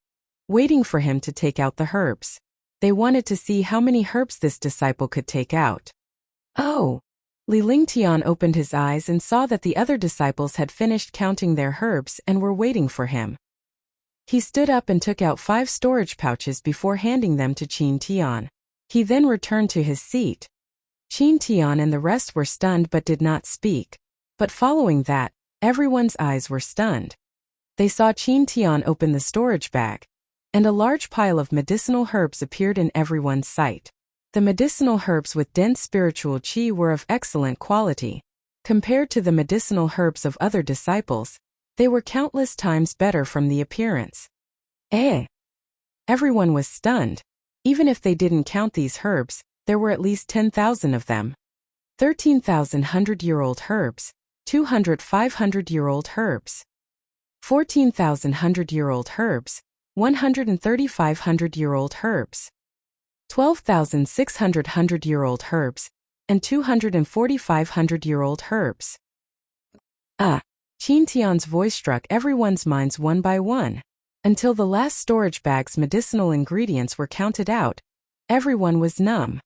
waiting for him to take out the herbs. They wanted to see how many herbs this disciple could take out. Oh! Li Lingtian opened his eyes and saw that the other disciples had finished counting their herbs and were waiting for him. He stood up and took out 5 storage pouches before handing them to Qin Tian. He then returned to his seat. Qin Tian and the rest were stunned but did not speak. But following that, everyone's eyes were stunned. They saw Qin Tian open the storage bag, and a large pile of medicinal herbs appeared in everyone's sight. The medicinal herbs with dense spiritual qi were of excellent quality. Compared to the medicinal herbs of other disciples, they were countless times better from the appearance. Everyone was stunned. Even if they didn't count these herbs, there were at least 10,000 of them. 13,000 100-year-old herbs, 200 500-year-old herbs, 14,000 100-year-old herbs, 135 100-year-old herbs, 12,600 100-year-old herbs, and 245 100-year-old herbs. Qin Tian's voice struck everyone's minds one by one. Until the last storage bag's medicinal ingredients were counted out, everyone was numb.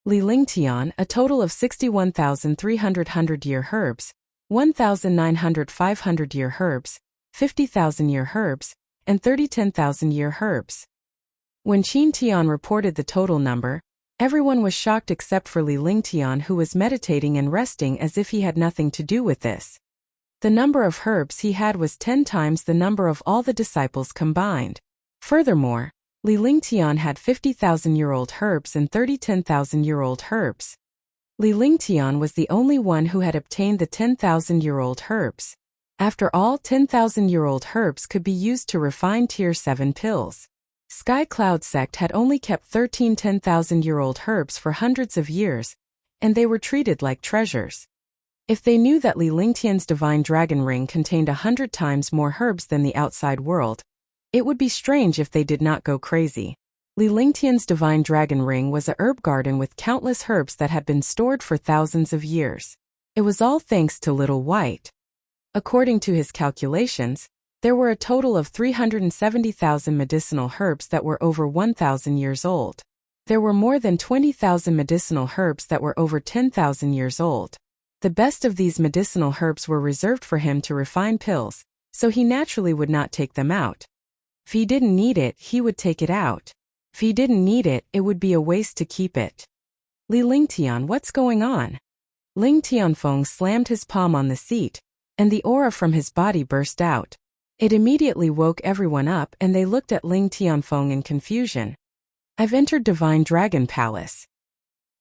Li Lingtian, a total of 61,300 100-year herbs, 1,900 500-year herbs, 50,000-year herbs, and 10,000-year herbs. When Qin Tian reported the total number, everyone was shocked except for Li Lingtian, who was meditating and resting as if he had nothing to do with this. The number of herbs he had was 10 times the number of all the disciples combined. Furthermore, Li Lingtian had 50,000-year-old herbs and 10,000-year-old herbs. Li Lingtian was the only one who had obtained the 10,000-year-old herbs. After all, 10,000-year-old herbs could be used to refine Tier 7 pills. Sky Cloud sect had only kept 13 10,000-year-old herbs for hundreds of years, and they were treated like treasures. If they knew that Li Lingtian's divine dragon ring contained 100 times more herbs than the outside world, it would be strange if they did not go crazy. Li Lingtian's divine dragon ring was a herb garden with countless herbs that had been stored for thousands of years. It was all thanks to Little White. According to his calculations, there were a total of 370,000 medicinal herbs that were over 1,000 years old. There were more than 20,000 medicinal herbs that were over 10,000 years old. The best of these medicinal herbs were reserved for him to refine pills, so he naturally would not take them out. If he didn't need it, he would take it out. If he didn't need it, it would be a waste to keep it. Li Lingtian, what's going on? Ling Tianfeng slammed his palm on the seat, and the aura from his body burst out. It immediately woke everyone up and they looked at Ling Tianfeng in confusion. I've entered Divine Dragon Palace.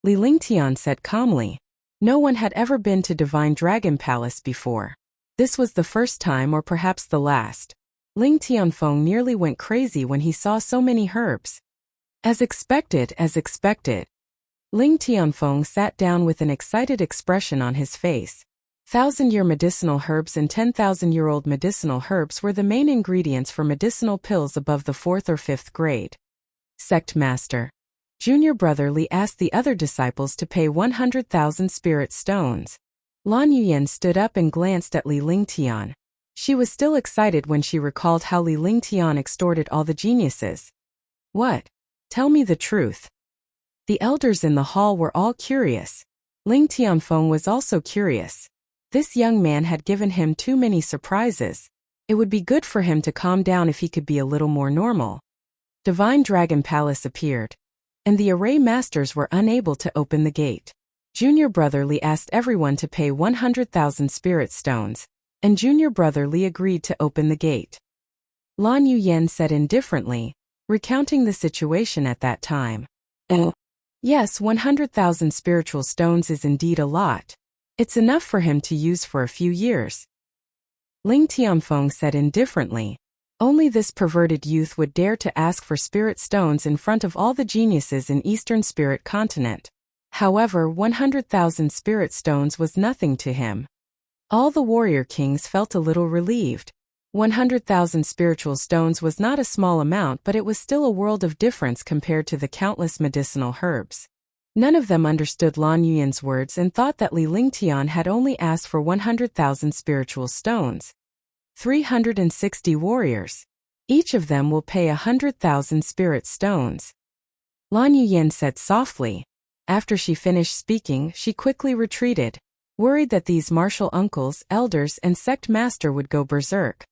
Li Lingtian said calmly. No one had ever been to Divine Dragon Palace before. This was the first time or perhaps the last. Ling Tianfeng nearly went crazy when he saw so many herbs. As expected. Ling Tianfeng sat down with an excited expression on his face. 1,000-year medicinal herbs and 10,000-year-old medicinal herbs were the main ingredients for medicinal pills above the 4th or 5th grade. Sect Master. Junior brother Li asked the other disciples to pay 100,000 spirit stones. Lan Yuyan stood up and glanced at Li Lingtian. She was still excited when she recalled how Li Lingtian extorted all the geniuses. What? Tell me the truth. The elders in the hall were all curious. Ling Tianfeng was also curious. This young man had given him too many surprises. It would be good for him to calm down if he could be a little more normal. Divine Dragon Palace appeared, and the array masters were unable to open the gate. Junior brother Li asked everyone to pay 100,000 spirit stones, and Junior brother Li agreed to open the gate. Lan Yuyan said indifferently, recounting the situation at that time. Oh, yes, 100,000 spiritual stones is indeed a lot. It's enough for him to use for a few years. Ling Tianfeng said indifferently. Only this perverted youth would dare to ask for spirit stones in front of all the geniuses in Eastern Spirit Continent. However, 100,000 spirit stones was nothing to him. All the warrior kings felt a little relieved. 100,000 spiritual stones was not a small amount, but it was still a world of difference compared to the countless medicinal herbs. None of them understood Lan Yuyan's words and thought that Li Lingtian had only asked for 100,000 spiritual stones. 360 warriors. Each of them will pay 100,000 spirit stones. Lan Yuyan said softly. After she finished speaking, she quickly retreated, worried that these martial uncles, elders, and sect master would go berserk.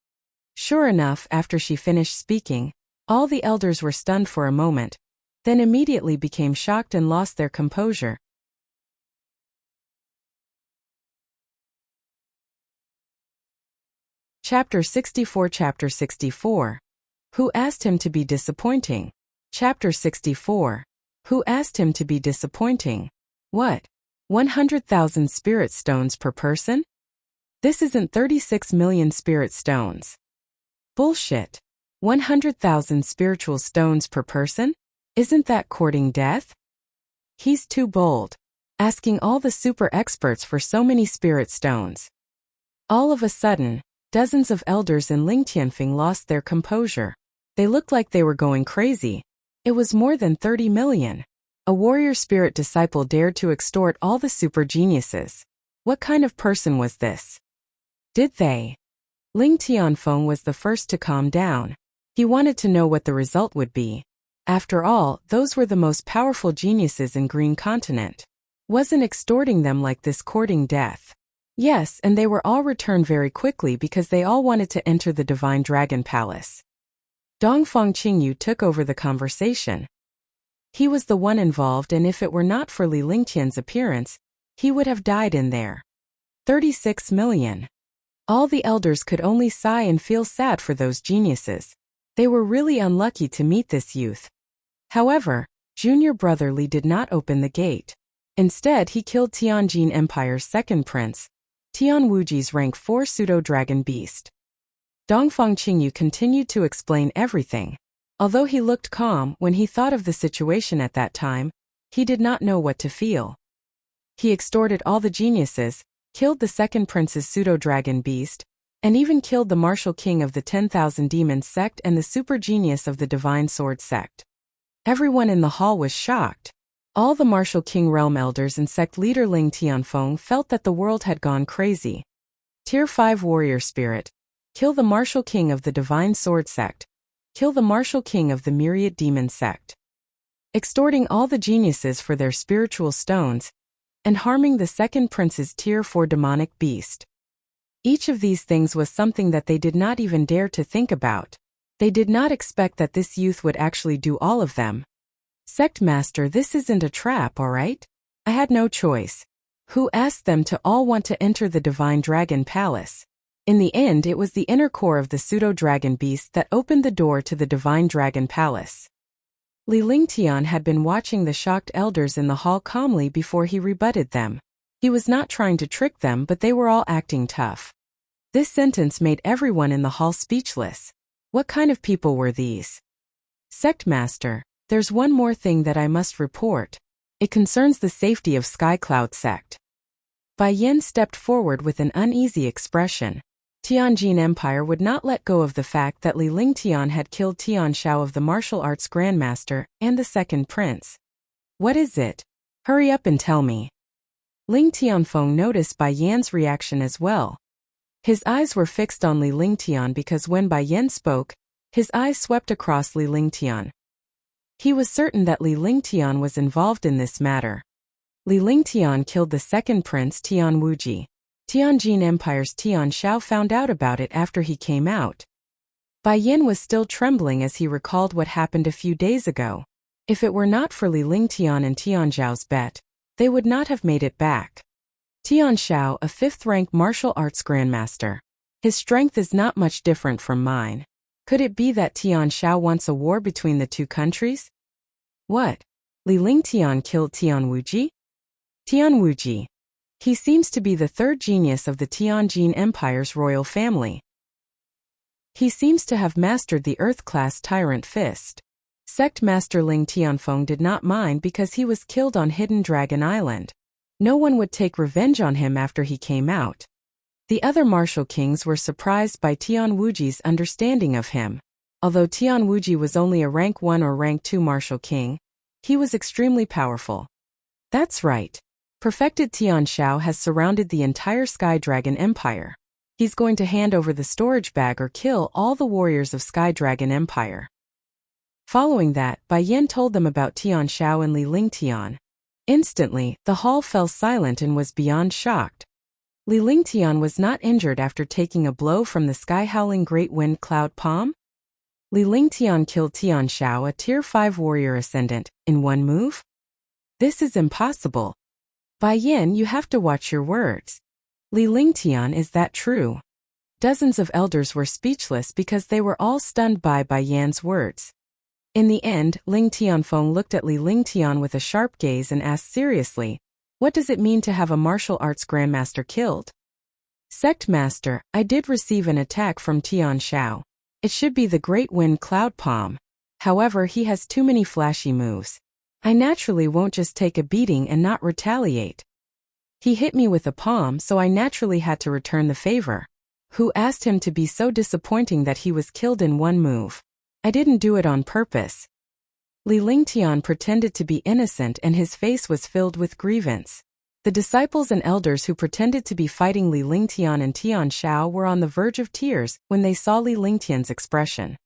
Sure enough, after she finished speaking, all the elders were stunned for a moment, then immediately became shocked and lost their composure. Chapter 64. Who asked him to be disappointing? Chapter 64. Who asked him to be disappointing? What? 100,000 spirit stones per person? This isn't 36 million spirit stones. Bullshit. 100,000 spiritual stones per person? Isn't that courting death? He's too bold, asking all the super experts for so many spirit stones. All of a sudden, dozens of elders in Lingtianfeng lost their composure. They looked like they were going crazy. It was more than 30 million. A warrior spirit disciple dared to extort all the super geniuses. What kind of person was this? Did they? Ling Tianfeng was the first to calm down. He wanted to know what the result would be. After all, those were the most powerful geniuses in Green Continent. Wasn't extorting them like this courting death? Yes, and they were all returned very quickly because they all wanted to enter the Divine Dragon Palace. Dongfang Qingyu took over the conversation. He was the one involved, and if it were not for Li Lingtian's appearance, he would have died in there. 36 million. All the elders could only sigh and feel sad for those geniuses. They were really unlucky to meet this youth. However, junior brother Li did not open the gate. Instead, he killed Tianjin Empire's second prince, Tian Wuji's rank 4 pseudo-dragon beast. Dongfang Qingyu continued to explain everything. Although he looked calm when he thought of the situation at that time, he did not know what to feel. He extorted all the geniuses, killed the second prince's pseudo-dragon beast, and even killed the martial king of the 10,000 demons sect and the super genius of the divine sword sect. Everyone in the hall was shocked. All the Martial King Realm elders and sect leader Ling Tianfeng felt that the world had gone crazy. Tier 5 Warrior Spirit. Kill the Martial King of the Divine Sword Sect. Kill the Martial King of the Myriad Demon Sect. Extorting all the geniuses for their spiritual stones, and harming the second prince's Tier 4 demonic beast. Each of these things was something that they did not even dare to think about. They did not expect that this youth would actually do all of them. Sect Master, this isn't a trap, alright? I had no choice. Who asked them to all want to enter the Divine Dragon Palace? In the end, it was the inner core of the pseudo-dragon beast that opened the door to the Divine Dragon Palace. Li Lingtian had been watching the shocked elders in the hall calmly before he rebutted them. He was not trying to trick them, but they were all acting tough. This sentence made everyone in the hall speechless. What kind of people were these? Sect Master, there's one more thing that I must report. It concerns the safety of Skycloud Sect. Bai Yin stepped forward with an uneasy expression. Tianjin Empire would not let go of the fact that Li Lingtian had killed Tian Shao of the martial arts grandmaster and the second prince. What is it? Hurry up and tell me. Ling Tianfeng noticed Bai Yan's reaction as well. His eyes were fixed on Li Lingtian because when Bai Yan spoke, his eyes swept across Li Lingtian. He was certain that Li Lingtian was involved in this matter. Li Lingtian killed the second prince Tian Wuji. Tianjin Empire's Tian Shao found out about it after he came out. Bai Yin was still trembling as he recalled what happened a few days ago. If it were not for Li Lingtian and Tian Zhao's bet, they would not have made it back. Tian Shao, a 5th-rank martial arts grandmaster. His strength is not much different from mine. Could it be that Tian Shao wants a war between the two countries? What? Li Lingtian killed Tian Wuji? Tian Wuji. He seems to be the third genius of the Tianjin Empire's royal family. He seems to have mastered the Earth-class Tyrant Fist. Sect Master Ling Tianfeng did not mind because he was killed on Hidden Dragon Island. No one would take revenge on him after he came out. The other martial kings were surprised by Tian Wuji's understanding of him. Although Tian Wuji was only a rank 1 or rank 2 martial king, he was extremely powerful. That's right. Perfected Tian Shao has surrounded the entire Sky Dragon Empire. He's going to hand over the storage bag or kill all the warriors of Sky Dragon Empire. Following that, Bai Yin told them about Tian Shao and Li Lingtian. Instantly, the hall fell silent and was beyond shocked. Li Lingtian was not injured after taking a blow from the sky-howling Great Wind Cloud Palm? Li Lingtian killed Tian Shao, a Tier 5 warrior ascendant, in one move? This is impossible. Bai Yin, you have to watch your words. Li Lingtian, is that true? Dozens of elders were speechless because they were all stunned by Bai Yan's words. In the end, Ling Tianfeng looked at Li Lingtian with a sharp gaze and asked seriously, what does it mean to have a martial arts grandmaster killed? Sect Master, I did receive an attack from Tian Shao. It should be the Great Wind Cloud Palm. However, he has too many flashy moves. I naturally won't just take a beating and not retaliate. He hit me with a palm, so I naturally had to return the favor. Who asked him to be so disappointing that he was killed in one move? I didn't do it on purpose. Li Lingtian pretended to be innocent and his face was filled with grievance. The disciples and elders who pretended to be fighting Li Lingtian and Tian Shao were on the verge of tears when they saw Li Lingtian's expression.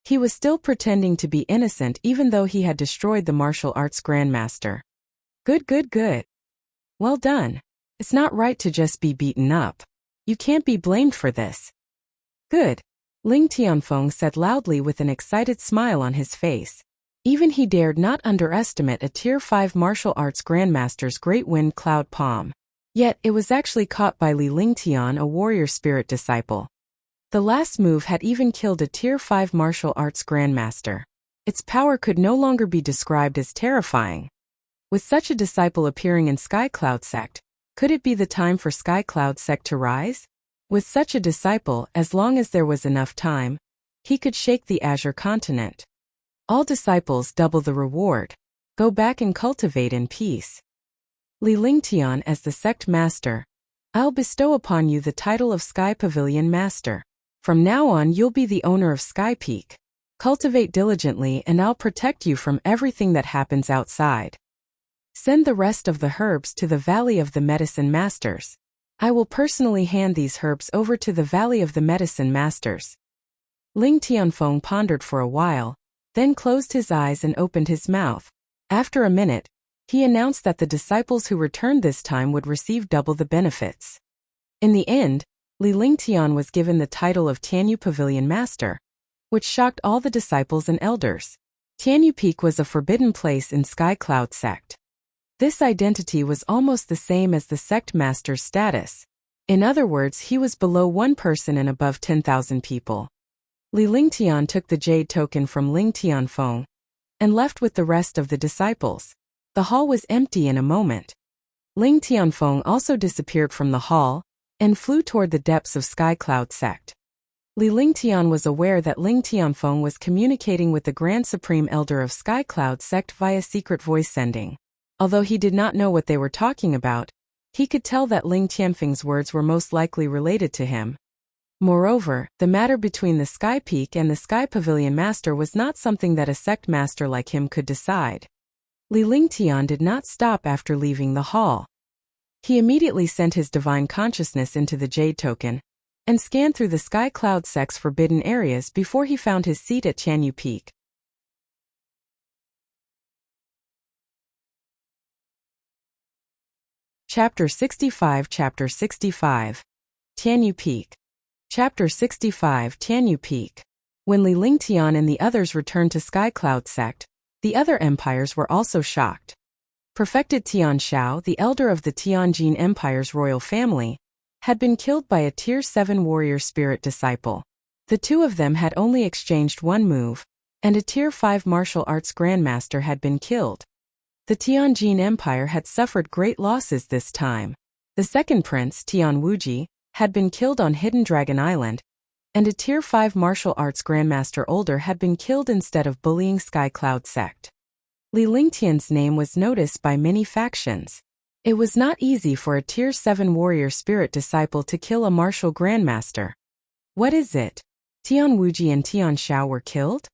He was still pretending to be innocent even though he had destroyed the martial arts grandmaster. Good, good, good. Well done. It's not right to just be beaten up. You can't be blamed for this. Good. Ling Tianfeng said loudly with an excited smile on his face. Even he dared not underestimate a Tier 5 martial arts grandmaster's Great Wind Cloud Palm. Yet, it was actually caught by Li Lingtian, a warrior spirit disciple. The last move had even killed a Tier 5 martial arts grandmaster. Its power could no longer be described as terrifying. With such a disciple appearing in Skycloud Sect, could it be the time for Skycloud Sect to rise? With such a disciple, as long as there was enough time, he could shake the Azure continent. All disciples double the reward. Go back and cultivate in peace. Li Lingtian, as the sect master, I'll bestow upon you the title of Sky Pavilion Master. From now on you'll be the owner of Sky Peak. Cultivate diligently and I'll protect you from everything that happens outside. Send the rest of the herbs to the Valley of the Medicine Masters. I will personally hand these herbs over to the Valley of the Medicine Masters. Ling Tianfeng pondered for a while, then closed his eyes and opened his mouth. After a minute, he announced that the disciples who returned this time would receive double the benefits. In the end, Li Lingtian was given the title of Tianyu Pavilion Master, which shocked all the disciples and elders. Tianyu Peak was a forbidden place in Sky Cloud sect. This identity was almost the same as the sect master's status. In other words, he was below 1 person and above 10,000 people. Li Lingtian took the jade token from Ling Tianfeng and left with the rest of the disciples. The hall was empty in a moment. Ling Tianfeng also disappeared from the hall and flew toward the depths of Sky Cloud sect. Li Lingtian was aware that Ling Tianfeng was communicating with the Grand Supreme Elder of Sky Cloud sect via secret voice sending. Although he did not know what they were talking about, he could tell that Ling Tianfeng's words were most likely related to him. Moreover, the matter between the Sky Peak and the Sky Pavilion Master was not something that a sect master like him could decide. Li Lingtian did not stop after leaving the hall. He immediately sent his divine consciousness into the jade token and scanned through the Sky Cloud sect's forbidden areas before he found his seat at Tianyu Peak. Chapter 65 Chapter 65 Tianyu Peak Chapter 65 Tianyu Peak. When Li Lingtian and the others returned to Sky Cloud sect, the other empires were also shocked. Perfected Tian Shao, the elder of the Tianjin Empire's royal family, had been killed by a Tier 7 warrior spirit disciple. The two of them had only exchanged one move, and a Tier 5 martial arts grandmaster had been killed. The Tianjin Empire had suffered great losses this time. The second prince, Tian Wuji, had been killed on Hidden Dragon Island, and a Tier 5 martial arts grandmaster older had been killed instead of bullying Sky Cloud sect. Li Lingtian's name was noticed by many factions. It was not easy for a Tier 7 warrior spirit disciple to kill a martial grandmaster. What is it? Tian Wuji and Tian Shao were killed?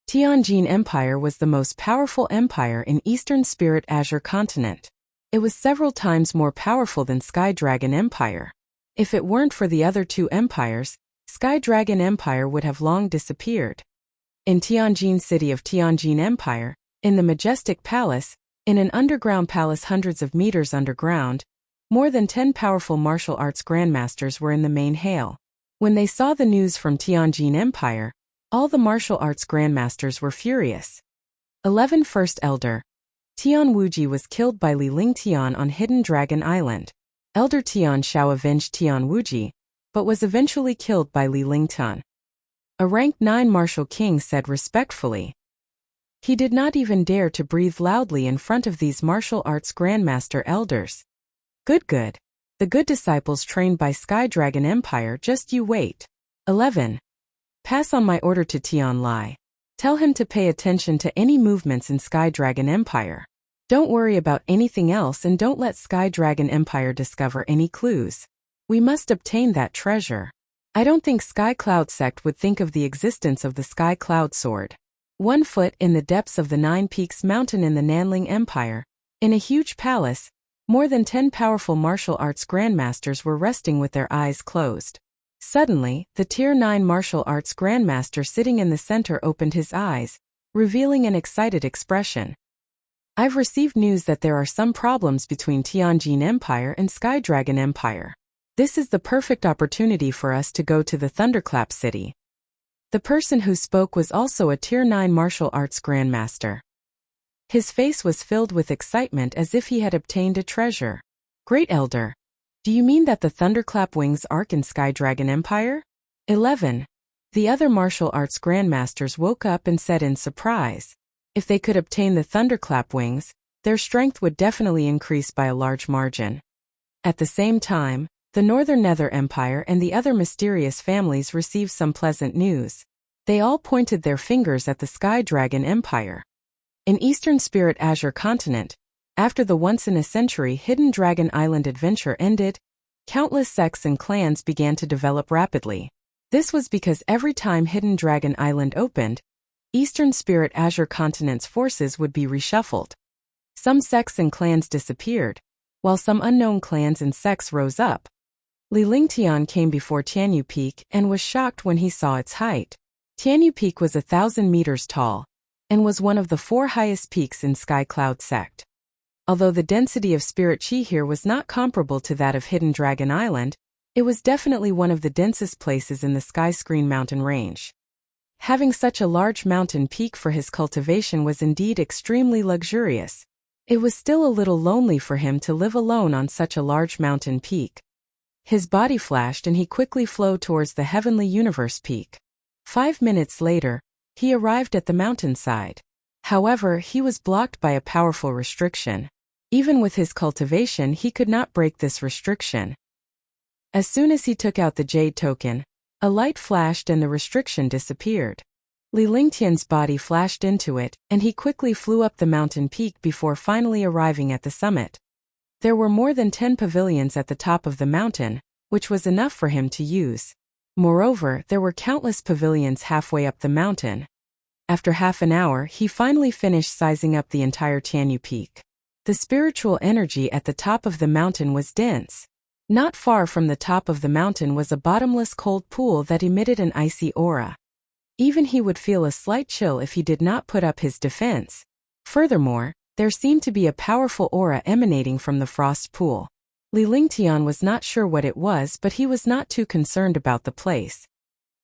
Tianjin Empire was the most powerful empire in Eastern Spirit Azure continent. It was several times more powerful than Sky Dragon Empire. If it weren't for the other two empires, Sky Dragon Empire would have long disappeared. In Tianjin city of Tianjin Empire, in the majestic palace, in an underground palace hundreds of meters underground, more than 10 powerful martial arts grandmasters were in the main hall. When they saw the news from Tianjin Empire, all the martial arts grandmasters were furious. 11 First Elder. Tian Wuji was killed by Li Lingtian on Hidden Dragon Island. Elder Tian Shao avenged Tian Wuji, but was eventually killed by Li Lingtian. A rank 9 martial king said respectfully. He did not even dare to breathe loudly in front of these martial arts grandmaster elders. Good. The good disciples trained by Sky Dragon Empire, just you wait. 11. Pass on my order to Tian Lai. Tell him to pay attention to any movements in Sky Dragon Empire. Don't worry about anything else and don't let Sky Dragon Empire discover any clues. We must obtain that treasure. I don't think Sky Cloud sect would think of the existence of the Sky Cloud sword. 1 foot in the depths of the 9 Peaks mountain in the Nanling Empire, in a huge palace, more than 10 powerful martial arts grandmasters were resting with their eyes closed. Suddenly, the Tier 9 martial arts grandmaster sitting in the center opened his eyes, revealing an excited expression. I've received news that there are some problems between Tianjin Empire and Sky Dragon Empire. This is the perfect opportunity for us to go to the Thunderclap City. The person who spoke was also a Tier 9 martial arts grandmaster. His face was filled with excitement as if he had obtained a treasure. Great Elder. Do you mean that the Thunderclap Wings arc in Sky Dragon Empire? 11. The other martial arts grandmasters woke up and said in surprise. If they could obtain the Thunderclap Wings, their strength would definitely increase by a large margin. At the same time, the Northern Nether Empire and the other mysterious families received some pleasant news. They all pointed their fingers at the Sky Dragon Empire. In Eastern Spirit Azure continent, after the once-in-a-century Hidden Dragon Island adventure ended, countless sects and clans began to develop rapidly. This was because every time Hidden Dragon Island opened, Eastern Spirit Azure continent's forces would be reshuffled. Some sects and clans disappeared, while some unknown clans and sects rose up. Li Lingtian came before Tianyu Peak and was shocked when he saw its height. Tianyu Peak was 1,000 meters tall, and was one of the 4 highest peaks in Sky Cloud sect. Although the density of spirit chi here was not comparable to that of Hidden Dragon Island, it was definitely one of the densest places in the Sky Screen mountain range. Having such a large mountain peak for his cultivation was indeed extremely luxurious. It was still a little lonely for him to live alone on such a large mountain peak. His body flashed and he quickly flew towards the heavenly universe peak. 5 minutes later, he arrived at the mountainside. However, he was blocked by a powerful restriction. Even with his cultivation, he could not break this restriction. As soon as he took out the jade token, a light flashed and the restriction disappeared. Li Lingtian's body flashed into it, and he quickly flew up the mountain peak before finally arriving at the summit. There were more than 10 pavilions at the top of the mountain, which was enough for him to use. Moreover, there were countless pavilions halfway up the mountain. After half an hour, he finally finished sizing up the entire Tianyu Peak. The spiritual energy at the top of the mountain was dense. Not far from the top of the mountain was a bottomless cold pool that emitted an icy aura. Even he would feel a slight chill if he did not put up his defense. Furthermore, there seemed to be a powerful aura emanating from the frost pool. Li Lingtian was not sure what it was, but he was not too concerned about the place.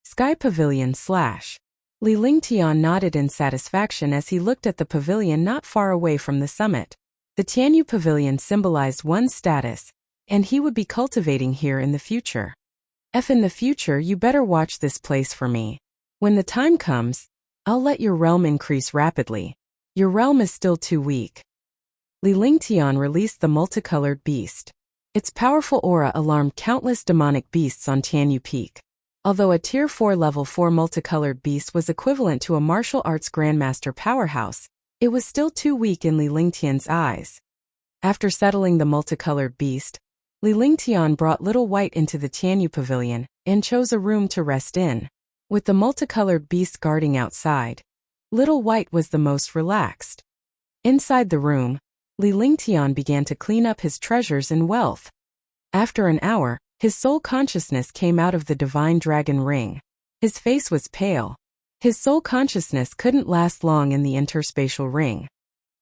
Sky Pavilion / Li Lingtian nodded in satisfaction as he looked at the pavilion not far away from the summit. The Tianyu Pavilion symbolized one's status, and he would be cultivating here in the future. In the future, you better watch this place for me. When the time comes, I'll let your realm increase rapidly. Your realm is still too weak. Li Lingtian released the multicolored beast. Its powerful aura alarmed countless demonic beasts on Tianyu Peak. Although a Tier 4 Level 4 multicolored beast was equivalent to a martial arts grandmaster powerhouse, it was still too weak in Li Lingtian's eyes. After settling the multicolored beast, Li Lingtian brought Little White into the Tianyu Pavilion and chose a room to rest in. With the multicolored beast guarding outside, Little White was the most relaxed. Inside the room, Li Lingtian began to clean up his treasures and wealth. After an hour, his soul consciousness came out of the divine dragon ring. His face was pale. His soul consciousness couldn't last long in the interspatial ring.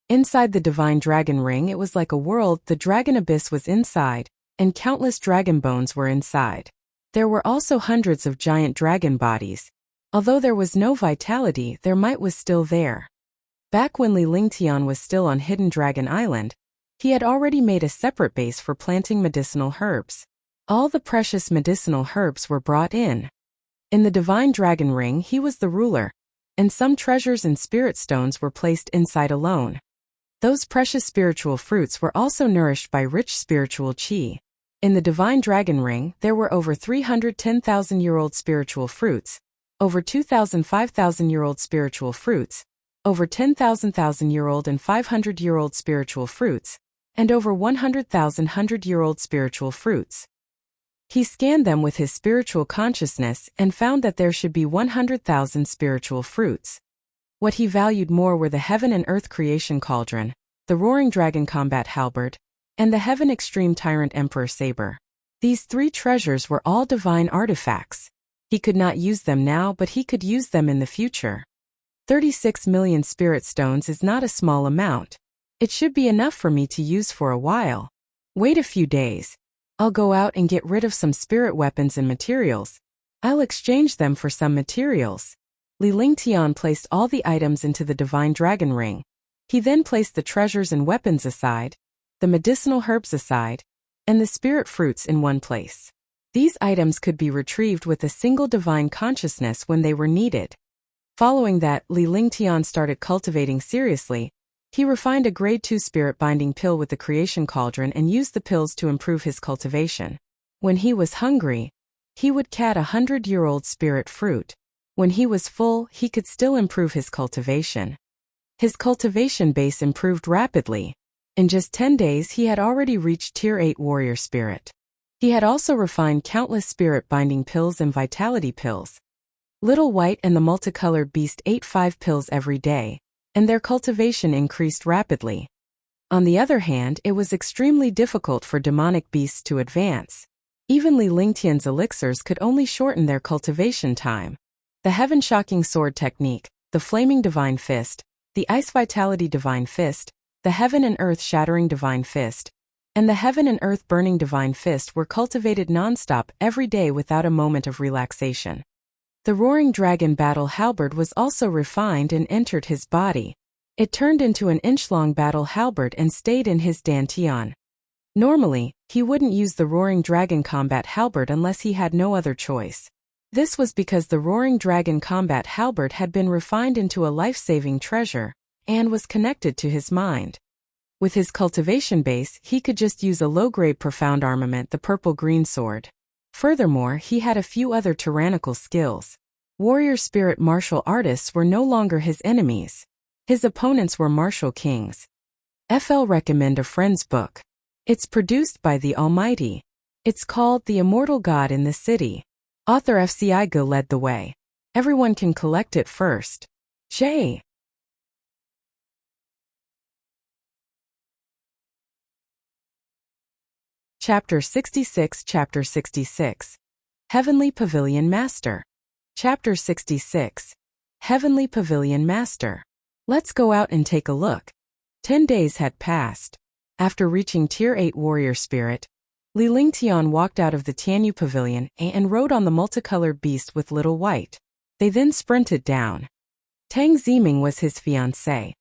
Inside the divine dragon ring, it was like a world. The dragon abyss was inside, and countless dragon bones were inside. There were also hundreds of giant dragon bodies. Although there was no vitality, their might was still there. Back when Li Lingtian was still on Hidden Dragon Island, he had already made a separate base for planting medicinal herbs. All the precious medicinal herbs were brought in. In the divine dragon ring, he was the ruler, and some treasures and spirit stones were placed inside alone. Those precious spiritual fruits were also nourished by rich spiritual chi. In the divine dragon ring, there were over 310,000-year-old spiritual fruits, over 2,000 5,000-year-old spiritual fruits, over 10,000-year-old and 500-year-old spiritual fruits, and over 100,000 100-year-old spiritual fruits. He scanned them with his spiritual consciousness and found that there should be 100,000 spiritual fruits. What he valued more were the Heaven and Earth Creation Cauldron, the Roaring Dragon Combat Halberd, and the Heaven Extreme Tyrant Emperor Saber. These 3 treasures were all divine artifacts. He could not use them now, but he could use them in the future. 36 million spirit stones is not a small amount. It should be enough for me to use for a while. Wait a few days. I'll go out and get rid of some spirit weapons and materials. I'll exchange them for some materials. Li Lingtian placed all the items into the divine dragon ring. He then placed the treasures and weapons aside, the medicinal herbs aside, and the spirit fruits in one place. These items could be retrieved with a single divine consciousness when they were needed. Following that, Li Lingtian started cultivating seriously. He refined a grade 2 spirit binding pill with the creation cauldron and used the pills to improve his cultivation. When he was hungry, he would cat 100-year-old spirit fruit. When he was full, he could still improve his cultivation. His cultivation base improved rapidly. In just 10 days he had already reached Tier 8 warrior spirit. He had also refined countless spirit binding pills and vitality pills. Little White and the multicolored beast ate 5 pills every day, and their cultivation increased rapidly. On the other hand, it was extremely difficult for demonic beasts to advance. Even Li Lingtian's elixirs could only shorten their cultivation time. The Heaven-Shocking Sword Technique, the Flaming Divine Fist, the Ice Vitality Divine Fist, the Heaven and Earth Shattering Divine Fist, and the Heaven and Earth Burning Divine Fist were cultivated non-stop every day without a moment of relaxation. The Roaring Dragon Battle Halberd was also refined and entered his body. It turned into an inch-long battle halberd and stayed in his dantian. Normally, he wouldn't use the Roaring Dragon Combat Halberd unless he had no other choice. This was because the Roaring Dragon Combat Halberd had been refined into a life-saving treasure, and was connected to his mind. With his cultivation base, he could just use a low-grade profound armament, the Purple-Green Sword. Furthermore, he had a few other tyrannical skills. Warrior spirit martial artists were no longer his enemies. His opponents were martial kings. FL recommend a friend's book. It's produced by the Almighty. It's called The Immortal God in the City. Author FCI Go led the way. Everyone can collect it first. J. Chapter 66 Chapter 66 Heavenly Pavilion Master. Chapter 66 Heavenly Pavilion Master. Let's go out and take a look. 10 days had passed. After reaching Tier 8 Warrior Spirit, Li Lingtian walked out of the Tianyu Pavilion and rode on the multicolored beast with Little White. They then sprinted down. Tang Ziming was his fiancée.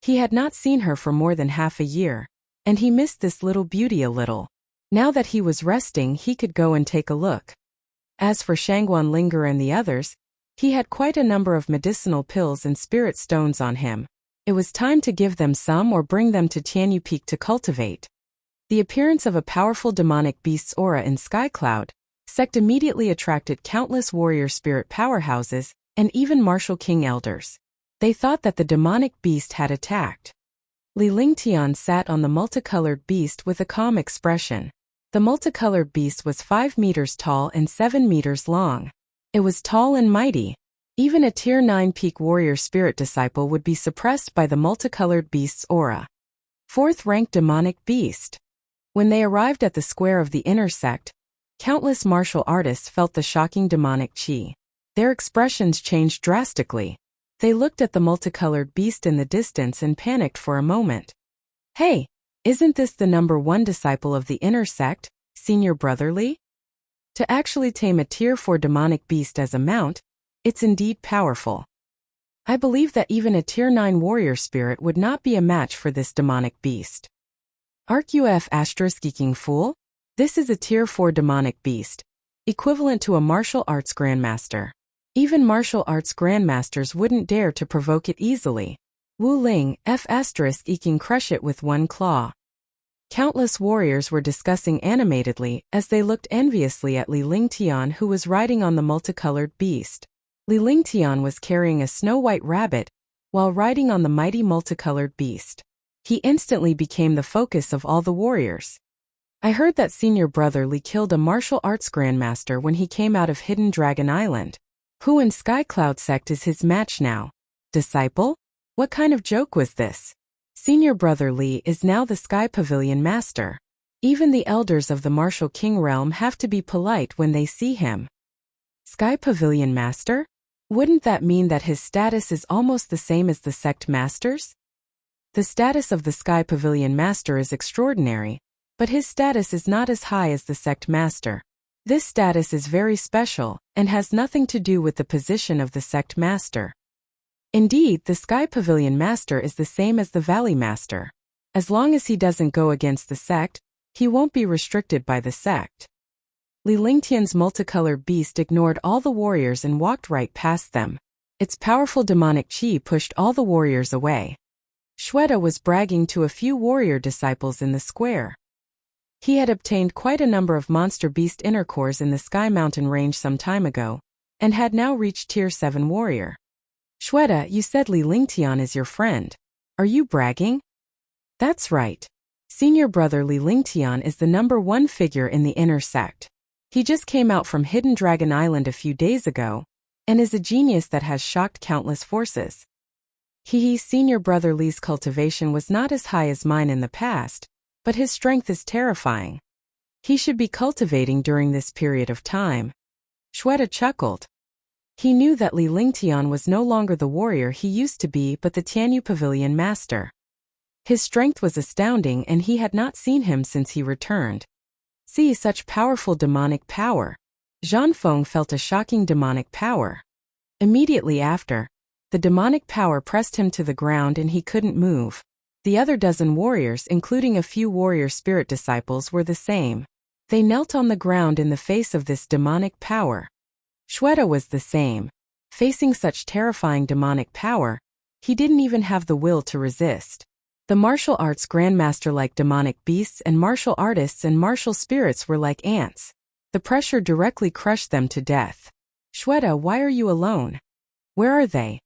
He had not seen her for more than half a year, and he missed this little beauty a little. Now that he was resting, he could go and take a look. As for Shangguan Linger and the others, he had quite a number of medicinal pills and spirit stones on him. It was time to give them some or bring them to Tianyu Peak to cultivate. The appearance of a powerful demonic beast's aura in Sky Cloud sect immediately attracted countless warrior spirit powerhouses and even martial king elders. They thought that the demonic beast had attacked. Li Lingtian sat on the multicolored beast with a calm expression. The multicolored beast was 5 meters tall and 7 meters long. It was tall and mighty. Even a Tier 9 peak warrior spirit disciple would be suppressed by the multicolored beast's aura. 4th rank demonic beast. When they arrived at the square of the inner sect, countless martial artists felt the shocking demonic chi. Their expressions changed drastically. They looked at the multicolored beast in the distance and panicked for a moment. Hey, isn't this the number 1 disciple of the inner sect, Senior Brother Li? To actually tame a Tier 4 demonic beast as a mount, it's indeed powerful. I believe that even a Tier 9 warrior spirit would not be a match for this demonic beast. Arq *geeking fool? This is a Tier 4 demonic beast, equivalent to a martial arts grandmaster. Even martial arts grandmasters wouldn't dare to provoke it easily. Wu Ling *eking crush it with one claw. Countless warriors were discussing animatedly as they looked enviously at Li Lingtian, who was riding on the multicolored beast. Li Lingtian was carrying a snow-white rabbit while riding on the mighty multicolored beast. He instantly became the focus of all the warriors. I heard that Senior Brother Li killed a martial arts grandmaster when he came out of Hidden Dragon Island. Who in Sky Cloud sect is his match now? Disciple? What kind of joke was this? Senior Brother Li is now the Sky Pavilion Master. Even the elders of the Martial King realm have to be polite when they see him. Sky Pavilion Master? Wouldn't that mean that his status is almost the same as the sect masters? The status of the Sky Pavilion Master is extraordinary, but his status is not as high as the sect master. This status is very special and has nothing to do with the position of the sect master. Indeed, the Sky Pavilion Master is the same as the Valley Master. As long as he doesn't go against the sect, he won't be restricted by the sect. Li Lingtian's multicolored beast ignored all the warriors and walked right past them. Its powerful demonic chi pushed all the warriors away. Shweta was bragging to a few warrior disciples in the square. He had obtained quite a number of monster beast inner cores in the Sky Mountain range some time ago, and had now reached Tier 7 warrior. Shweta, you said Li Lingtian is your friend. Are you bragging? That's right. Senior Brother Li Lingtian is the number 1 figure in the inner sect. He just came out from Hidden Dragon Island a few days ago, and is a genius that has shocked countless forces. Senior brother Li's cultivation was not as high as mine in the past, but his strength is terrifying. He should be cultivating during this period of time. Shweta chuckled. He knew that Li Lingtian was no longer the warrior he used to be but the Tianyu Pavilion master. His strength was astounding and he had not seen him since he returned. See such powerful demonic power. Zhanfeng felt a shocking demonic power. Immediately after, the demonic power pressed him to the ground and he couldn't move. The other dozen warriors, including a few warrior spirit disciples, were the same. They knelt on the ground in the face of this demonic power. Shweta was the same. Facing such terrifying demonic power, he didn't even have the will to resist. The martial arts grandmaster-like demonic beasts and martial artists and martial spirits were like ants. The pressure directly crushed them to death. Shweta, why are you alone? Where are they?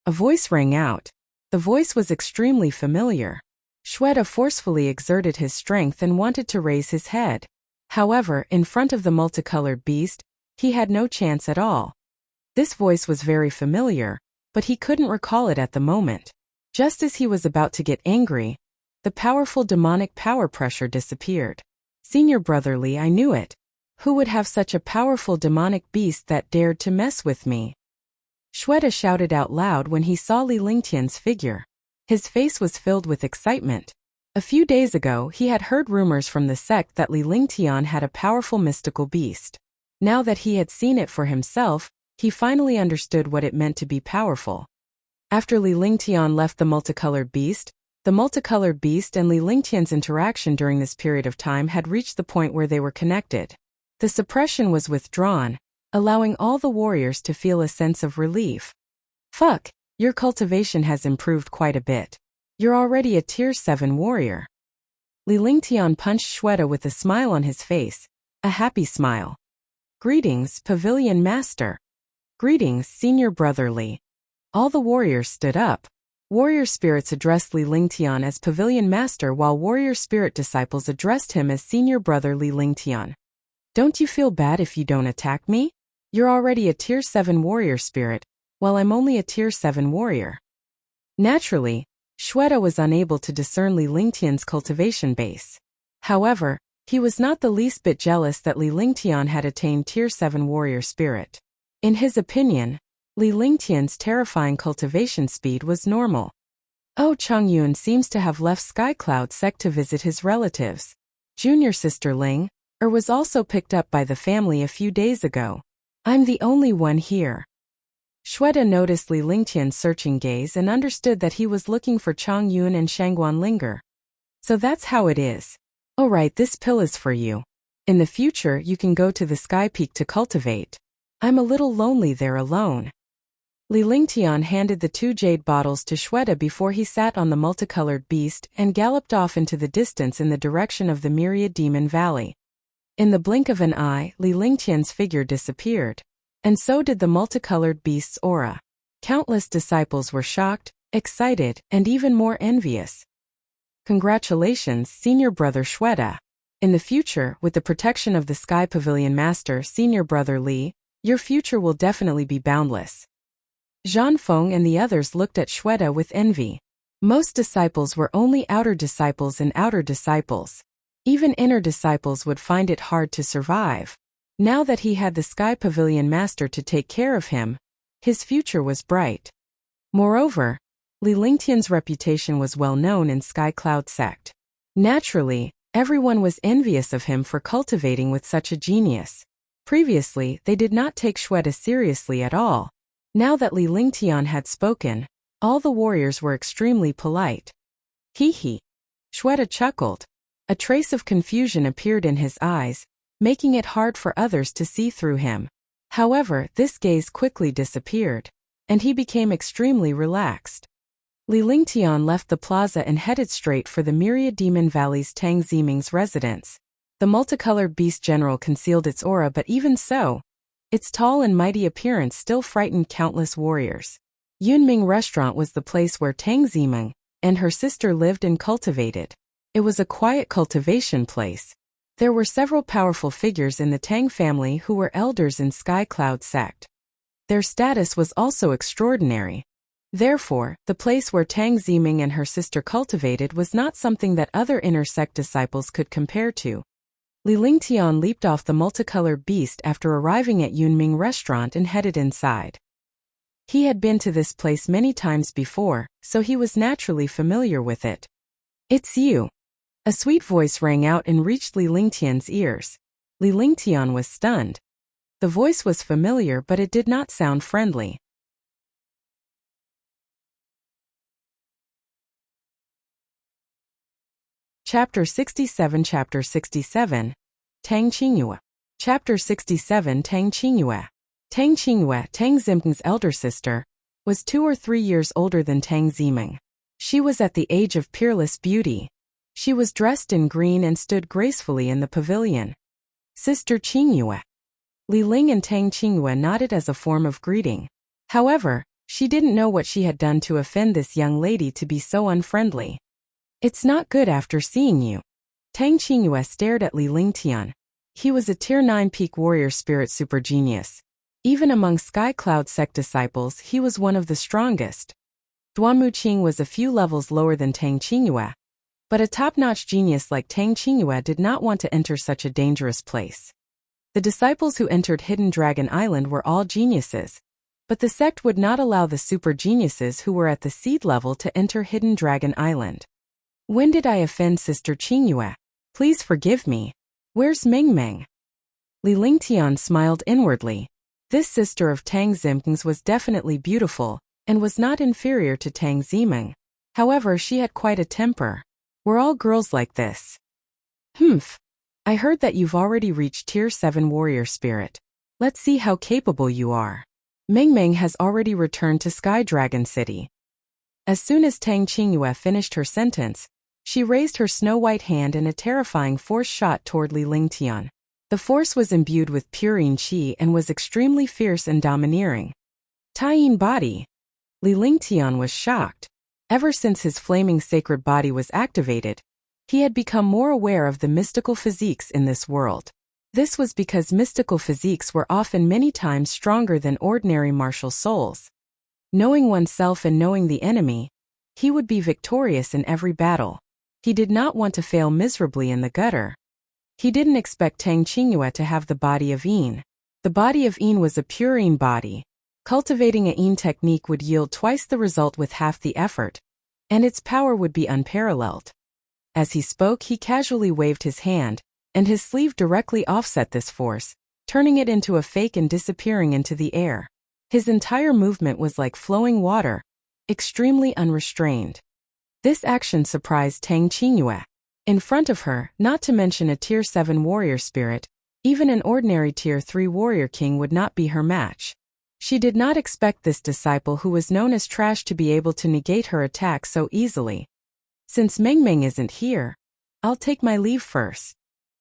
A voice rang out. The voice was extremely familiar. Shweta forcefully exerted his strength and wanted to raise his head. However, in front of the multicolored beast, he had no chance at all. This voice was very familiar, but he couldn't recall it at the moment. Just as he was about to get angry, the powerful demonic power pressure disappeared. Senior brother Li, I knew it. Who would have such a powerful demonic beast that dared to mess with me? Shweta shouted out loud when he saw Li Lingtian's figure. His face was filled with excitement. A few days ago, he had heard rumors from the sect that Li Lingtian had a powerful mystical beast. Now that he had seen it for himself, he finally understood what it meant to be powerful. After Li Lingtian left the multicolored beast and Li Lingtian's interaction during this period of time had reached the point where they were connected. The suppression was withdrawn, allowing all the warriors to feel a sense of relief. Fuck, your cultivation has improved quite a bit. You're already a tier 7 warrior. Li Lingtian punched Shweta with a smile on his face, a happy smile. Greetings, Pavilion Master. Greetings, Senior Brother Li. All the warriors stood up. Warrior spirits addressed Li Lingtian as Pavilion Master while warrior spirit disciples addressed him as Senior Brother Li Lingtian. Don't you feel bad if you don't attack me? You're already a tier 7 warrior spirit, while I'm only a tier 7 warrior. Naturally, Shweta was unable to discern Li Lingtian's cultivation base. However, he was not the least bit jealous that Li Lingtian had attained tier 7 warrior spirit. In his opinion, Li Lingtian's terrifying cultivation speed was normal. Oh, Chongyun seems to have left Skycloud sect to visit his relatives. Junior sister Ling, was also picked up by the family a few days ago. I'm the only one here. Shweta noticed Li Lingtian's searching gaze and understood that he was looking for Chongyun and Shangguan Linger. So that's how it is. Alright, this pill is for you. In the future you can go to the Sky Peak to cultivate. I'm a little lonely there alone. Li Lingtian handed the 2 jade bottles to Shweta before he sat on the multicolored beast and galloped off into the distance in the direction of the Myriad Demon Valley. In the blink of an eye, Li Lingtian's figure disappeared. And so did the multicolored beast's aura. Countless disciples were shocked, excited, and even more envious. Congratulations, Senior Brother Shweta. In the future, with the protection of the Sky Pavilion Master, Senior Brother Li, your future will definitely be boundless. Zhanfeng and the others looked at Shweta with envy. Most disciples were only outer disciples and outer disciples. Even inner disciples would find it hard to survive. Now that he had the Sky Pavilion Master to take care of him, his future was bright. Moreover, Li Lingtian's reputation was well known in Sky Cloud sect. Naturally, everyone was envious of him for cultivating with such a genius. Previously, they did not take Shweta seriously at all. Now that Li Lingtian had spoken, all the warriors were extremely polite. Hee. Shweta chuckled. A trace of confusion appeared in his eyes, making it hard for others to see through him. However, this gaze quickly disappeared, and he became extremely relaxed. Li Lingtian left the plaza and headed straight for the Myriad Demon Valley's Tang Ziming's residence. The multicolored beast general concealed its aura, but even so, its tall and mighty appearance still frightened countless warriors. Yunming Restaurant was the place where Tang Ziming and her sister lived and cultivated. It was a quiet cultivation place. There were several powerful figures in the Tang family who were elders in Sky Cloud sect. Their status was also extraordinary. Therefore, the place where Tang Ziming and her sister cultivated was not something that other inner sect disciples could compare to. Li Lingtian leaped off the multicolored beast after arriving at Yunming restaurant and headed inside. He had been to this place many times before, so he was naturally familiar with it. "It's you." A sweet voice rang out and reached Li Lingtian's ears. Li Lingtian was stunned. The voice was familiar, but it did not sound friendly. Chapter 67 Tang Qingyue. Chapter 67 Tang Qingyue. Tang Qingyue, Tang Ziming's elder sister, was 2 or 3 years older than Tang Ziming. She was at the age of peerless beauty. She was dressed in green and stood gracefully in the pavilion. "Sister Qingyue." Li Ling and Tang Qingyue nodded as a form of greeting. However, she didn't know what she had done to offend this young lady to be so unfriendly. "It's not good after seeing you." Tang Qingyue stared at Li Lingtian. He was a Tier 9 peak warrior spirit super genius. Even among Sky Cloud sect disciples, he was one of the strongest. Duanmu Qing was a few levels lower than Tang Qingyue, but a top-notch genius like Tang Qingyue did not want to enter such a dangerous place. The disciples who entered Hidden Dragon Island were all geniuses, but the sect would not allow the super geniuses who were at the seed level to enter Hidden Dragon Island. "When did I offend Sister Qingyue? Please forgive me. Where's Mingmeng?" Li Lingtian smiled inwardly. This sister of Tang Ziming's was definitely beautiful, and was not inferior to Tang Ziming. However, she had quite a temper. Were all girls like this? "Humph. I heard that you've already reached Tier 7 warrior spirit. Let's see how capable you are." Mingmeng has already returned to Sky Dragon City. As soon as Tang Qingyue finished her sentence, she raised her snow-white hand and a terrifying force shot toward Li Lingtian. The force was imbued with purine qi and was extremely fierce and domineering. "Taiyin body." Li Lingtian was shocked. Ever since his flaming sacred body was activated, he had become more aware of the mystical physiques in this world. This was because mystical physiques were often many times stronger than ordinary martial souls. Knowing oneself and knowing the enemy, he would be victorious in every battle. He did not want to fail miserably in the gutter. He didn't expect Tang Qingyue to have the body of Yin. The body of Yin was a purine body. Cultivating a Yin technique would yield twice the result with half the effort, and its power would be unparalleled. As he spoke, he casually waved his hand, and his sleeve directly offset this force, turning it into a fake and disappearing into the air. His entire movement was like flowing water, extremely unrestrained. This action surprised Tang Qingyue. In front of her, not to mention a Tier 7 warrior spirit, even an ordinary Tier 3 warrior king would not be her match. She did not expect this disciple who was known as trash to be able to negate her attack so easily. "Since Mingmeng isn't here, I'll take my leave first."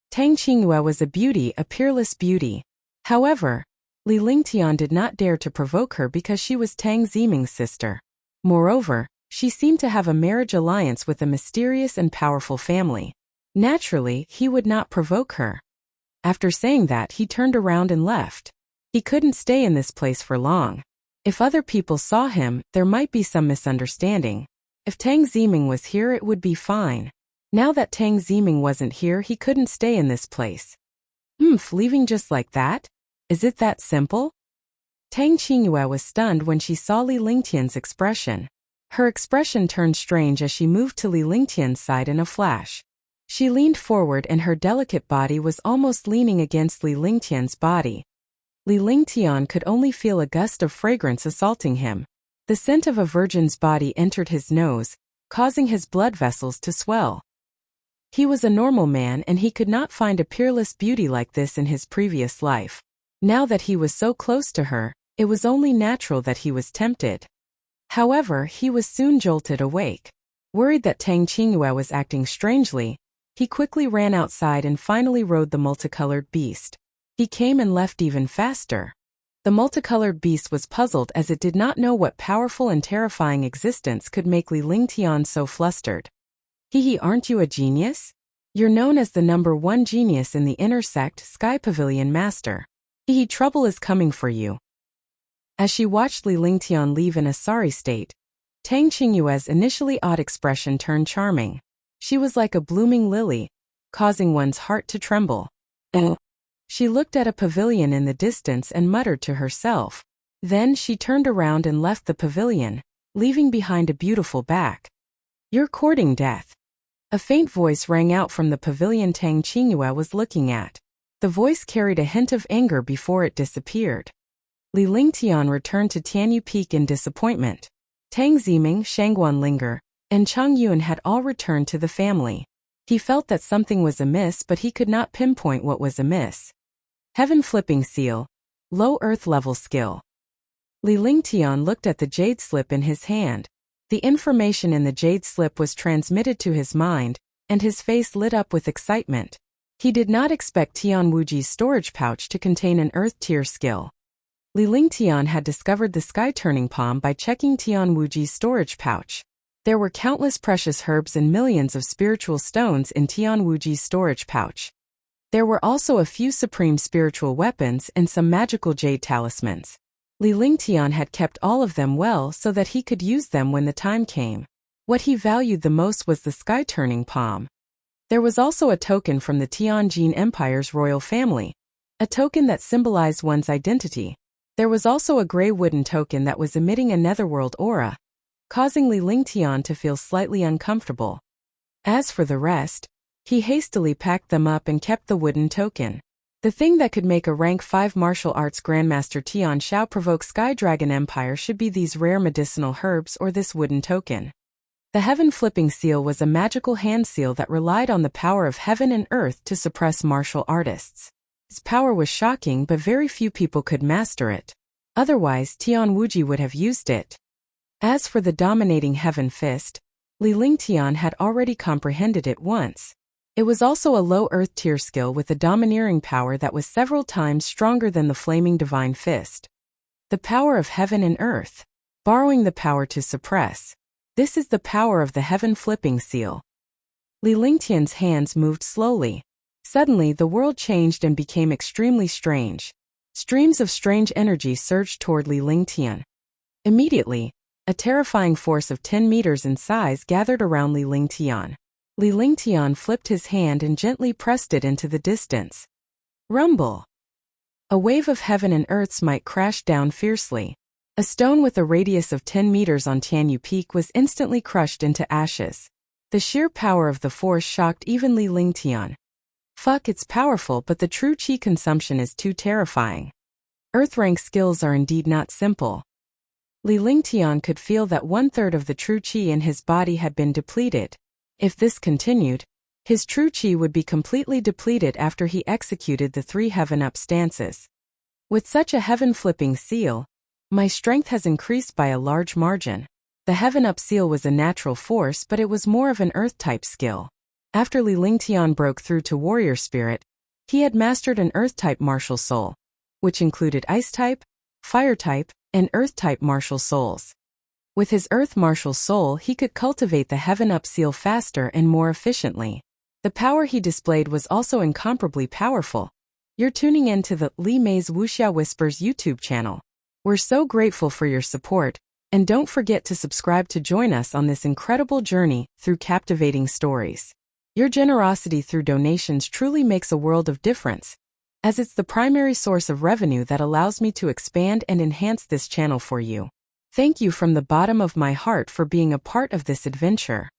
Tang Qingyue was a beauty, a peerless beauty. However, Li Lingtian did not dare to provoke her because she was Tang Ziming's sister. Moreover, she seemed to have a marriage alliance with a mysterious and powerful family. Naturally, he would not provoke her. After saying that, he turned around and left. He couldn't stay in this place for long. If other people saw him, there might be some misunderstanding. If Tang Ziming was here, it would be fine. Now that Tang Ziming wasn't here, he couldn't stay in this place. Leaving just like that? Is it that simple? Tang Qingyue was stunned when she saw Li Lingtian's expression. Her expression turned strange as she moved to Li Lingtian's side in a flash. She leaned forward and her delicate body was almost leaning against Li Lingtian's body. Li Lingtian could only feel a gust of fragrance assaulting him. The scent of a virgin's body entered his nose, causing his blood vessels to swell. He was a normal man and he could not find a peerless beauty like this in his previous life. Now that he was so close to her, it was only natural that he was tempted. However, he was soon jolted awake. Worried that Tang Qingyue was acting strangely, he quickly ran outside and finally rode the multicolored beast. He came and left even faster. The multicolored beast was puzzled as it did not know what powerful and terrifying existence could make Li Lingtian so flustered. Aren't you a genius? You're known as the #1 genius in the inner sect, Sky Pavilion Master. Trouble is coming for you. As she watched Li Lingtian leave in a sorry state, Tang Qingyue's initially odd expression turned charming. She was like a blooming lily, causing one's heart to tremble. She looked at a pavilion in the distance and muttered to herself. Then she turned around and left the pavilion, leaving behind a beautiful back. "You're courting death." A faint voice rang out from the pavilion Tang Qingyue was looking at. The voice carried a hint of anger before it disappeared. Li Lingtian returned to Tianyu Peak in disappointment. Tang Ziming, Shangguan Linger, and Chang Yun had all returned to the family. He felt that something was amiss, but he could not pinpoint what was amiss. Heaven Flipping Seal. Low Earth Level Skill. Li Lingtian looked at the jade slip in his hand. The information in the jade slip was transmitted to his mind, and his face lit up with excitement. He did not expect Tian Wuji's storage pouch to contain an Earth tier skill. Li Lingtian had discovered the sky turning palm by checking Tian Wuji's storage pouch. There were countless precious herbs and millions of spiritual stones in Tian Wuji's storage pouch. There were also a few supreme spiritual weapons and some magical jade talismans. Li Lingtian had kept all of them well so that he could use them when the time came. What he valued the most was the sky-turning palm. There was also a token from the Tianjin Empire's royal family, a token that symbolized one's identity. There was also a gray wooden token that was emitting a netherworld aura, causing Li Lingtian to feel slightly uncomfortable. As for the rest, he hastily packed them up and kept the wooden token. The thing that could make a rank 5 martial arts grandmaster Tian Xiao provoke Sky Dragon Empire should be these rare medicinal herbs or this wooden token. The Heaven Flipping Seal was a magical hand seal that relied on the power of heaven and earth to suppress martial artists. Its power was shocking, but very few people could master it. Otherwise, Tian Wuji would have used it. As for the dominating Heaven Fist, Li Lingtian had already comprehended it once. It was also a low earth tier skill with a domineering power that was several times stronger than the flaming divine fist. The power of heaven and earth. Borrowing the power to suppress. This is the power of the Heaven Flipping Seal. Li Lingtian's hands moved slowly. Suddenly the world changed and became extremely strange. Streams of strange energy surged toward Li Lingtian. Immediately, a terrifying force of 10 meters in size gathered around Li Lingtian. Li Lingtian flipped his hand and gently pressed it into the distance. Rumble! A wave of heaven and earth's might crashed down fiercely. A stone with a radius of 10 meters on Tianyu Peak was instantly crushed into ashes. The sheer power of the force shocked even Li Lingtian. Fuck, it's powerful, but the true chi consumption is too terrifying. Earth rank skills are indeed not simple. Li Lingtian could feel that 1/3 of the true chi in his body had been depleted. If this continued, his true chi would be completely depleted after he executed the 3 heaven up stances. With such a heaven flipping seal, my strength has increased by a large margin. The heaven up seal was a natural force, but it was more of an earth type skill. After Li Lingtian broke through to warrior spirit, he had mastered an earth type martial soul, which included ice type, fire type, and earth type martial souls. With his earth martial soul, he could cultivate the heaven up seal faster and more efficiently. The power he displayed was also incomparably powerful. You're tuning in to the Li Mei's Wuxia Whispers YouTube channel. We're so grateful for your support, and don't forget to subscribe to join us on this incredible journey through captivating stories. Your generosity through donations truly makes a world of difference, as it's the primary source of revenue that allows me to expand and enhance this channel for you. Thank you from the bottom of my heart for being a part of this adventure.